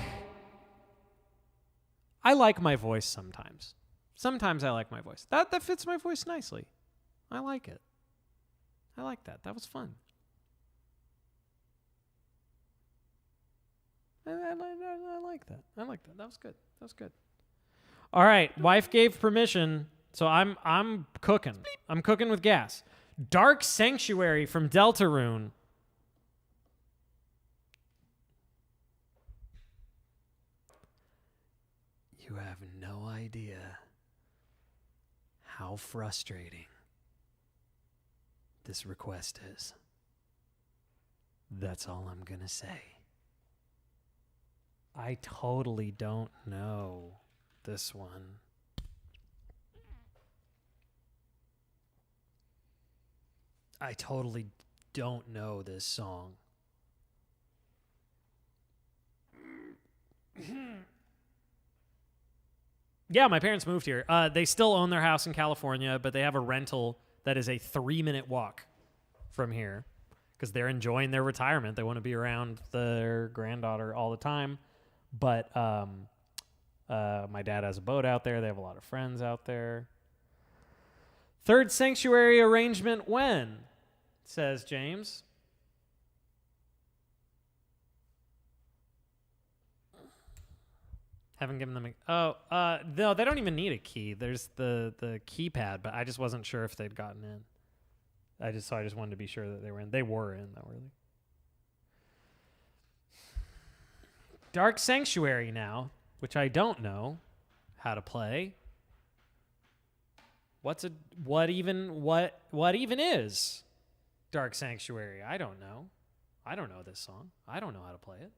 I like my voice sometimes. Sometimes I like my voice. That fits my voice nicely. I like it. I like that. That was fun. I like that. I like that. That was good. That was good. All right. Wife gave permission, so I'm cooking. I'm cooking with gas. Dark Sanctuary from Deltarune. You have no idea how frustrating this request is. That's all I'm gonna say. I totally don't know this one. I totally don't know this song. Yeah, my parents moved here. They still own their house in California, but they have a rental that is a 3-minute walk from here because they're enjoying their retirement. They want to be around their granddaughter all the time. But my dad has a boat out there. They have a lot of friends out there. Third sanctuary arrangement when? Says James. Haven't given them a... no, they don't even need a key. There's the keypad, but I just wasn't sure if they'd gotten in. I just wanted to be sure that they were in. They were in, though, really. Dark Sanctuary now, which I don't know how to play. What even is Dark Sanctuary? I don't know. I don't know this song. I don't know how to play it.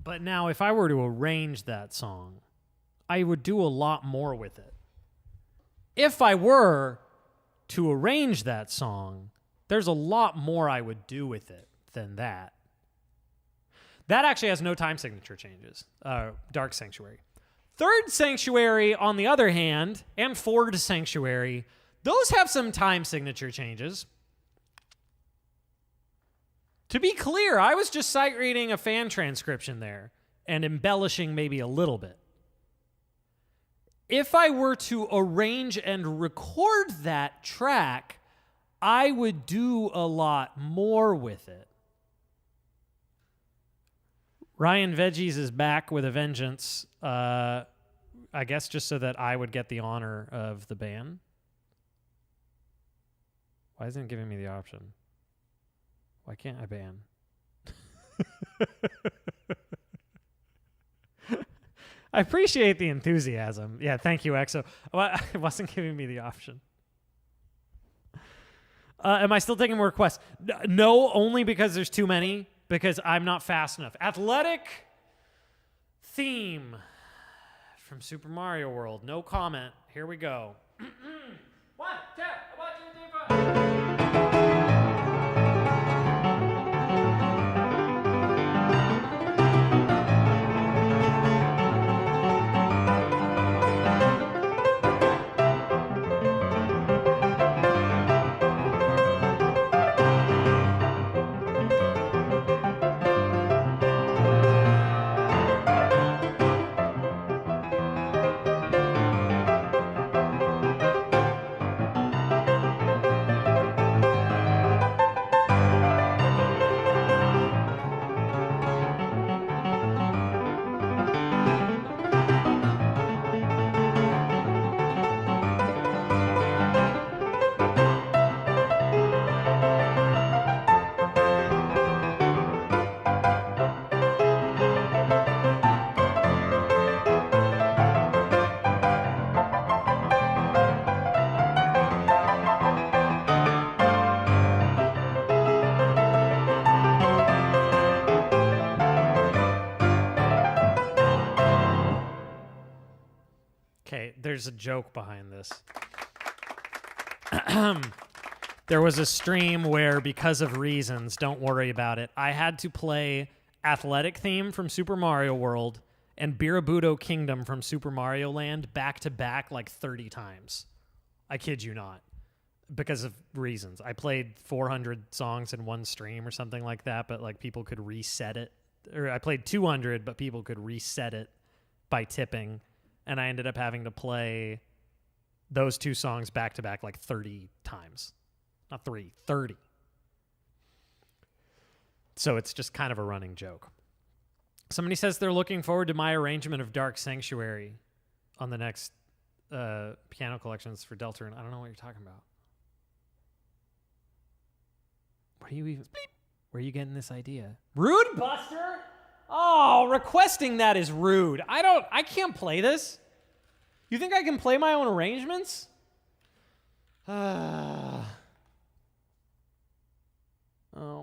But now, if I were to arrange that song, I would do a lot more with it. If I were to arrange that song, there's a lot more I would do with it than that. That actually has no time signature changes, Dark Sanctuary. Third Sanctuary, on the other hand, and Fourth Sanctuary, those have some time signature changes. To be clear, I was just sight reading a fan transcription there and embellishing maybe a little bit. If I were to arrange and record that track, I would do a lot more with it. Ryan Veggies is back with a vengeance, I guess just so that I would get the honor of the ban. Why isn't it giving me the option? Why can't I ban? I appreciate the enthusiasm. Yeah, thank you, EXO. Well, it wasn't giving me the option. Am I still taking more requests? No, only because there's too many, because I'm not fast enough. Athletic theme from Super Mario World. No comment. Here we go. 1, 2, 1, 2, 3, 4. Okay, there's a joke behind this. There was a stream where, because of reasons, don't worry about it, I had to play Athletic Theme from Super Mario World and Birabudo Kingdom from Super Mario Land back to back like 30 times. I kid you not. Because of reasons. I played 400 songs in one stream or something like that, but like people could reset it. Or I played 200, but people could reset it by tipping. And I ended up having to play those two songs back to back like 30 times. Not 30. So it's just kind of a running joke. Somebody says they're looking forward to my arrangement of Dark Sanctuary on the next piano collections for Deltarune. I don't know what you're talking about. Where are you getting this idea? Rude Buster? Oh, requesting that is rude. I can't play this. You think I can play my own arrangements? Oh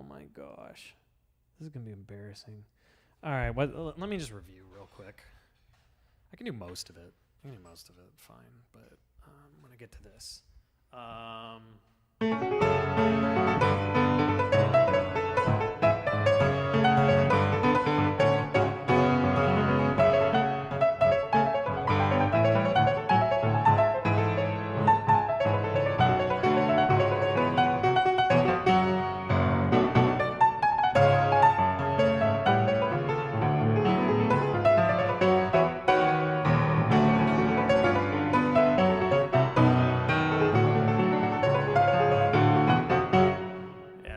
my gosh. This is going to be embarrassing. All right, let me just review real quick. I can do most of it. Fine. But I'm going to get to this.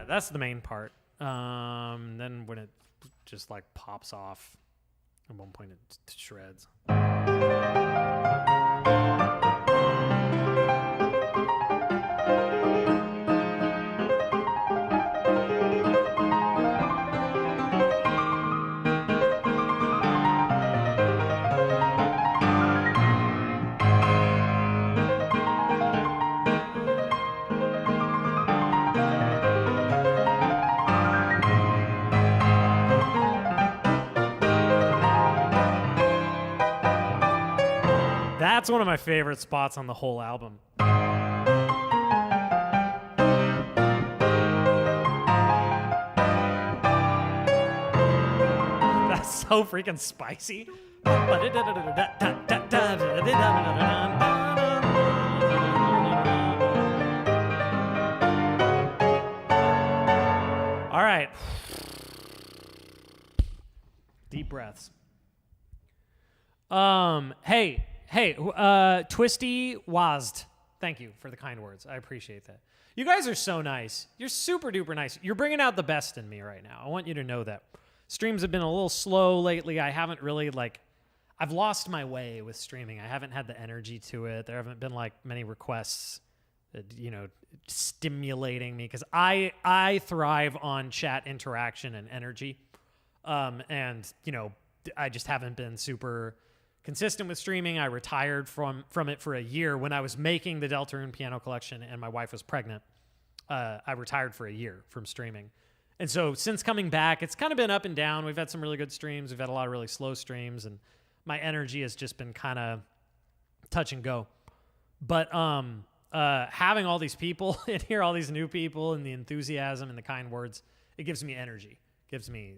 That's the main part. Then when it just like pops off, at one point it shreds. That's one of my favorite spots on the whole album. That's so freaking spicy. All right. Deep breaths. Hey, Twisty Wazd. Thank you for the kind words. I appreciate that. You guys are so nice. You're super duper nice. You're bringing out the best in me right now. I want you to know that. Streams have been a little slow lately. I haven't really I've lost my way with streaming. I haven't had the energy to it. There haven't been many requests, stimulating me, because I thrive on chat interaction and energy. And I just haven't been super consistent with streaming. I retired from it for a year when I was making the Deltarune piano collection and my wife was pregnant. I retired for a year from streaming. And so since coming back, it's kind of been up and down. We've had some really good streams. We've had a lot of really slow streams, and my energy has just been kind of touch and go. But having all these people in here, all these new people, and the enthusiasm and the kind words, it gives me energy. Gives me,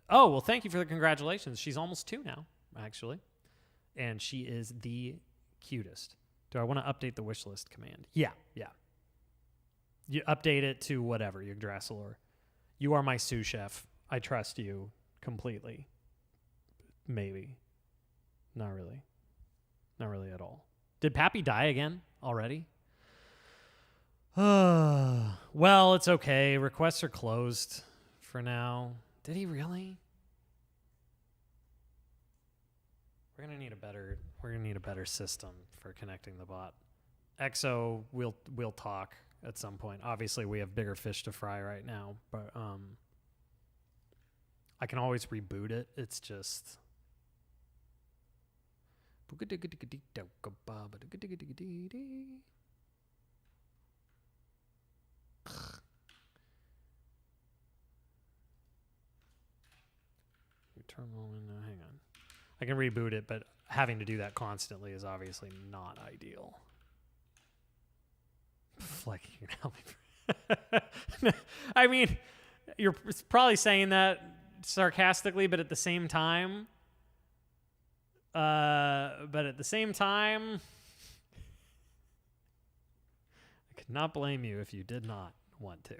oh, well, thank you for the congratulations. She's almost 2 now, actually. And she is the cutest. Do I want to update the wish list command? Yeah. You update it to whatever, Yggdrasil. You are my sous chef. I trust you completely. Maybe. Not really. Not really at all. Did Pappy die again already? Well, it's okay. Requests are closed for now. Did he really? We're gonna need a better system for connecting the bot. EXO, we'll talk at some point. Obviously, we have bigger fish to fry right now, but I can always reboot it. It's just terminal window. Hang on. I can reboot it, but having to do that constantly is obviously not ideal. Like, you can help me. I mean, you're probably saying that sarcastically, but at the same time, I could not blame you if you did not want to.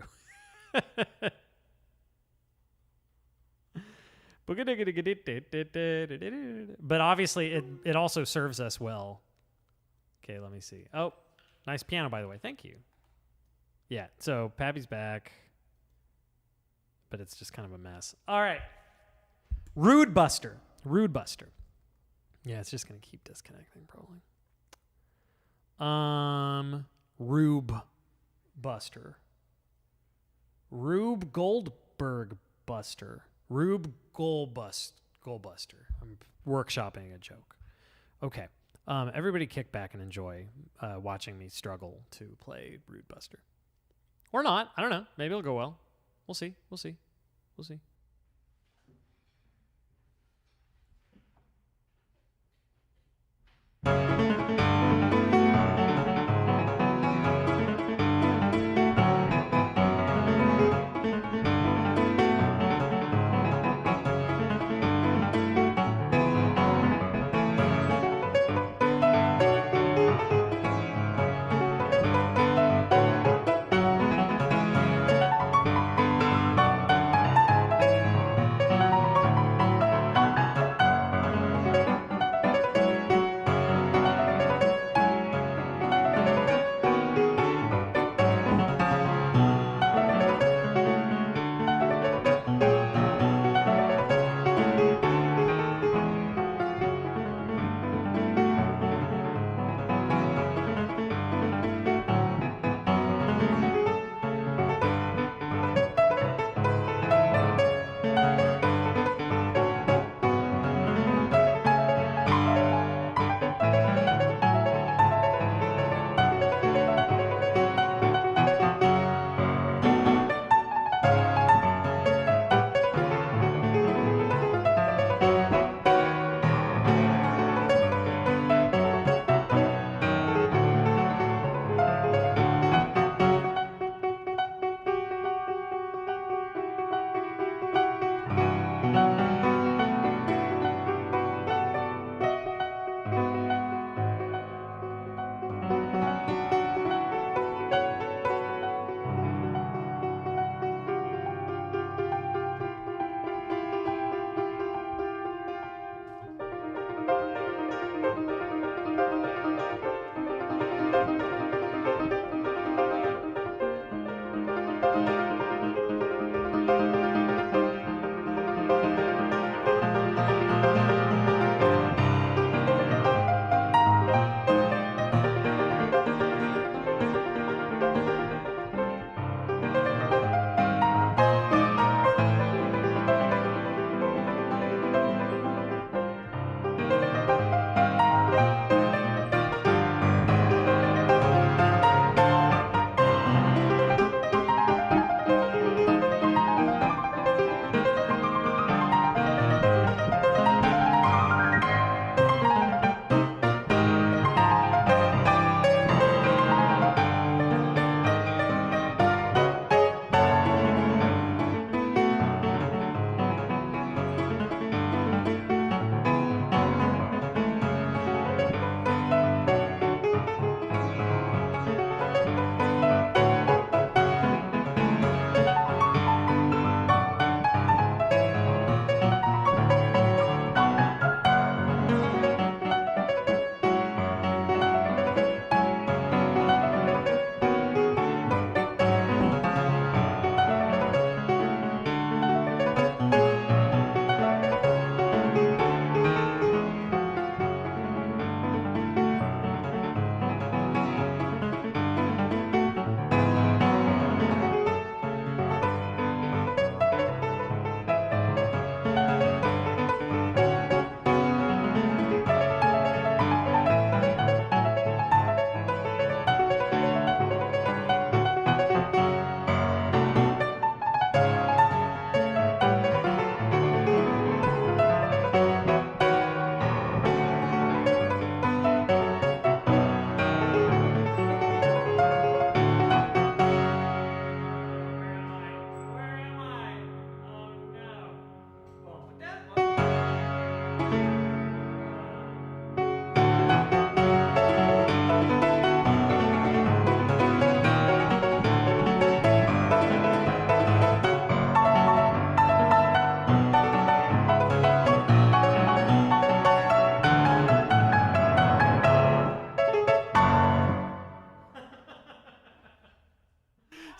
But obviously, it also serves us well. Okay, let me see. Oh, nice piano, by the way. Thank you. Yeah, so Pappy's back. But it's just kind of a mess. All right. Rude Buster. Yeah, it's just going to keep disconnecting, probably. Rube Buster. Rube Goldberg Buster. Rube Goldbuster. I'm workshopping a joke. Okay. Everybody kick back and enjoy watching me struggle to play Rude Buster. Or not. I don't know. Maybe it'll go well. We'll see.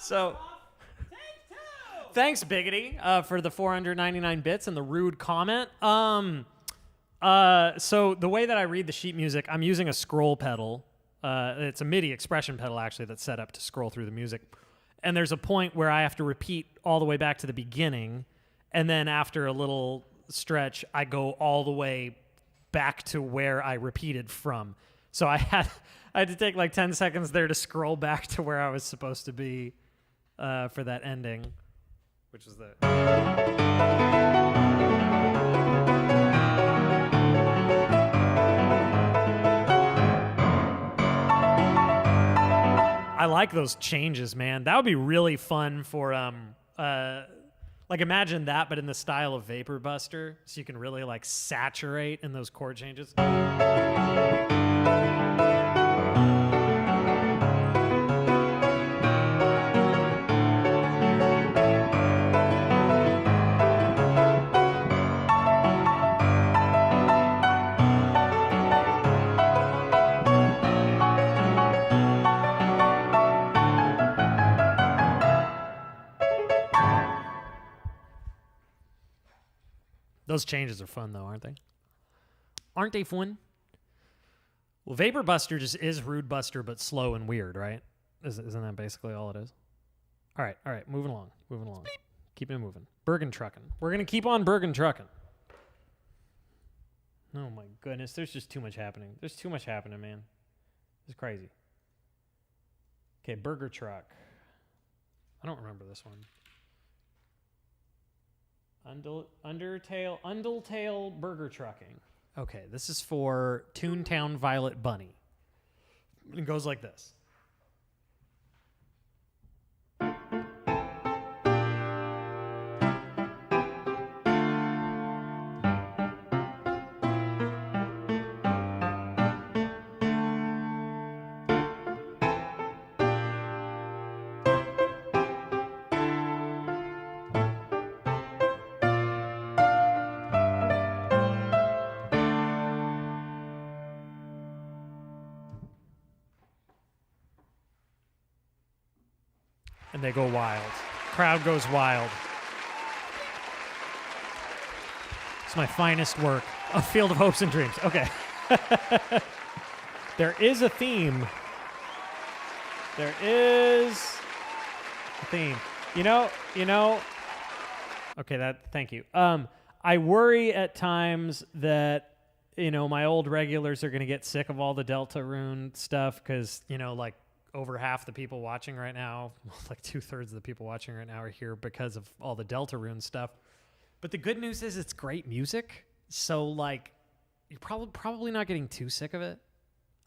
So, thanks, Biggity, for the 499 bits and the rude comment. So the way that I read the sheet music, I'm using a scroll pedal. It's a MIDI expression pedal, actually, that's set up to scroll through the music. And there's a point where I have to repeat all the way back to the beginning. And then after a little stretch, I go all the way back to where I repeated from. So I had to take like 10 seconds there to scroll back to where I was supposed to be for that ending, which is the... I like those changes, man. That would be really fun for like imagine that, but in the style of Vapor Buster, so you can really like saturate in those chord changes. Those changes are fun, though, aren't they? Aren't they fun? Well, Vapor Buster just is Rude Buster, but slow and weird, right? Isn't that basically all it is? All right, moving along. Keep it moving. Bergen trucking. We're going to keep on Bergen trucking. Oh, my goodness. There's just too much happening. There's too much happening, man. It's crazy. Okay, Burger Truck. I don't remember this one. Undertale Burger Trucking. Okay, this is for Toontown Violet Bunny. It goes like this. And they go wild. Crowd goes wild. It's my finest work. A Field of Hopes and Dreams. Okay. There is a theme. There is a theme. You know. Okay, thank you. I worry at times that, my old regulars are going to get sick of all the Deltarune stuff because, like, over half the people watching right now, like 2/3 of the people watching right now are here because of all the Deltarune stuff. But the good news is it's great music. So, like, you're probably not getting too sick of it.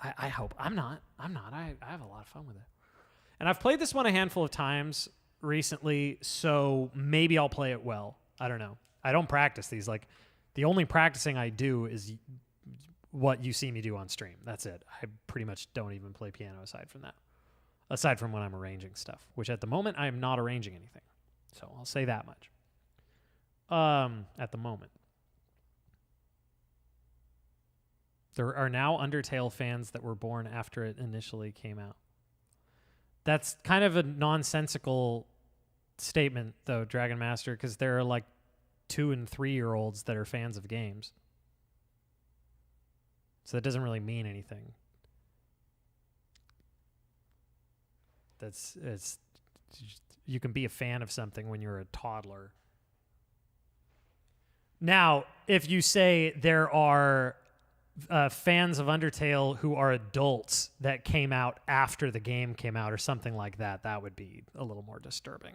I hope. I'm not. I have a lot of fun with it. And I've played this one a handful of times recently, so maybe I'll play it well. I don't know. I don't practice these. Like, the only practicing I do is what you see me do on stream. That's it. I pretty much don't even play piano aside from that. Aside from when I'm arranging stuff, which at the moment I am not arranging anything. So I'll say that much. At the moment. There are now Undertale fans that were born after it initially came out. That's kind of a nonsensical statement, though, Dragon Master, because there are like 2- and 3-year-olds that are fans of games. So that doesn't really mean anything. You can be a fan of something when you're a toddler. Now, if you say there are fans of Undertale who are adults that came out after the game came out or something like that, that would be a little more disturbing.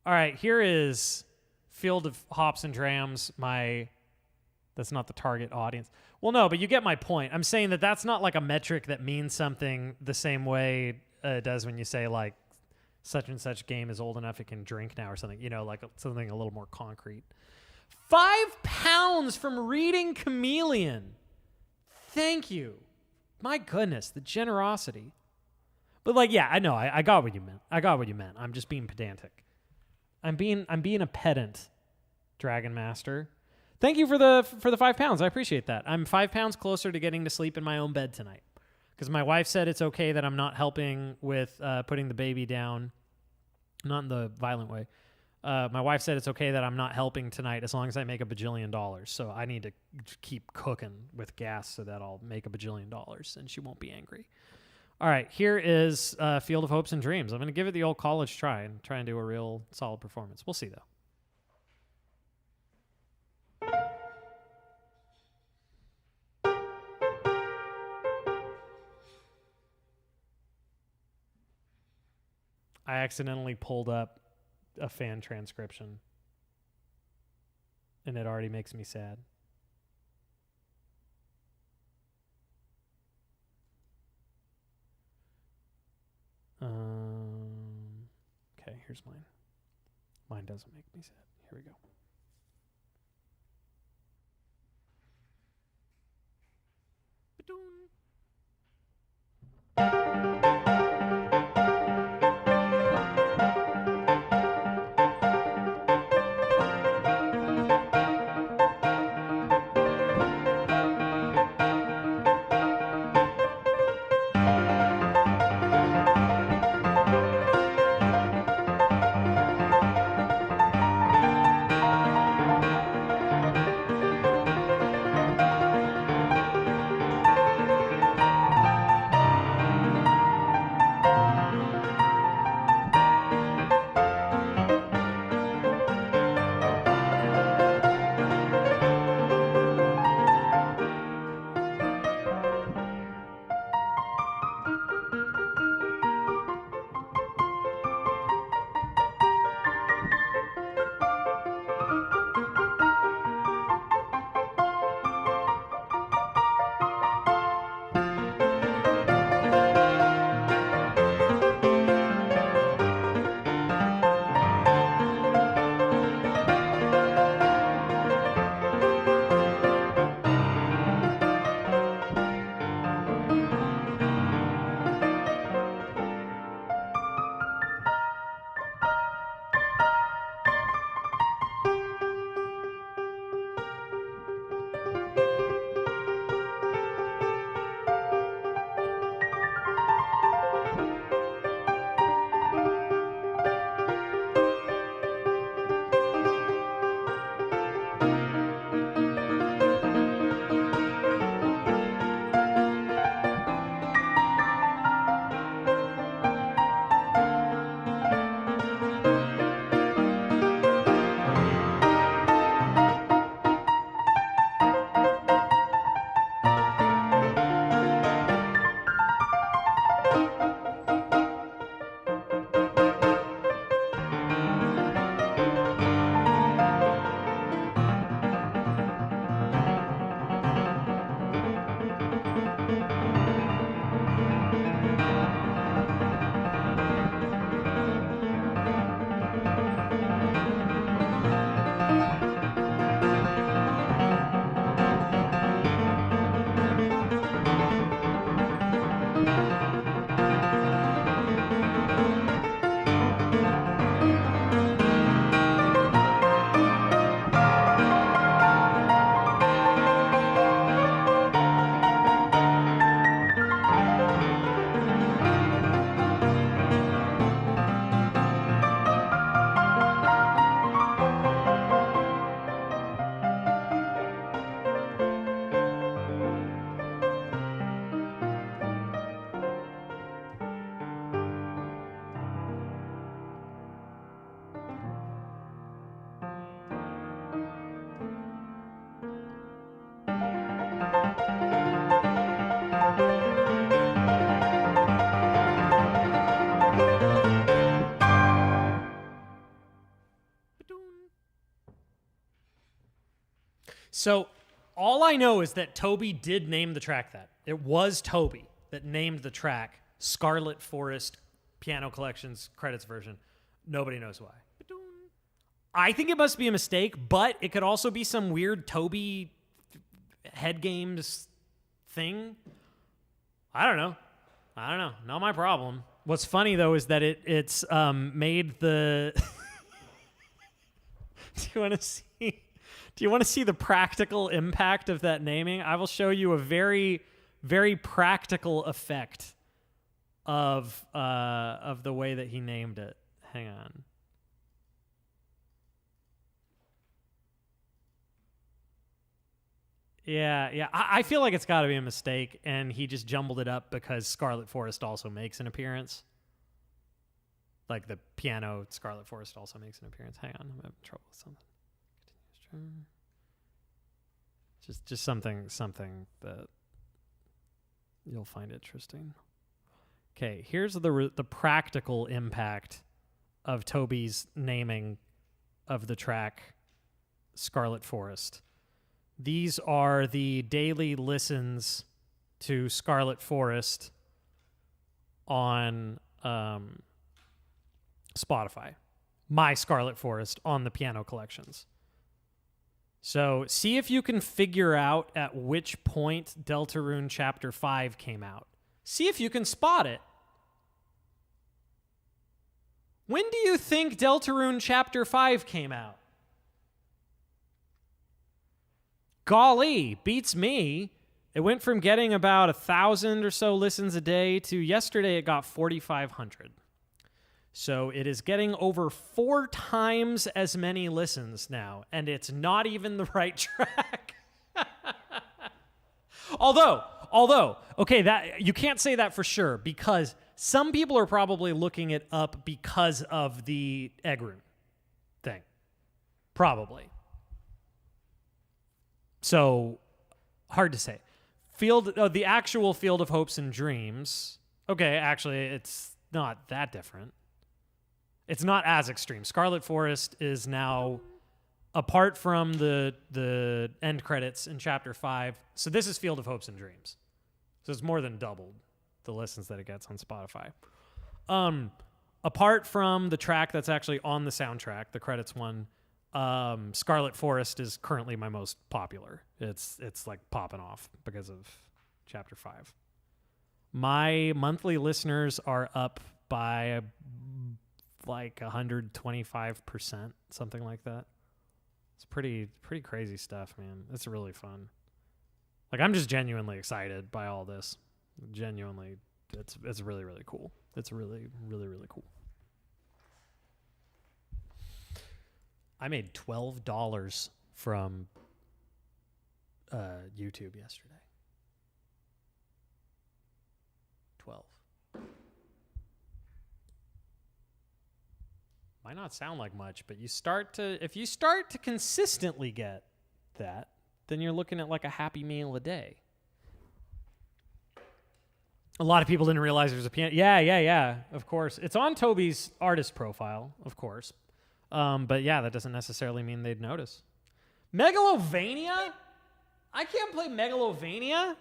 All right, here is Field of Hops and Drams. That's not the target audience. Well, no, but you get my point. I'm saying that that's not like a metric that means something the same way it does when you say, like, such and such game is old enough it can drink now or something, like something a little more concrete. 5 pounds from Reading Chameleon. Thank you. My goodness, the generosity. But, like, yeah, I know. I got what you meant. I'm just being pedantic. I'm being a pedant, Dragon Master. Thank you for the 5 pounds. I appreciate that. I'm 5 pounds closer to getting to sleep in my own bed tonight. Because my wife said it's okay that I'm not helping with putting the baby down not in the violent way. My wife said it's okay that I'm not helping tonight as long as I make $1 bajillion. So I need to keep cooking with gas so that I'll make $1 bajillion and she won't be angry. All right, here is Field of Hopes and Dreams. I'm going to give it the old college try and try and do a real solid performance. We'll see, though. I accidentally pulled up a fan transcription, and it already makes me sad. Okay, here's mine. Mine doesn't make me sad. Here we go. So all I know is that Toby did name the track that. It was Toby that named the track Scarlet Forest Piano Collections credits version. Nobody knows why. I think it must be a mistake, but it could also be some weird Toby head games thing. I don't know. Not my problem. What's funny though is that it's made the. Do you want to see the practical impact of that naming? I will show you a very, very practical effect of the way that he named it. Hang on. Yeah. I feel like it's got to be a mistake, and he just jumbled it up because Scarlet Forest also makes an appearance. Like the piano, Scarlet Forest also makes an appearance. Hang on, I'm having trouble with something. Just something that you'll find interesting. Okay, here's the practical impact of Toby's naming of the track Scarlet Forest. These are the daily listens to Scarlet Forest on Spotify. My Scarlet Forest on the piano collections. So see if you can figure out at which point Deltarune Chapter 5 came out. See if you can spot it. When do you think Deltarune Chapter 5 came out? Golly, beats me. It went from getting about 1,000 or so listens a day to yesterday it got 4,500. So it is getting over 4 times as many listens now, and it's not even the right track. Although, okay, that you can't say that for sure because some people are probably looking it up because of the egg room thing. Probably. So, hard to say. The actual Field of Hopes and Dreams. Okay, actually, it's not that different. It's not as extreme. Scarlet Forest is now, apart from the end credits in Chapter 5, so this is Field of Hopes and Dreams. So it's more than doubled the listens that it gets on Spotify. Apart from the track that's actually on the soundtrack, the credits one, Scarlet Forest is currently my most popular. It's like popping off because of Chapter 5. My monthly listeners are up by like 125%, something like that. It's pretty crazy stuff, man. It's really fun. Like, I'm just genuinely excited by all this. Genuinely, it's really, really cool. It's really, really, really cool. I made $12 from YouTube yesterday. 12. Might not sound like much, but if you start to consistently get that, then you're looking at like a Happy Meal a day. A lot of people didn't realize there's a piano. Yeah, of course. It's on Toby's artist profile, of course. But yeah, that doesn't necessarily mean they'd notice. Megalovania? I can't play Megalovania?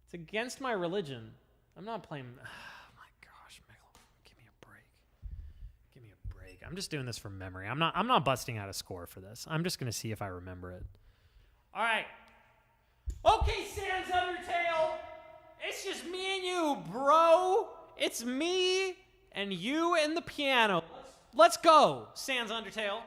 It's against my religion. I'm not playing... Oh my gosh, Megalovania. Give me a break. Give me a break. I'm just doing this from memory. I'm not busting out a score for this. I'm just going to see if I remember it. All right. Okay, Sans Undertale. It's just me and you, bro. It's me and you and the piano. Let's go, Sans Undertale.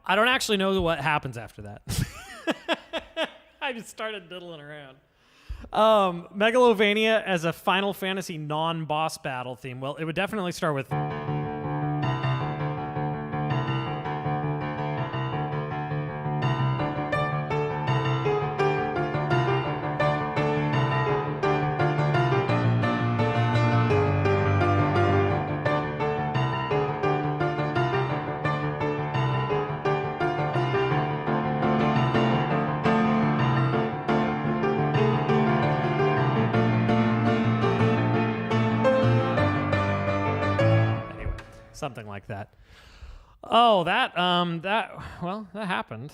I don't actually know what happens after that. I just started diddling around. Megalovania as a Final Fantasy non-boss battle theme. Well, it would definitely start with... Something like that. Oh, that happened.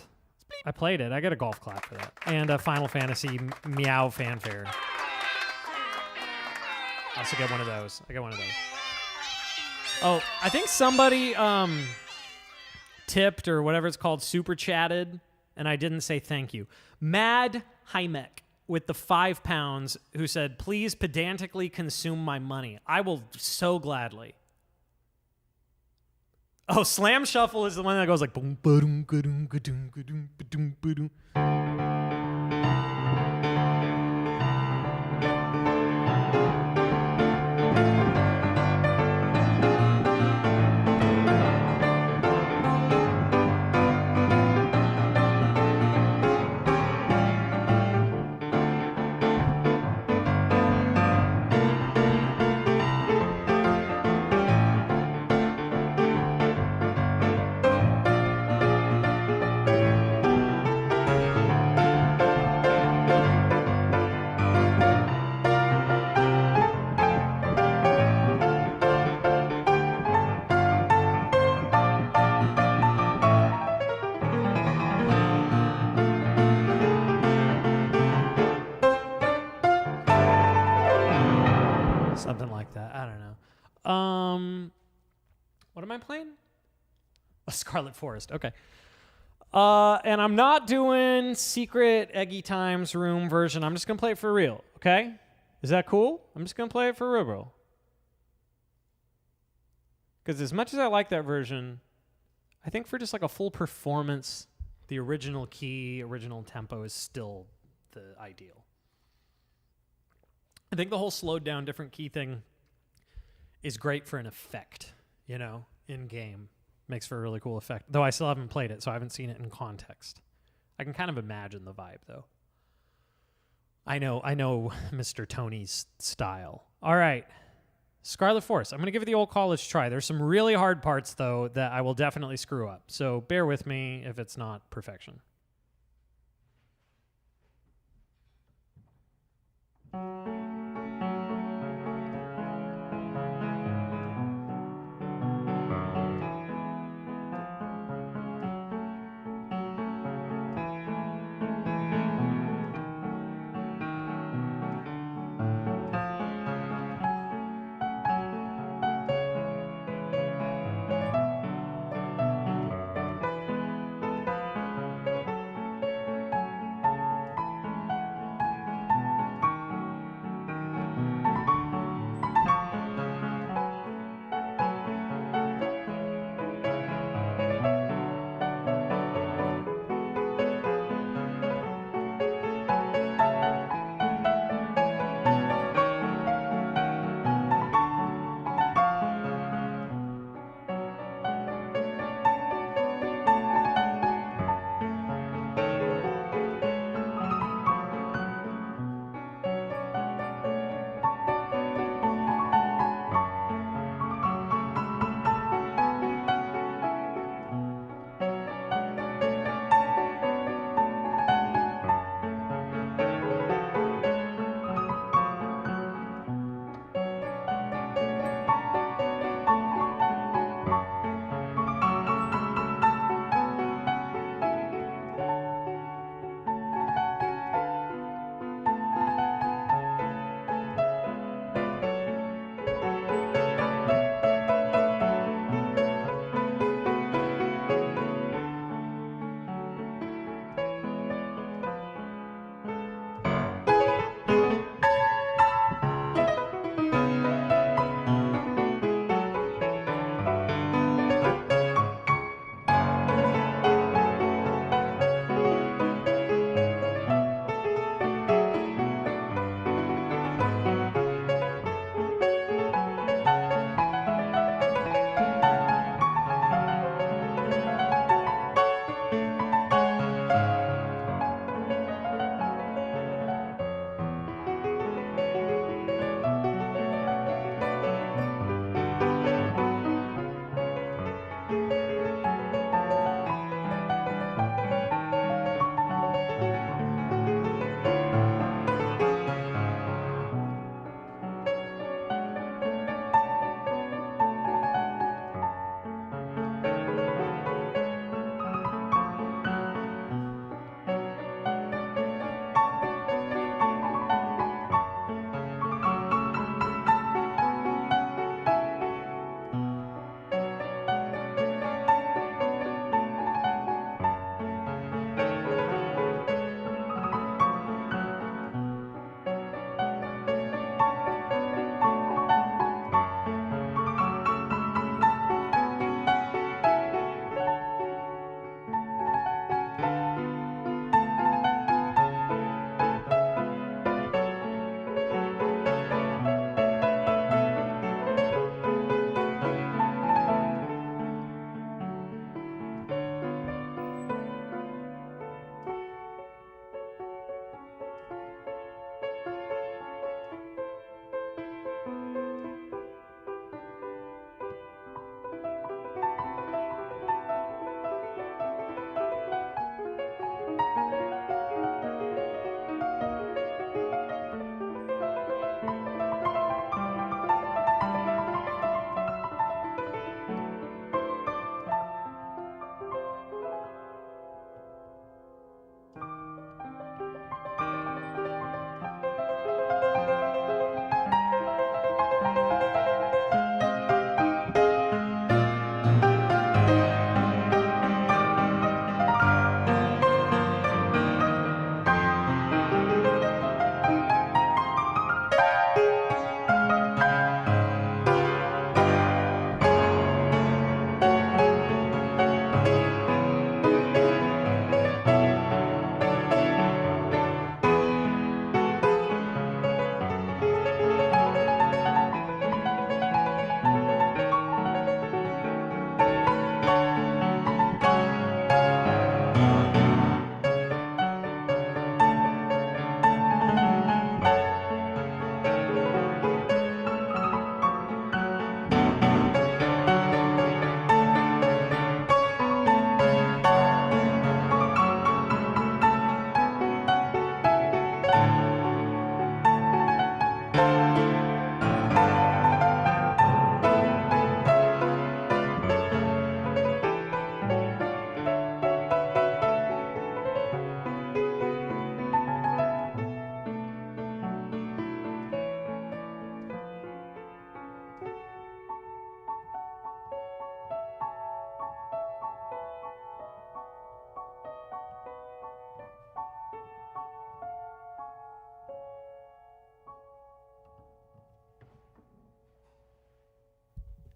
I played it. I got a golf clap for that. And a Final Fantasy Meow fanfare. I also get one of those. Oh, I think somebody tipped or whatever it's called, super chatted, and I didn't say thank you. Mad Hymek with the £5 who said, please pedantically consume my money. I will so gladly. Oh, Slam Shuffle is the one that goes like boom, ba-doom, ga-doom, ga-doom, ga-doom, ba-doom, ba-doom. Something like that. I don't know. What am I playing? A Scarlet Forest. Okay. And I'm not doing Secret Eggy Times Room version. I'm just going to play it for real. Okay? Is that cool? I'm just going to play it for real, bro. Because as much as I like that version, I think for just like a full performance, the original key, original tempo is still the ideal. I think the whole slowed down different key thing is great for an effect, you know, in game. Makes for a really cool effect. Though I still haven't played it, so I haven't seen it in context. I can kind of imagine the vibe, though. I know Mr. Tony's style. All right. Scarlet Forest. I'm going to give it the old college try. There's some really hard parts, though, that I will definitely screw up. So bear with me if it's not perfection.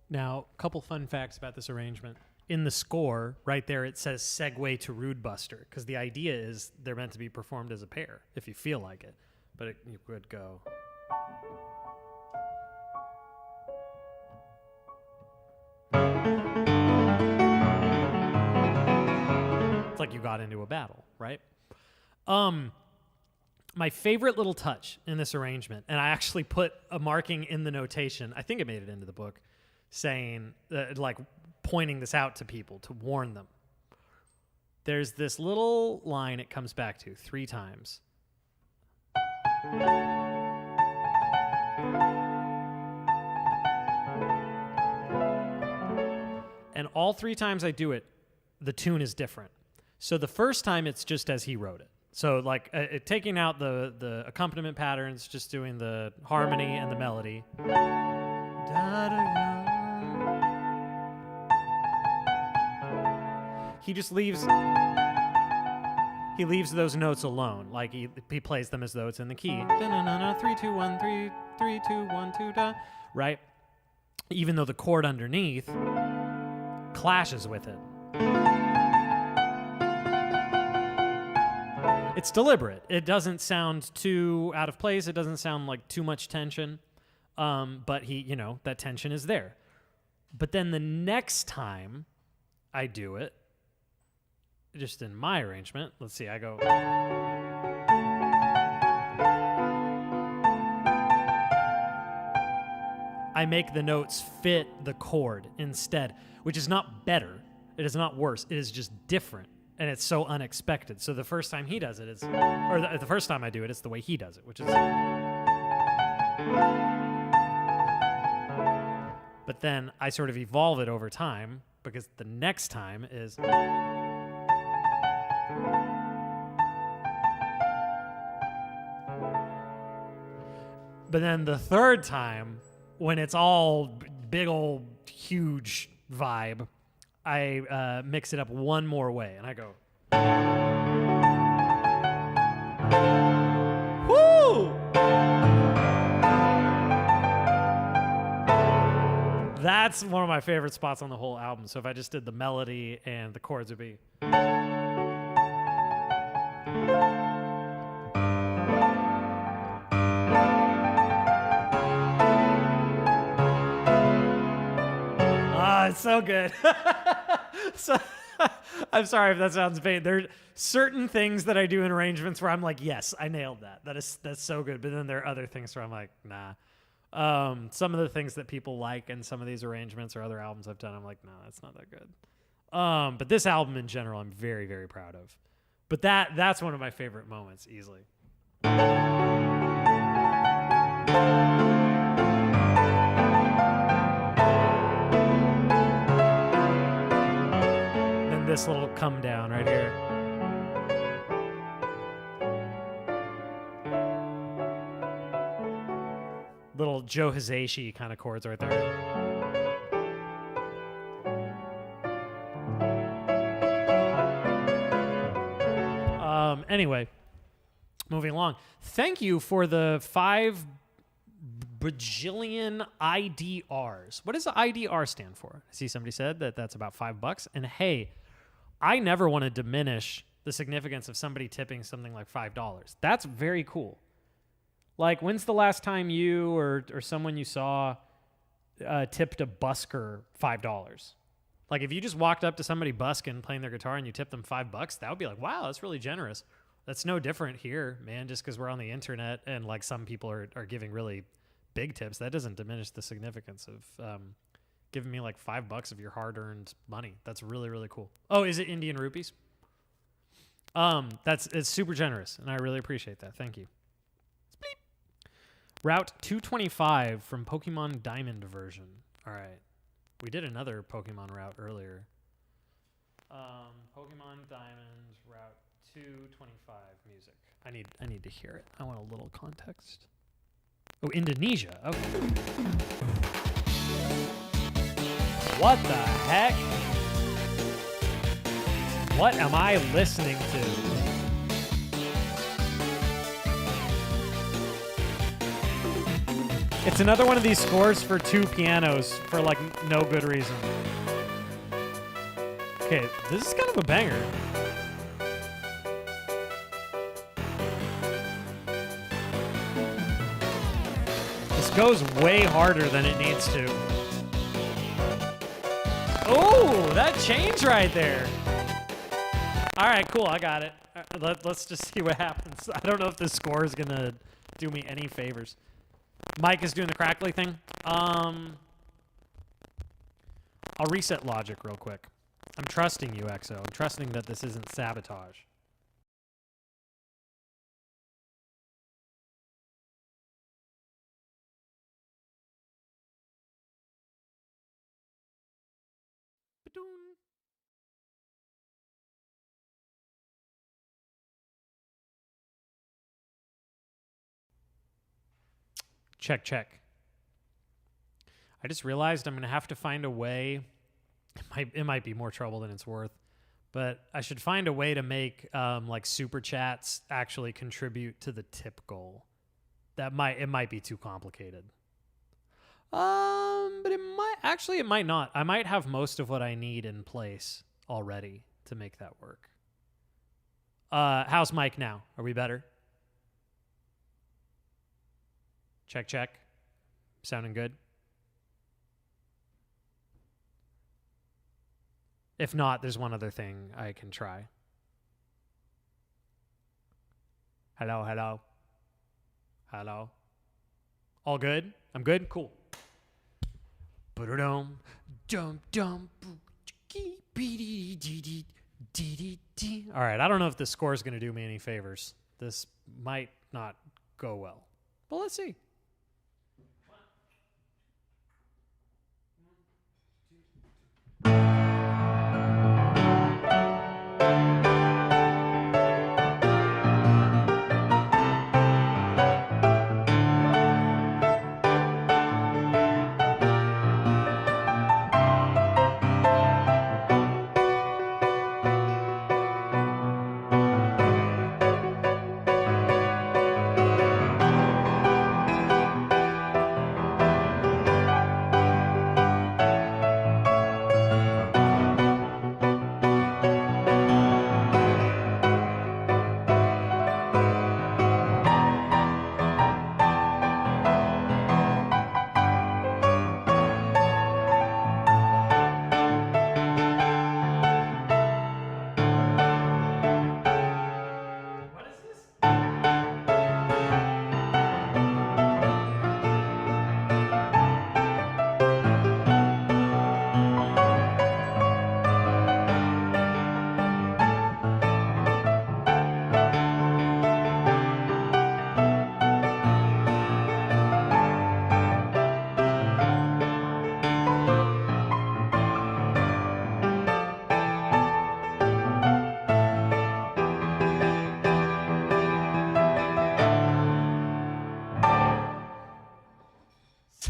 Now, a couple fun facts about this arrangement. In the score, right there, it says segue to Rude Buster, because the idea is they're meant to be performed as a pair, if you feel like it. But you could go. It's like you got into a battle, right? My favorite little touch in this arrangement, and I actually put a marking in the notation, I think it made it into the book, saying, like, pointing this out to people to warn them. There's this little line it comes back to 3 times. And all 3 times I do it, the tune is different. So the first time it's just as he wrote it. So like taking out the accompaniment patterns, just doing the harmony and the melody. He just leaves those notes alone. Like he plays them as though it's in the key. 3 2 1 3 3 2 1 2 da. Right? Even though the chord underneath clashes with it. It's deliberate. It doesn't sound too out of place. It doesn't sound like too much tension. But that tension is there. But then the next time I do it, just in my arrangement, let's see, I go. I make the notes fit the chord instead, which is not better. It is not worse. It is just different. And it's so unexpected. So the first time he does it, the first time I do it, it's the way he does it, which is. But then I sort of evolve it over time because the next time is. But then the third time, when it's all big old huge vibe, I mix it up one more way, and I go. Woo! That's one of my favorite spots on the whole album. So if I just did the melody and the chords would be. It's so good. So I'm sorry if that sounds vain. There are certain things that I do in arrangements where I'm like, yes, I nailed that. That's so good. But then there are other things where I'm like, nah. Some of the things that people like in some of these arrangements or other albums I've done, I'm like, no, that's not that good. But this album in general, I'm very, very proud of. But that's one of my favorite moments, easily. This little come down right here. Little Joe Hisaishi kind of chords right there. Anyway, moving along. Thank you for the 5 bajillion IDRs. What does IDR stand for? I see somebody said that's about $5. And hey, I never want to diminish the significance of somebody tipping something like $5. That's very cool. Like, when's the last time you or someone you saw tipped a busker $5? Like, if you just walked up to somebody busking, playing their guitar, and you tipped them $5, that would be like, wow, that's really generous. That's no different here, man, just because we're on the internet and, like, some people are giving really big tips. That doesn't diminish the significance of giving me like $5 of your hard-earned money. That's really, really cool. Oh, is it Indian rupees? It's super generous, and I really appreciate that. Thank you. Route 225 from Pokemon Diamond version. All right. We did another Pokemon route earlier. Pokemon Diamond Route 225 music. I need to hear it. I want a little context. Oh, Indonesia. Okay. What the heck? What am I listening to? It's another one of these scores for two pianos for like no good reason. Okay, this is kind of a banger. This goes way harder than it needs to. Oh, that change right there. All right, cool, I got it. Let's just see what happens. I don't know if this score is gonna do me any favors. Mike is doing the crackly thing. I'll reset logic real quick. I'm trusting you, EXO. I'm trusting that this isn't sabotage. Ba-doon. Check, check. I just realized I'm going to have to find a way. It might be more trouble than it's worth, but I should find a way to make like super chats actually contribute to the tip goal. It might be too complicated. But it might not. I might have most of what I need in place already to make that work. How's Mike now? Are we better? Check, check. Sounding good? If not, there's one other thing I can try. Hello, hello. Hello. All good? I'm good? Cool. All right, I don't know if this score is going to do me any favors. This might not go well. But let's see.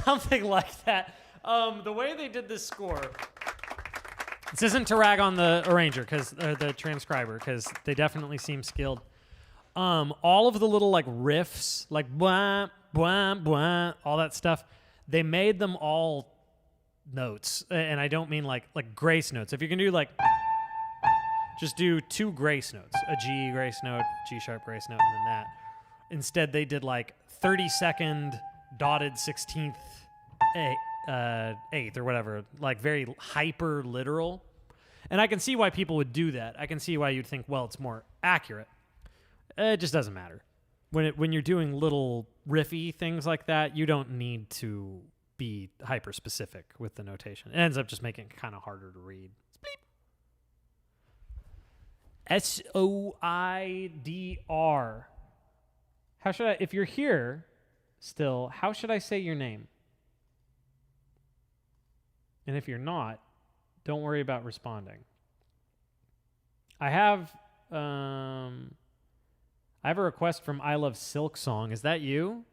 Something like that. The way they did this score. This isn't to rag on the arranger, the transcriber, because they definitely seem skilled. All of the little like riffs, like blah, blah, blah, all that stuff, they made them all notes. And I don't mean like grace notes. If you can do like, just do two grace notes, a G grace note, G sharp grace note, and then that. Instead, they did like 30-second dotted 16th eighth or whatever, like very hyper literal. And I can see why people would do that. I can see why you'd think, well, it's more accurate. It just doesn't matter. When you're doing little riffy things like that, you don't need to be hyper specific with the notation. It ends up just making it kind of harder to read. SOIDR. How should I, if you're here, still, how should I say your name? And if you're not, don't worry about responding. I have a request from I Love Silk Song. Is that you?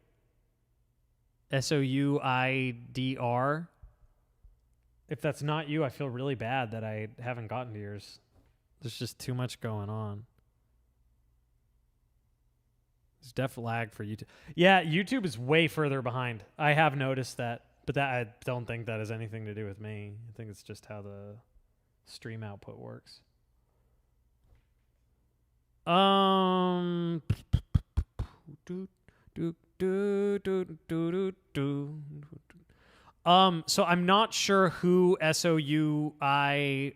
SOUIDR. If that's not you, I feel really bad that I haven't gotten to yours. There's just too much going on. There's def lag for YouTube. Yeah, YouTube is way further behind. I have noticed that, but that I don't think that has anything to do with me. I think it's just how the stream output works. So I'm not sure who SOUI_DR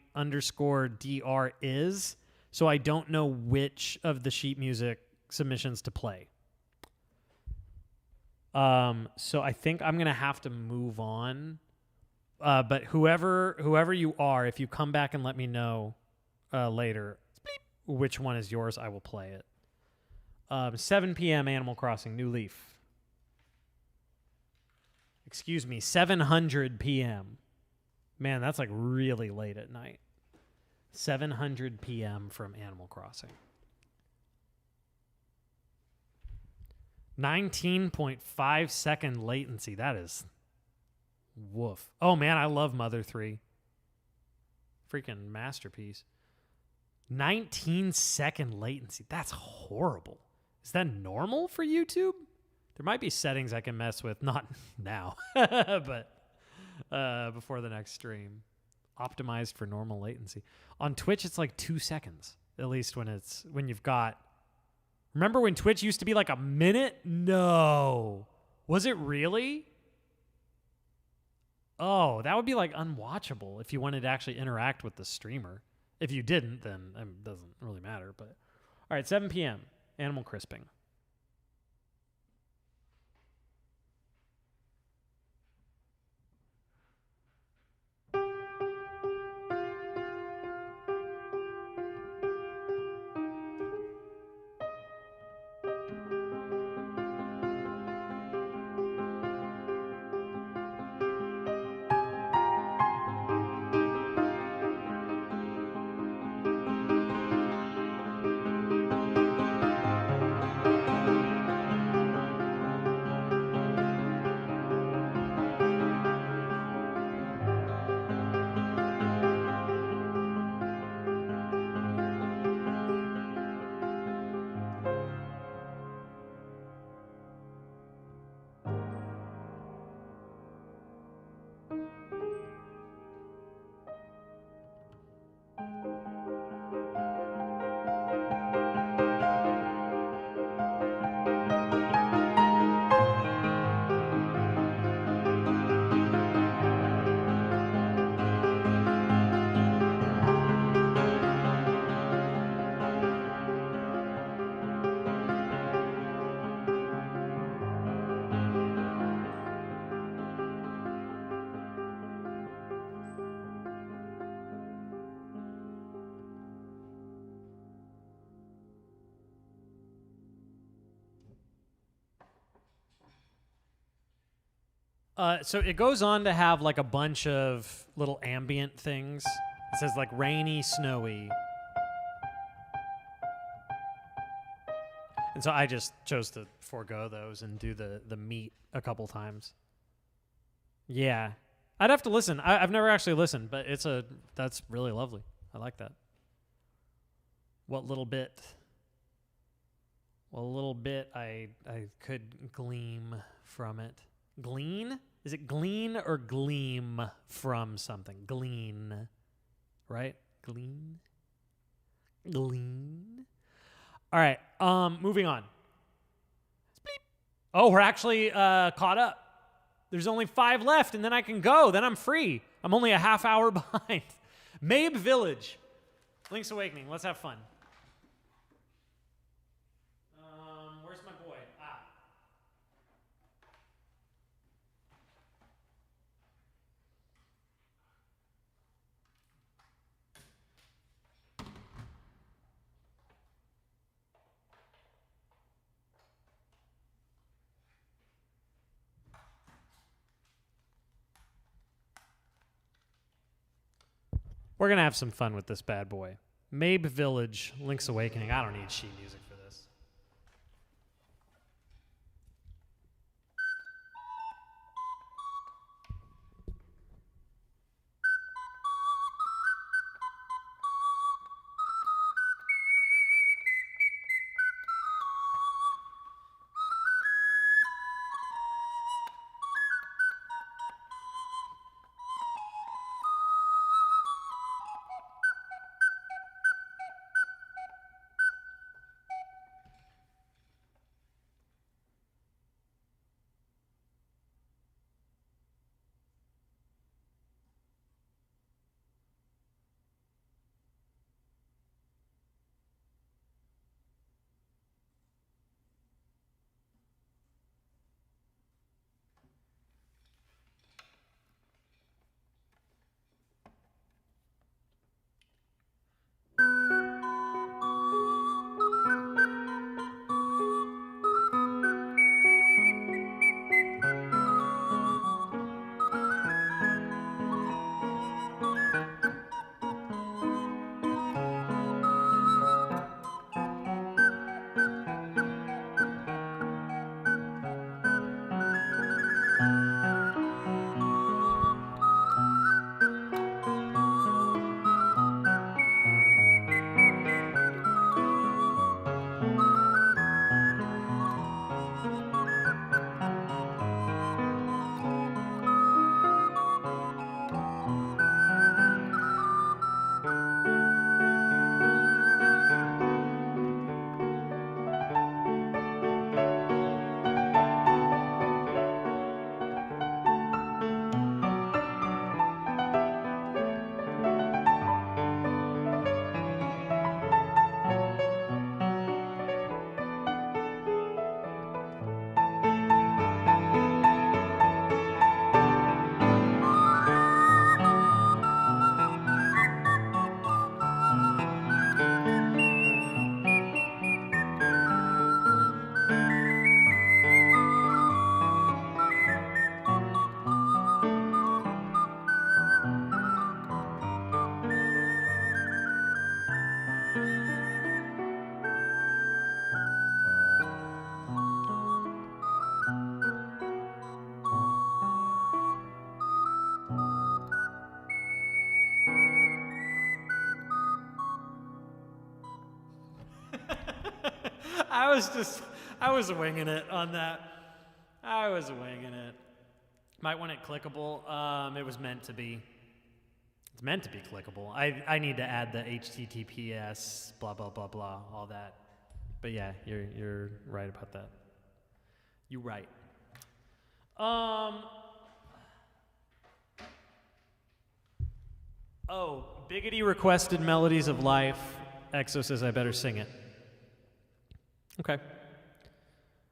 is, so I don't know which of the sheet music submissions to play. So I think I'm gonna have to move on. But whoever you are, if you come back and let me know later which one is yours, I will play it. 7 p.m. Animal Crossing, New Leaf. Excuse me, 700 p.m. Man, that's like really late at night. 700 p.m. from Animal Crossing. 19.5 second latency. That is woof. Oh man, I love Mother 3. Freaking masterpiece. 19-second latency. That's horrible. Is that normal for YouTube? There might be settings I can mess with. Not now, but before the next stream. Optimized for normal latency. On Twitch, it's like 2 seconds. At least when you've got... Remember when Twitch used to be like a minute? No. Was it really? Oh, that would be like unwatchable if you wanted to actually interact with the streamer. If you didn't, then it doesn't really matter. But all right, 7 p.m. Animal Crisping. So it goes on to have like a bunch of little ambient things. It says like rainy, snowy. And so I just chose to forego those and do the meat a couple times. Yeah. I'd have to listen. I've never actually listened, but that's really lovely. I like that. What little bit I could glean from it. Glean? Is it glean or gleam from something? Glean. Right? Glean? Glean. All right. Moving on. Bleep. Oh, we're actually caught up. There's only 5 left, and then I can go. Then I'm free. I'm only a half hour behind. Mabe Village. Link's Awakening. Let's have fun. Where's my boy? We're going to have some fun with this bad boy. Mabe Village, Link's Awakening. I don't need sheet music for this. I was winging it on that. I was winging it. Might want it clickable. It was meant to be. It's meant to be clickable. I need to add the HTTPS, blah, blah, blah, blah, all that. But yeah, you're right about that. You right. Oh, Biggity requested Melodies of Life. Exo says I better sing it. Okay.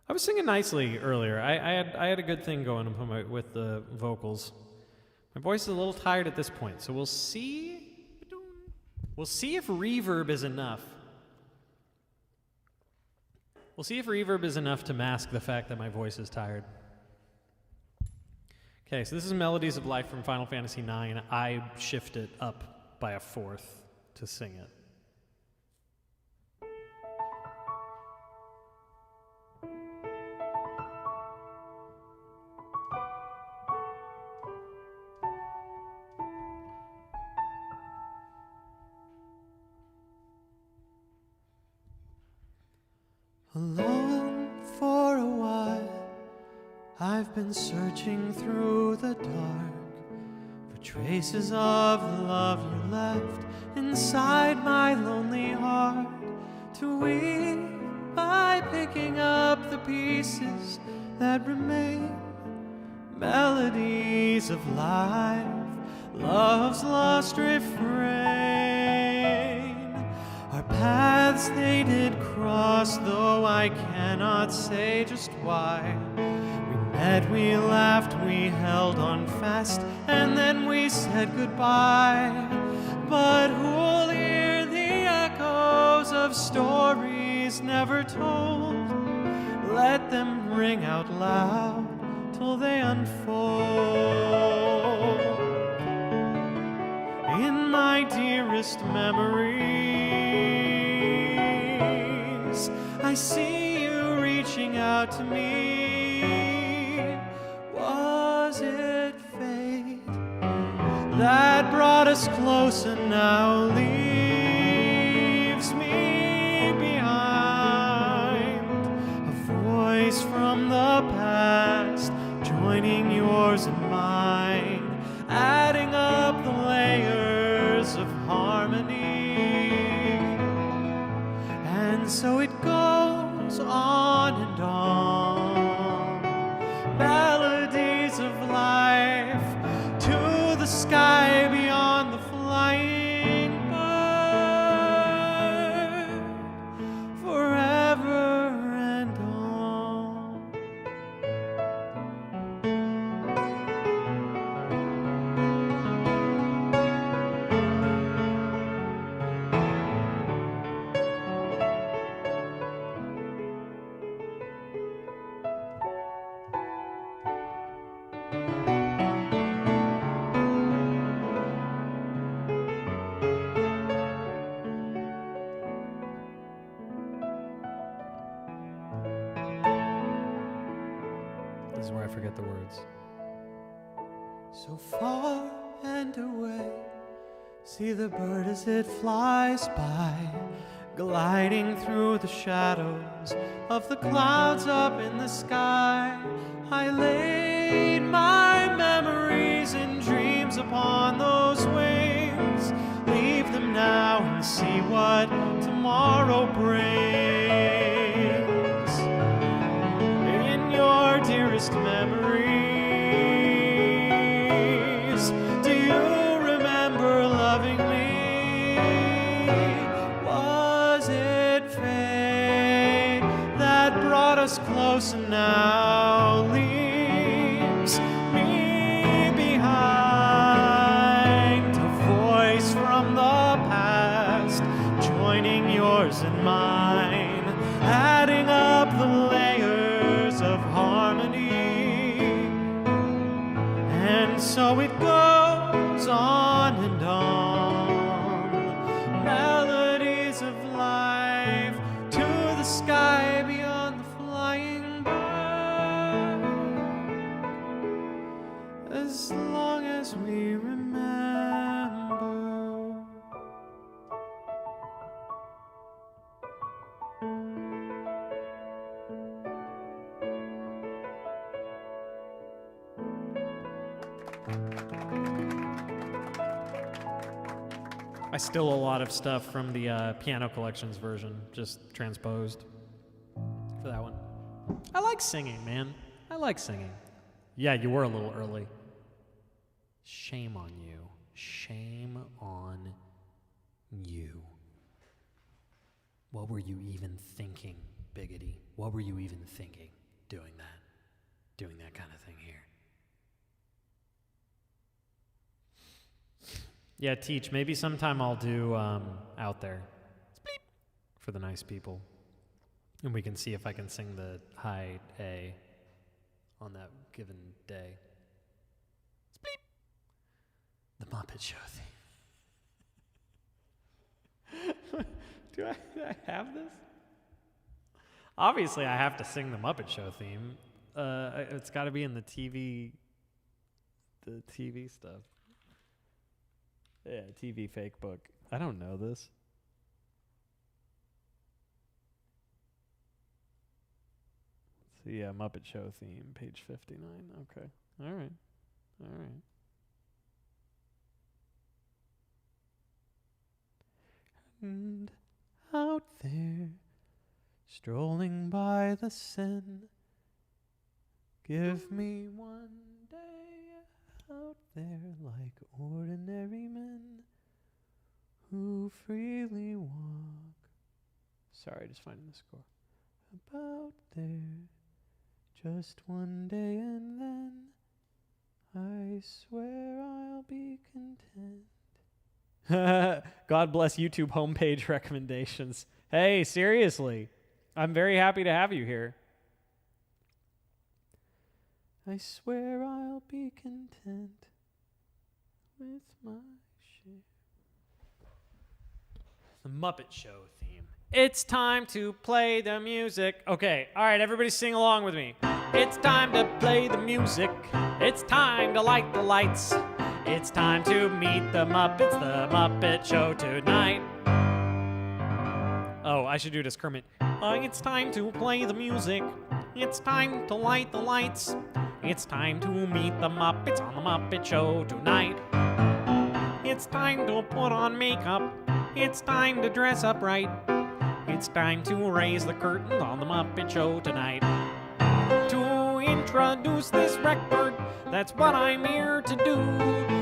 I was singing nicely earlier. I had a good thing going with the vocals. My voice is a little tired at this point, so we'll see. We'll see if reverb is enough. We'll see if reverb is enough to mask the fact that my voice is tired. Okay, so this is Melodies of Life from Final Fantasy IX. I shift it up by a fourth to sing it. Alone for a while, I've been searching through the dark for traces of the love you left inside my lonely heart, to weave by picking up the pieces that remain, melodies of life, love's lost refrain. Our paths they did cross, though I cannot say just why. We met, we laughed, we held on fast, and then we said goodbye. But who'll hear the echoes of stories never told? Let them ring out loud till they unfold. In my my dearest memories. I see you reaching out to me. Was it fate that brought us close and now leaves me behind? A voice from the past joining yours and mine, adding up the layers of harmony. And so it goes on and on, melodies of life to the sky beyond the flying bird, forever and on. This is where I forget the words. So far and away, see the bird as it flies by, gliding through the shadows of the clouds up in the sky. I laid my memories and dreams upon those wings. Leave them now and see what tomorrow brings. In your dearest memories, do you remember loving me? Was it fate that brought us close and now leaves me behind? A voice from the past joining yours and mine, adding up the layers of harmony. And so it goes on and on, melodies of life to the sky beyond the flying bird, as long as we remember. I steal a lot of stuff from the Piano Collections version, just transposed for that one. I like singing, man. I like singing. Yeah, you were a little early. Shame on you. Shame on you. What were you even thinking, Biggity? What were you even thinking doing that? Doing that kind of thing here? Yeah, Teach, maybe sometime I'll do Out There for the nice people. And we can see if I can sing the high A on that given day. The Muppet Show theme. Do I have this? Obviously, I have to sing the Muppet Show theme. It's got to be in the TV stuff. Yeah, TV fake book. I don't know this. So yeah, Muppet Show theme, page 59. Okay. All right. And out there, strolling by the Seine, give me one day out there like ordinary men who freely walk. Sorry, just finding the score. About there, just one day and then I swear I'll be content. God bless YouTube homepage recommendations. Hey, seriously, I'm very happy to have you here. I swear I'll be content with my share. The Muppet Show theme. It's time to play the music. Okay, all right, everybody sing along with me. It's time to play the music. It's time to light the lights. It's time to meet the Muppets, the Muppet Show tonight. Oh, I should do it as Kermit. It's time to play the music. It's time to light the lights. It's time to meet the Muppets on the Muppet Show tonight. It's time to put on makeup. It's time to dress up right. It's time to raise the curtain on the Muppet Show tonight. To introduce this record, that's what I'm here to do.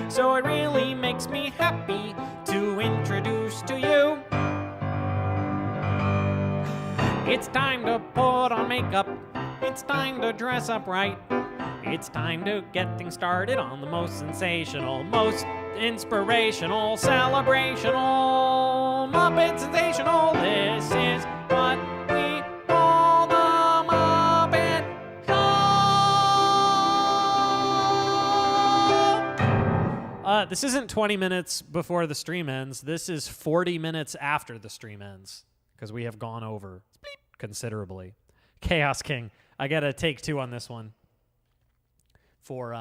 So it really makes me happy to introduce to you. It's time to put on makeup. It's time to dress up right. It's time to get things started on the most sensational, most inspirational, celebrational, Muppet Sensational. This is what we call the Muppet Show. This isn't 20 minutes before the stream ends. This is 40 minutes after the stream ends because we have gone over considerably. Chaos King. I got to take 2 on this one for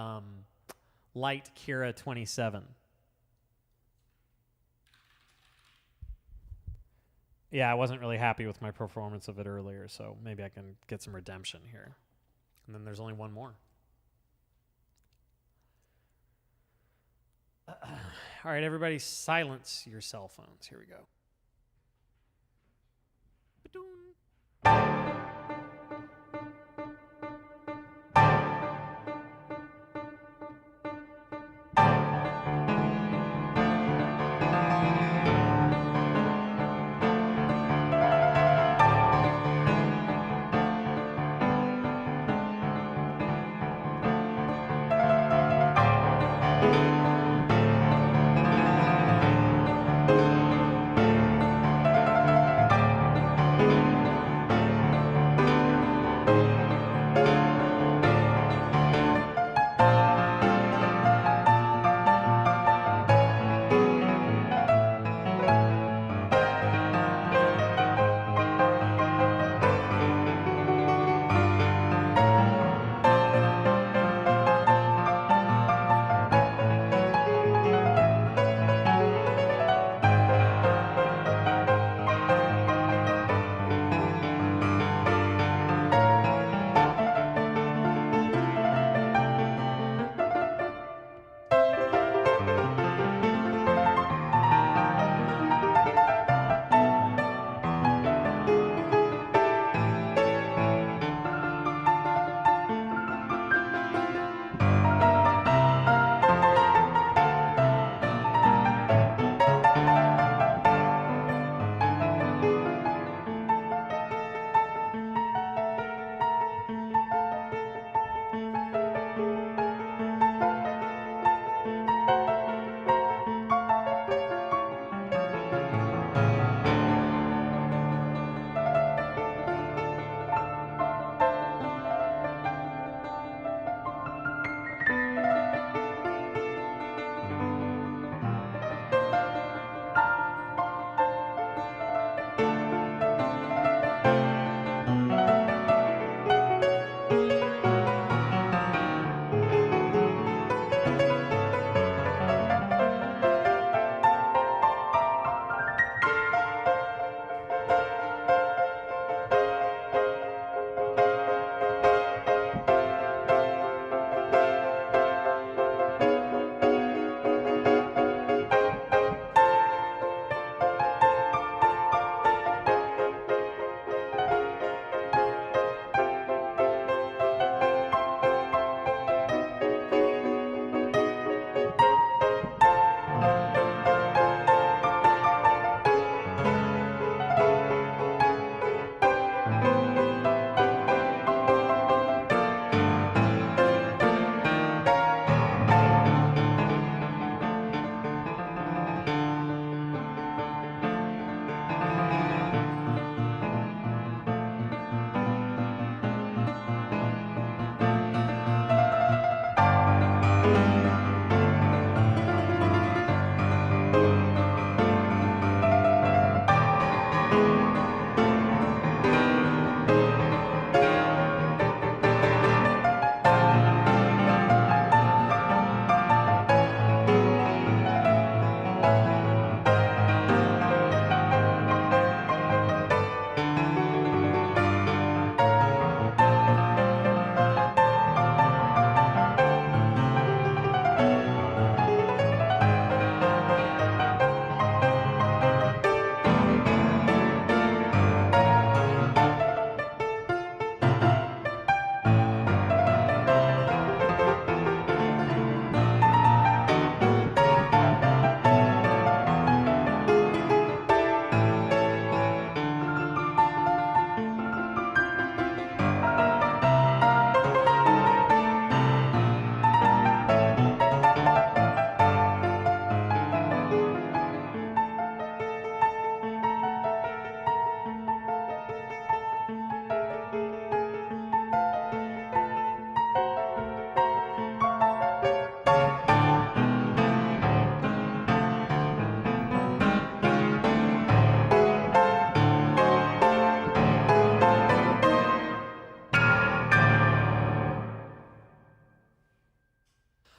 Light Kira 27. Yeah, I wasn't really happy with my performance of it earlier, so maybe I can get some redemption here. And then there's only one more. All right, everybody, silence your cell phones. Here we go.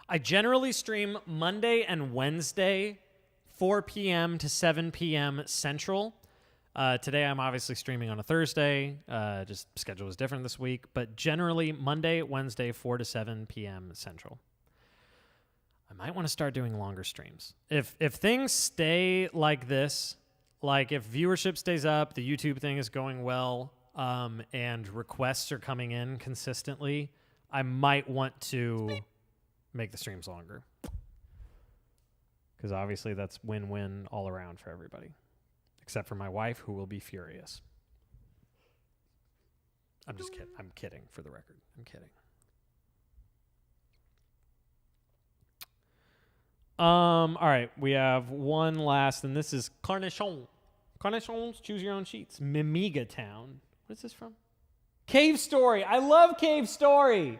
I generally stream Monday and Wednesday, 4 p.m. to 7 p.m. Central. Today I'm obviously streaming on a Thursday. Just schedule is different this week. But generally Monday, Wednesday, 4 to 7 p.m. Central. I might want to start doing longer streams. If things stay like this, like if viewership stays up, the YouTube thing is going well, and requests are coming in consistently, I might want to make the streams longer. Because obviously that's win-win all around for everybody. Except for my wife, who will be furious. I'm just kidding. I'm kidding, for the record. I'm kidding. All right, we have one last, and this is Carnation. Carnations, choose your own sheets. Mimiga Town. What is this from? Cave Story. I love Cave Story.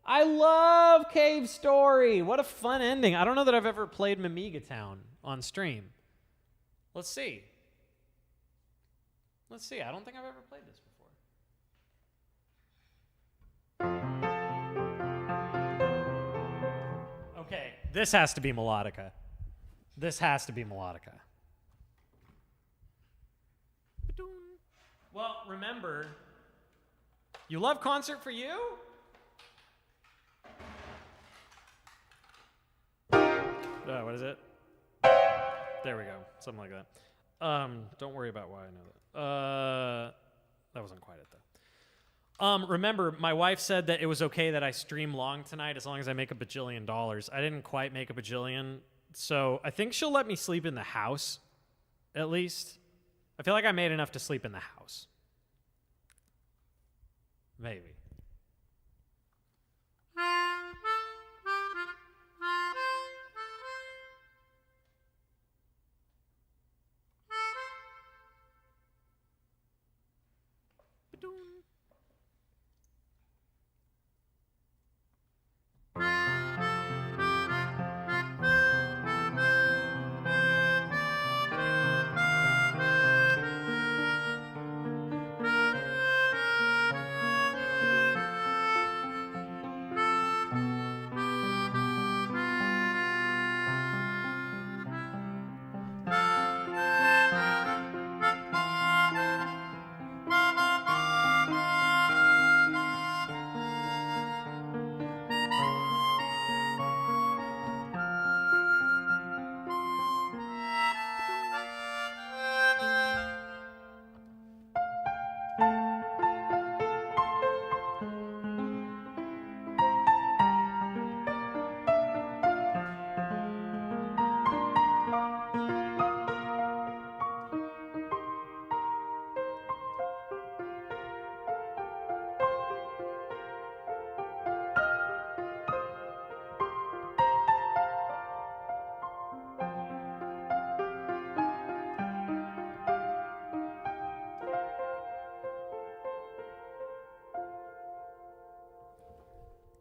I love Cave Story. What a fun ending. I don't know that I've ever played Mimiga Town on stream. Let's see. Let's see. I don't think I've ever played this before. Okay, this has to be Melodica. This has to be Melodica. Well, remember, you love Concert for You? What is it? There we go. Something like that. Don't worry about why I know that. That wasn't quite it, though. Remember, my wife said that it was okay that I stream long tonight as long as I make $1 bajillion. I didn't quite make $1 bajillion, so I think she'll let me sleep in the house, at least. I feel like I made enough to sleep in the house. Maybe.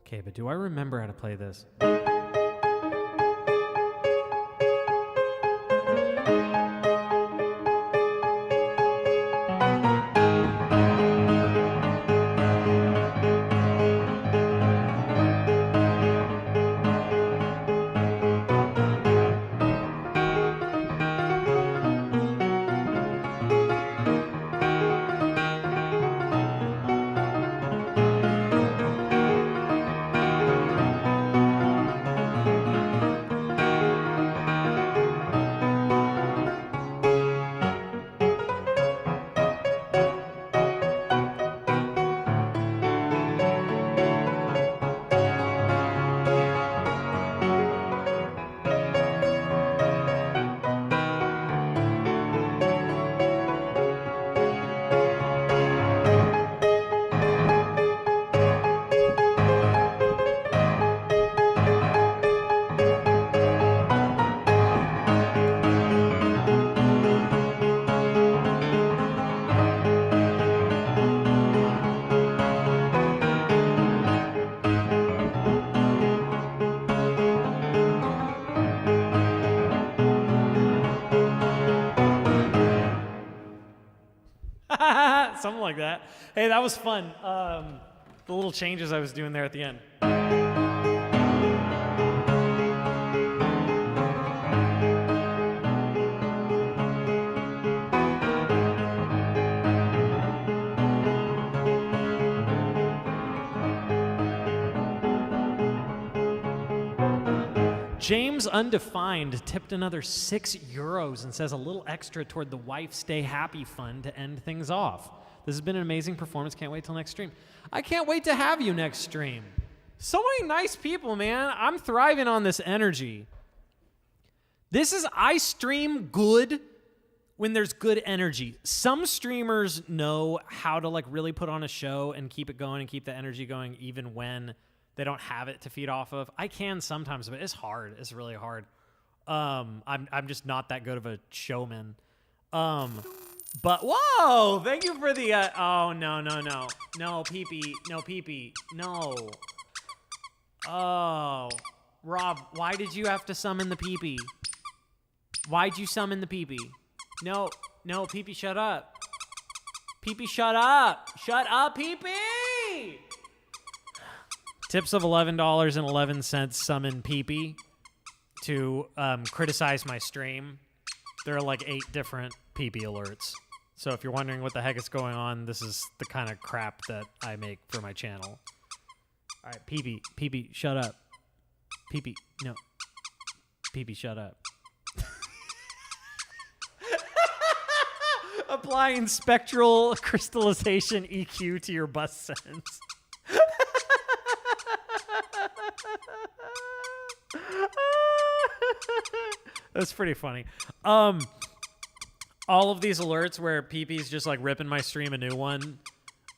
Okay, but do I remember how to play this? Something like that. Hey, that was fun. The little changes I was doing there at the end. James Undefined tipped another €6 and says a little extra toward the Wife Stay Happy Fund to end things off. This has been an amazing performance. Can't wait till next stream. I can't wait to have you next stream. So many nice people, man. I'm thriving on this energy. I stream good when there's good energy. Some streamers know how to like really put on a show and keep it going and keep the energy going even when they don't have it to feed off of. I can sometimes, but it's hard. It's really hard. I'm just not that good of a showman. But whoa, thank you for the oh no pee-pee, no. Oh, Rob, why did you have to summon the pee-pee? Why'd you summon the pee-pee? No, pee-pee, shut up. Pee-pee, shut up. Shut up, pee-pee! Tips of $11.11 summon pee-pee to criticize my stream. There are like 8 different pee-pee alerts. So if you're wondering what the heck is going on, this is the kind of crap that I make for my channel. All right, pee-pee, shut up. Pee-pee, no. Pee-pee, shut up. Applying spectral crystallization EQ to your bus sense. That's pretty funny. All of these alerts where PP is just like ripping my stream a new one.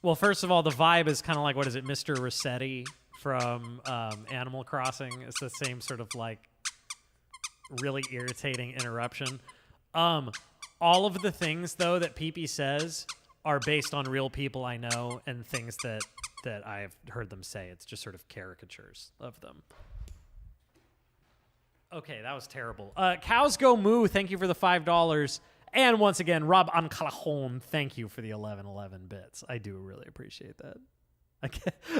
Well, first of all, the vibe is kind of like, what is it, Mr. Rossetti from Animal Crossing? It's the same sort of like really irritating interruption. All of the things, though, that PP says are based on real people I know and things that I've heard them say. It's just sort of caricatures of them. Okay, that was terrible. Cows Go Moo, thank you for the $5. And once again, Rob Ancalajon, thank you for the 1111 bits. I do really appreciate that.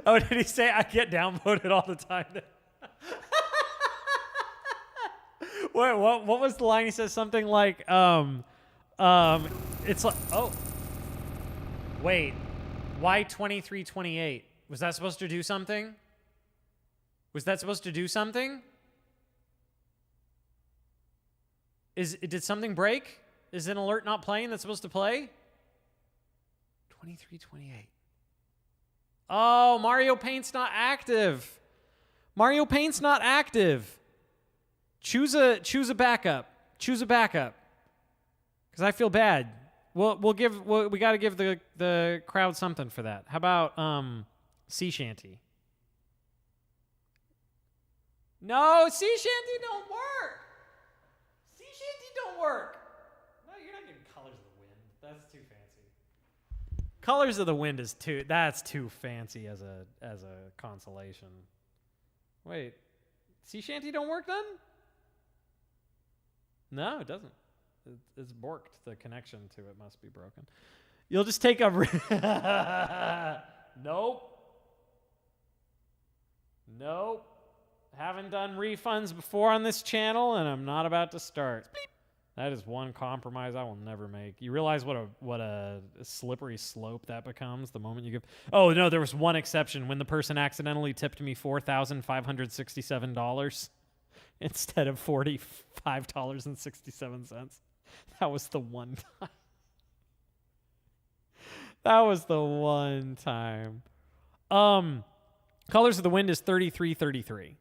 Oh, did he say I get downvoted all the time? Wait, what was the line? He says something like, it's like, oh, wait, why 2328? Was that supposed to do something? Did something break? Is an alert not playing that's supposed to play? 2328. Oh, Mario Paint's not active. Choose a backup. Because I feel bad. We got to give the crowd something for that. How about Sea Shanty? No, Sea Shanty don't work. No, you're not getting Colors of the Wind. That's too fancy. Colors of the Wind is that's too fancy as a consolation. Wait, Sea Shanty don't work then? No, it doesn't. It's borked. The connection to it must be broken. You'll just take a... Nope. Haven't done refunds before on this channel, and I'm not about to start. Bleep. That is one compromise I will never make. You realize what a slippery slope that becomes the moment you give... Oh, no, there was one exception. When the person accidentally tipped me $4,567 instead of $45.67. That was the one time. Colors of the Wind is 3333.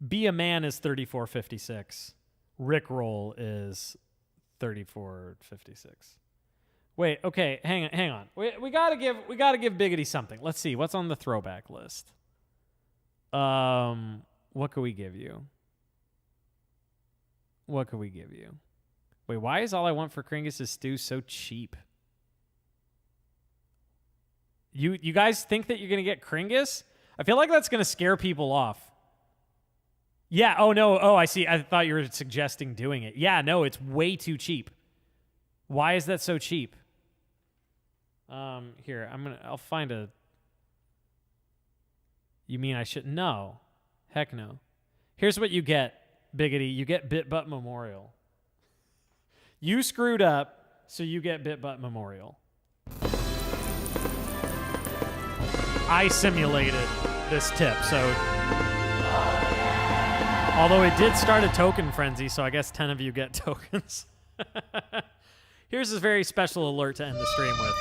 Be a Man is 3456. Rickroll is 3456. Wait, okay, hang on. We gotta give Biggity something. Let's see what's on the throwback list. What could we give you? Wait, why is All I Want for Kringus is Stew so cheap? You guys think that you're gonna get Kringus? I feel like that's gonna scare people off. Yeah, oh no, I see. I thought you were suggesting doing it. Yeah, no, it's way too cheap. Why is that so cheap? Here, I'll find a... You mean I should... No. Heck no. Here's what you get, Biggity. You get BitButt Memorial. You screwed up, so you get BitButt Memorial. I simulated this tip, so... Although it did start a token frenzy, so I guess 10 of you get tokens. Here's a very special alert to end the stream with.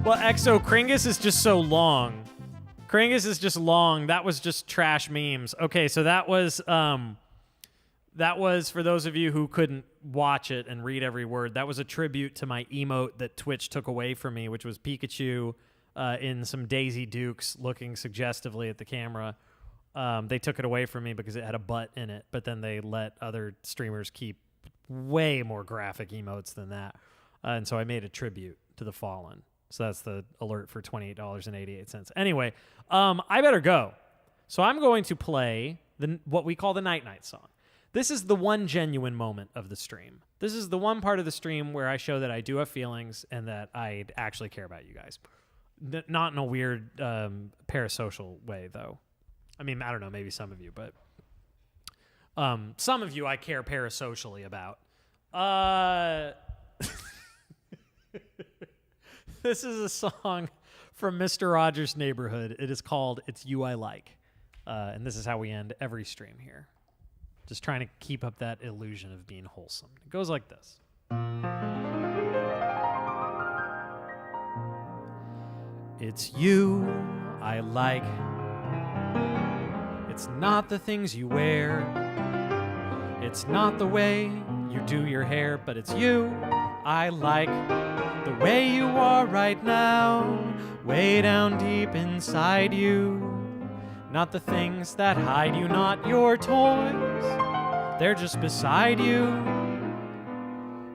Well, Exo, Kringus is just so long. Kringus is just long. That was just trash memes. Okay, so that was for those of you who couldn't watch it and read every word. That was a tribute to my emote that Twitch took away from me, which was Pikachu in some Daisy Dukes looking suggestively at the camera. They took it away from me because it had a butt in it, but then they let other streamers keep way more graphic emotes than that. And so I made a tribute to the fallen. So that's the alert for $28.88. Anyway, I better go. So I'm going to play what we call the Night Night song. This is the one genuine moment of the stream. This is the one part of the stream where I show that I do have feelings and that I actually care about you guys. Not in a weird parasocial way, though. I mean, I don't know, maybe some of you, but some of you I care parasocially about. This is a song from Mr. Rogers' Neighborhood. It is called It's You I Like. And this is how we end every stream here. Just trying to keep up that illusion of being wholesome. It goes like this. It's you I like. It's not the things you wear. It's not the way you do your hair, but it's you I like. The way you are right now, way down deep inside you. Not the things that hide you, not your toys. They're just beside you.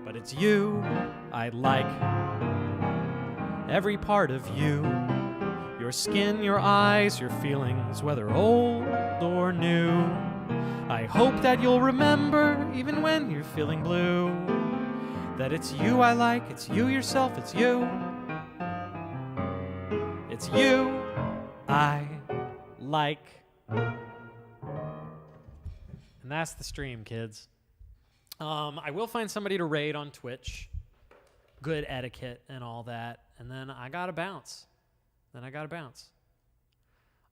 But it's you I like. Every part of you. Your skin, your eyes, your feelings, whether old or new. I hope that you'll remember, even when you're feeling blue, that it's you I like, it's you yourself, it's you. It's you I like. And that's the stream, kids. I will find somebody to raid on Twitch. Good etiquette and all that. And then I gotta bounce.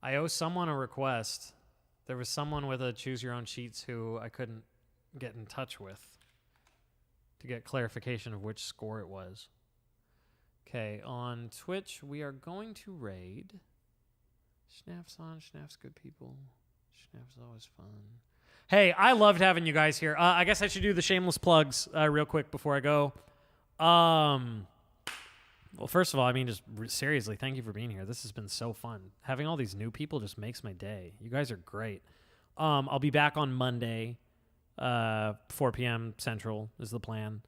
I owe someone a request. There was someone with a choose your own cheats who I couldn't get in touch with to get clarification of which score it was. Okay, on Twitch, we are going to raid. Schnaff's on. Schnaff's good people. Schnaff's always fun. Hey, I loved having you guys here. I guess I should do the shameless plugs real quick before I go. Well, first of all, I mean, just seriously, thank you for being here. This has been so fun. Having all these new people just makes my day. You guys are great. I'll be back on Monday. 4 p.m. Central is the plan.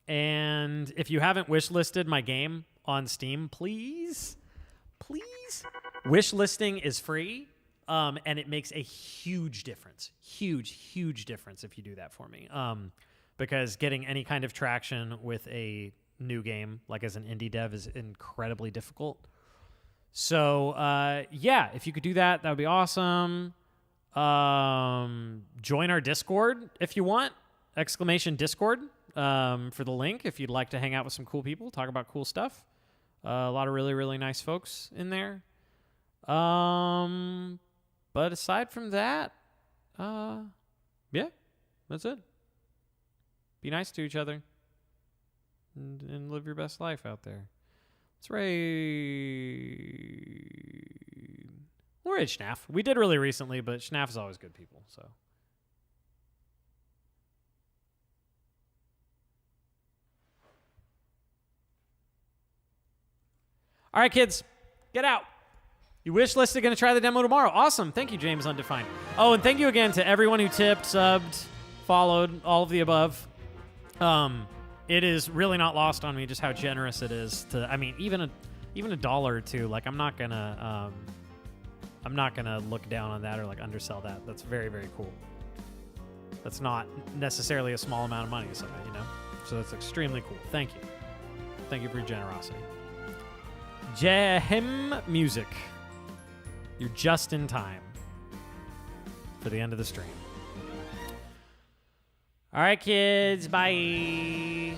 And if you haven't wishlisted my game on Steam, please, wishlisting is free. And it makes a huge difference. Huge difference if you do that for me. Because getting any kind of traction with a new game, like as an indie dev, is incredibly difficult. So, yeah, if you could do that, that would be awesome. Join our Discord if you want. !Discord for the link if you'd like to hang out with some cool people, talk about cool stuff. A lot of really, really nice folks in there. But aside from that, yeah, that's it. Be nice to each other and live your best life out there. Let's raid. We'll raid Schnaff. We did really recently, but Schnaff is always good people, so. All right, kids, get out. You wish listed, going to try the demo tomorrow. Awesome. Thank you, James Undefined. Oh, and thank you again to everyone who tipped, subbed, followed, all of the above. It is really not lost on me just how generous it is to, I mean, even a dollar or two. Like, I'm not gonna look down on that or like undersell that. That's very, very cool. That's not necessarily a small amount of money, so you know. So that's extremely cool. Thank you. Thank you for your generosity. Jahem Music. You're just in time for the end of the stream. All right, kids. Bye.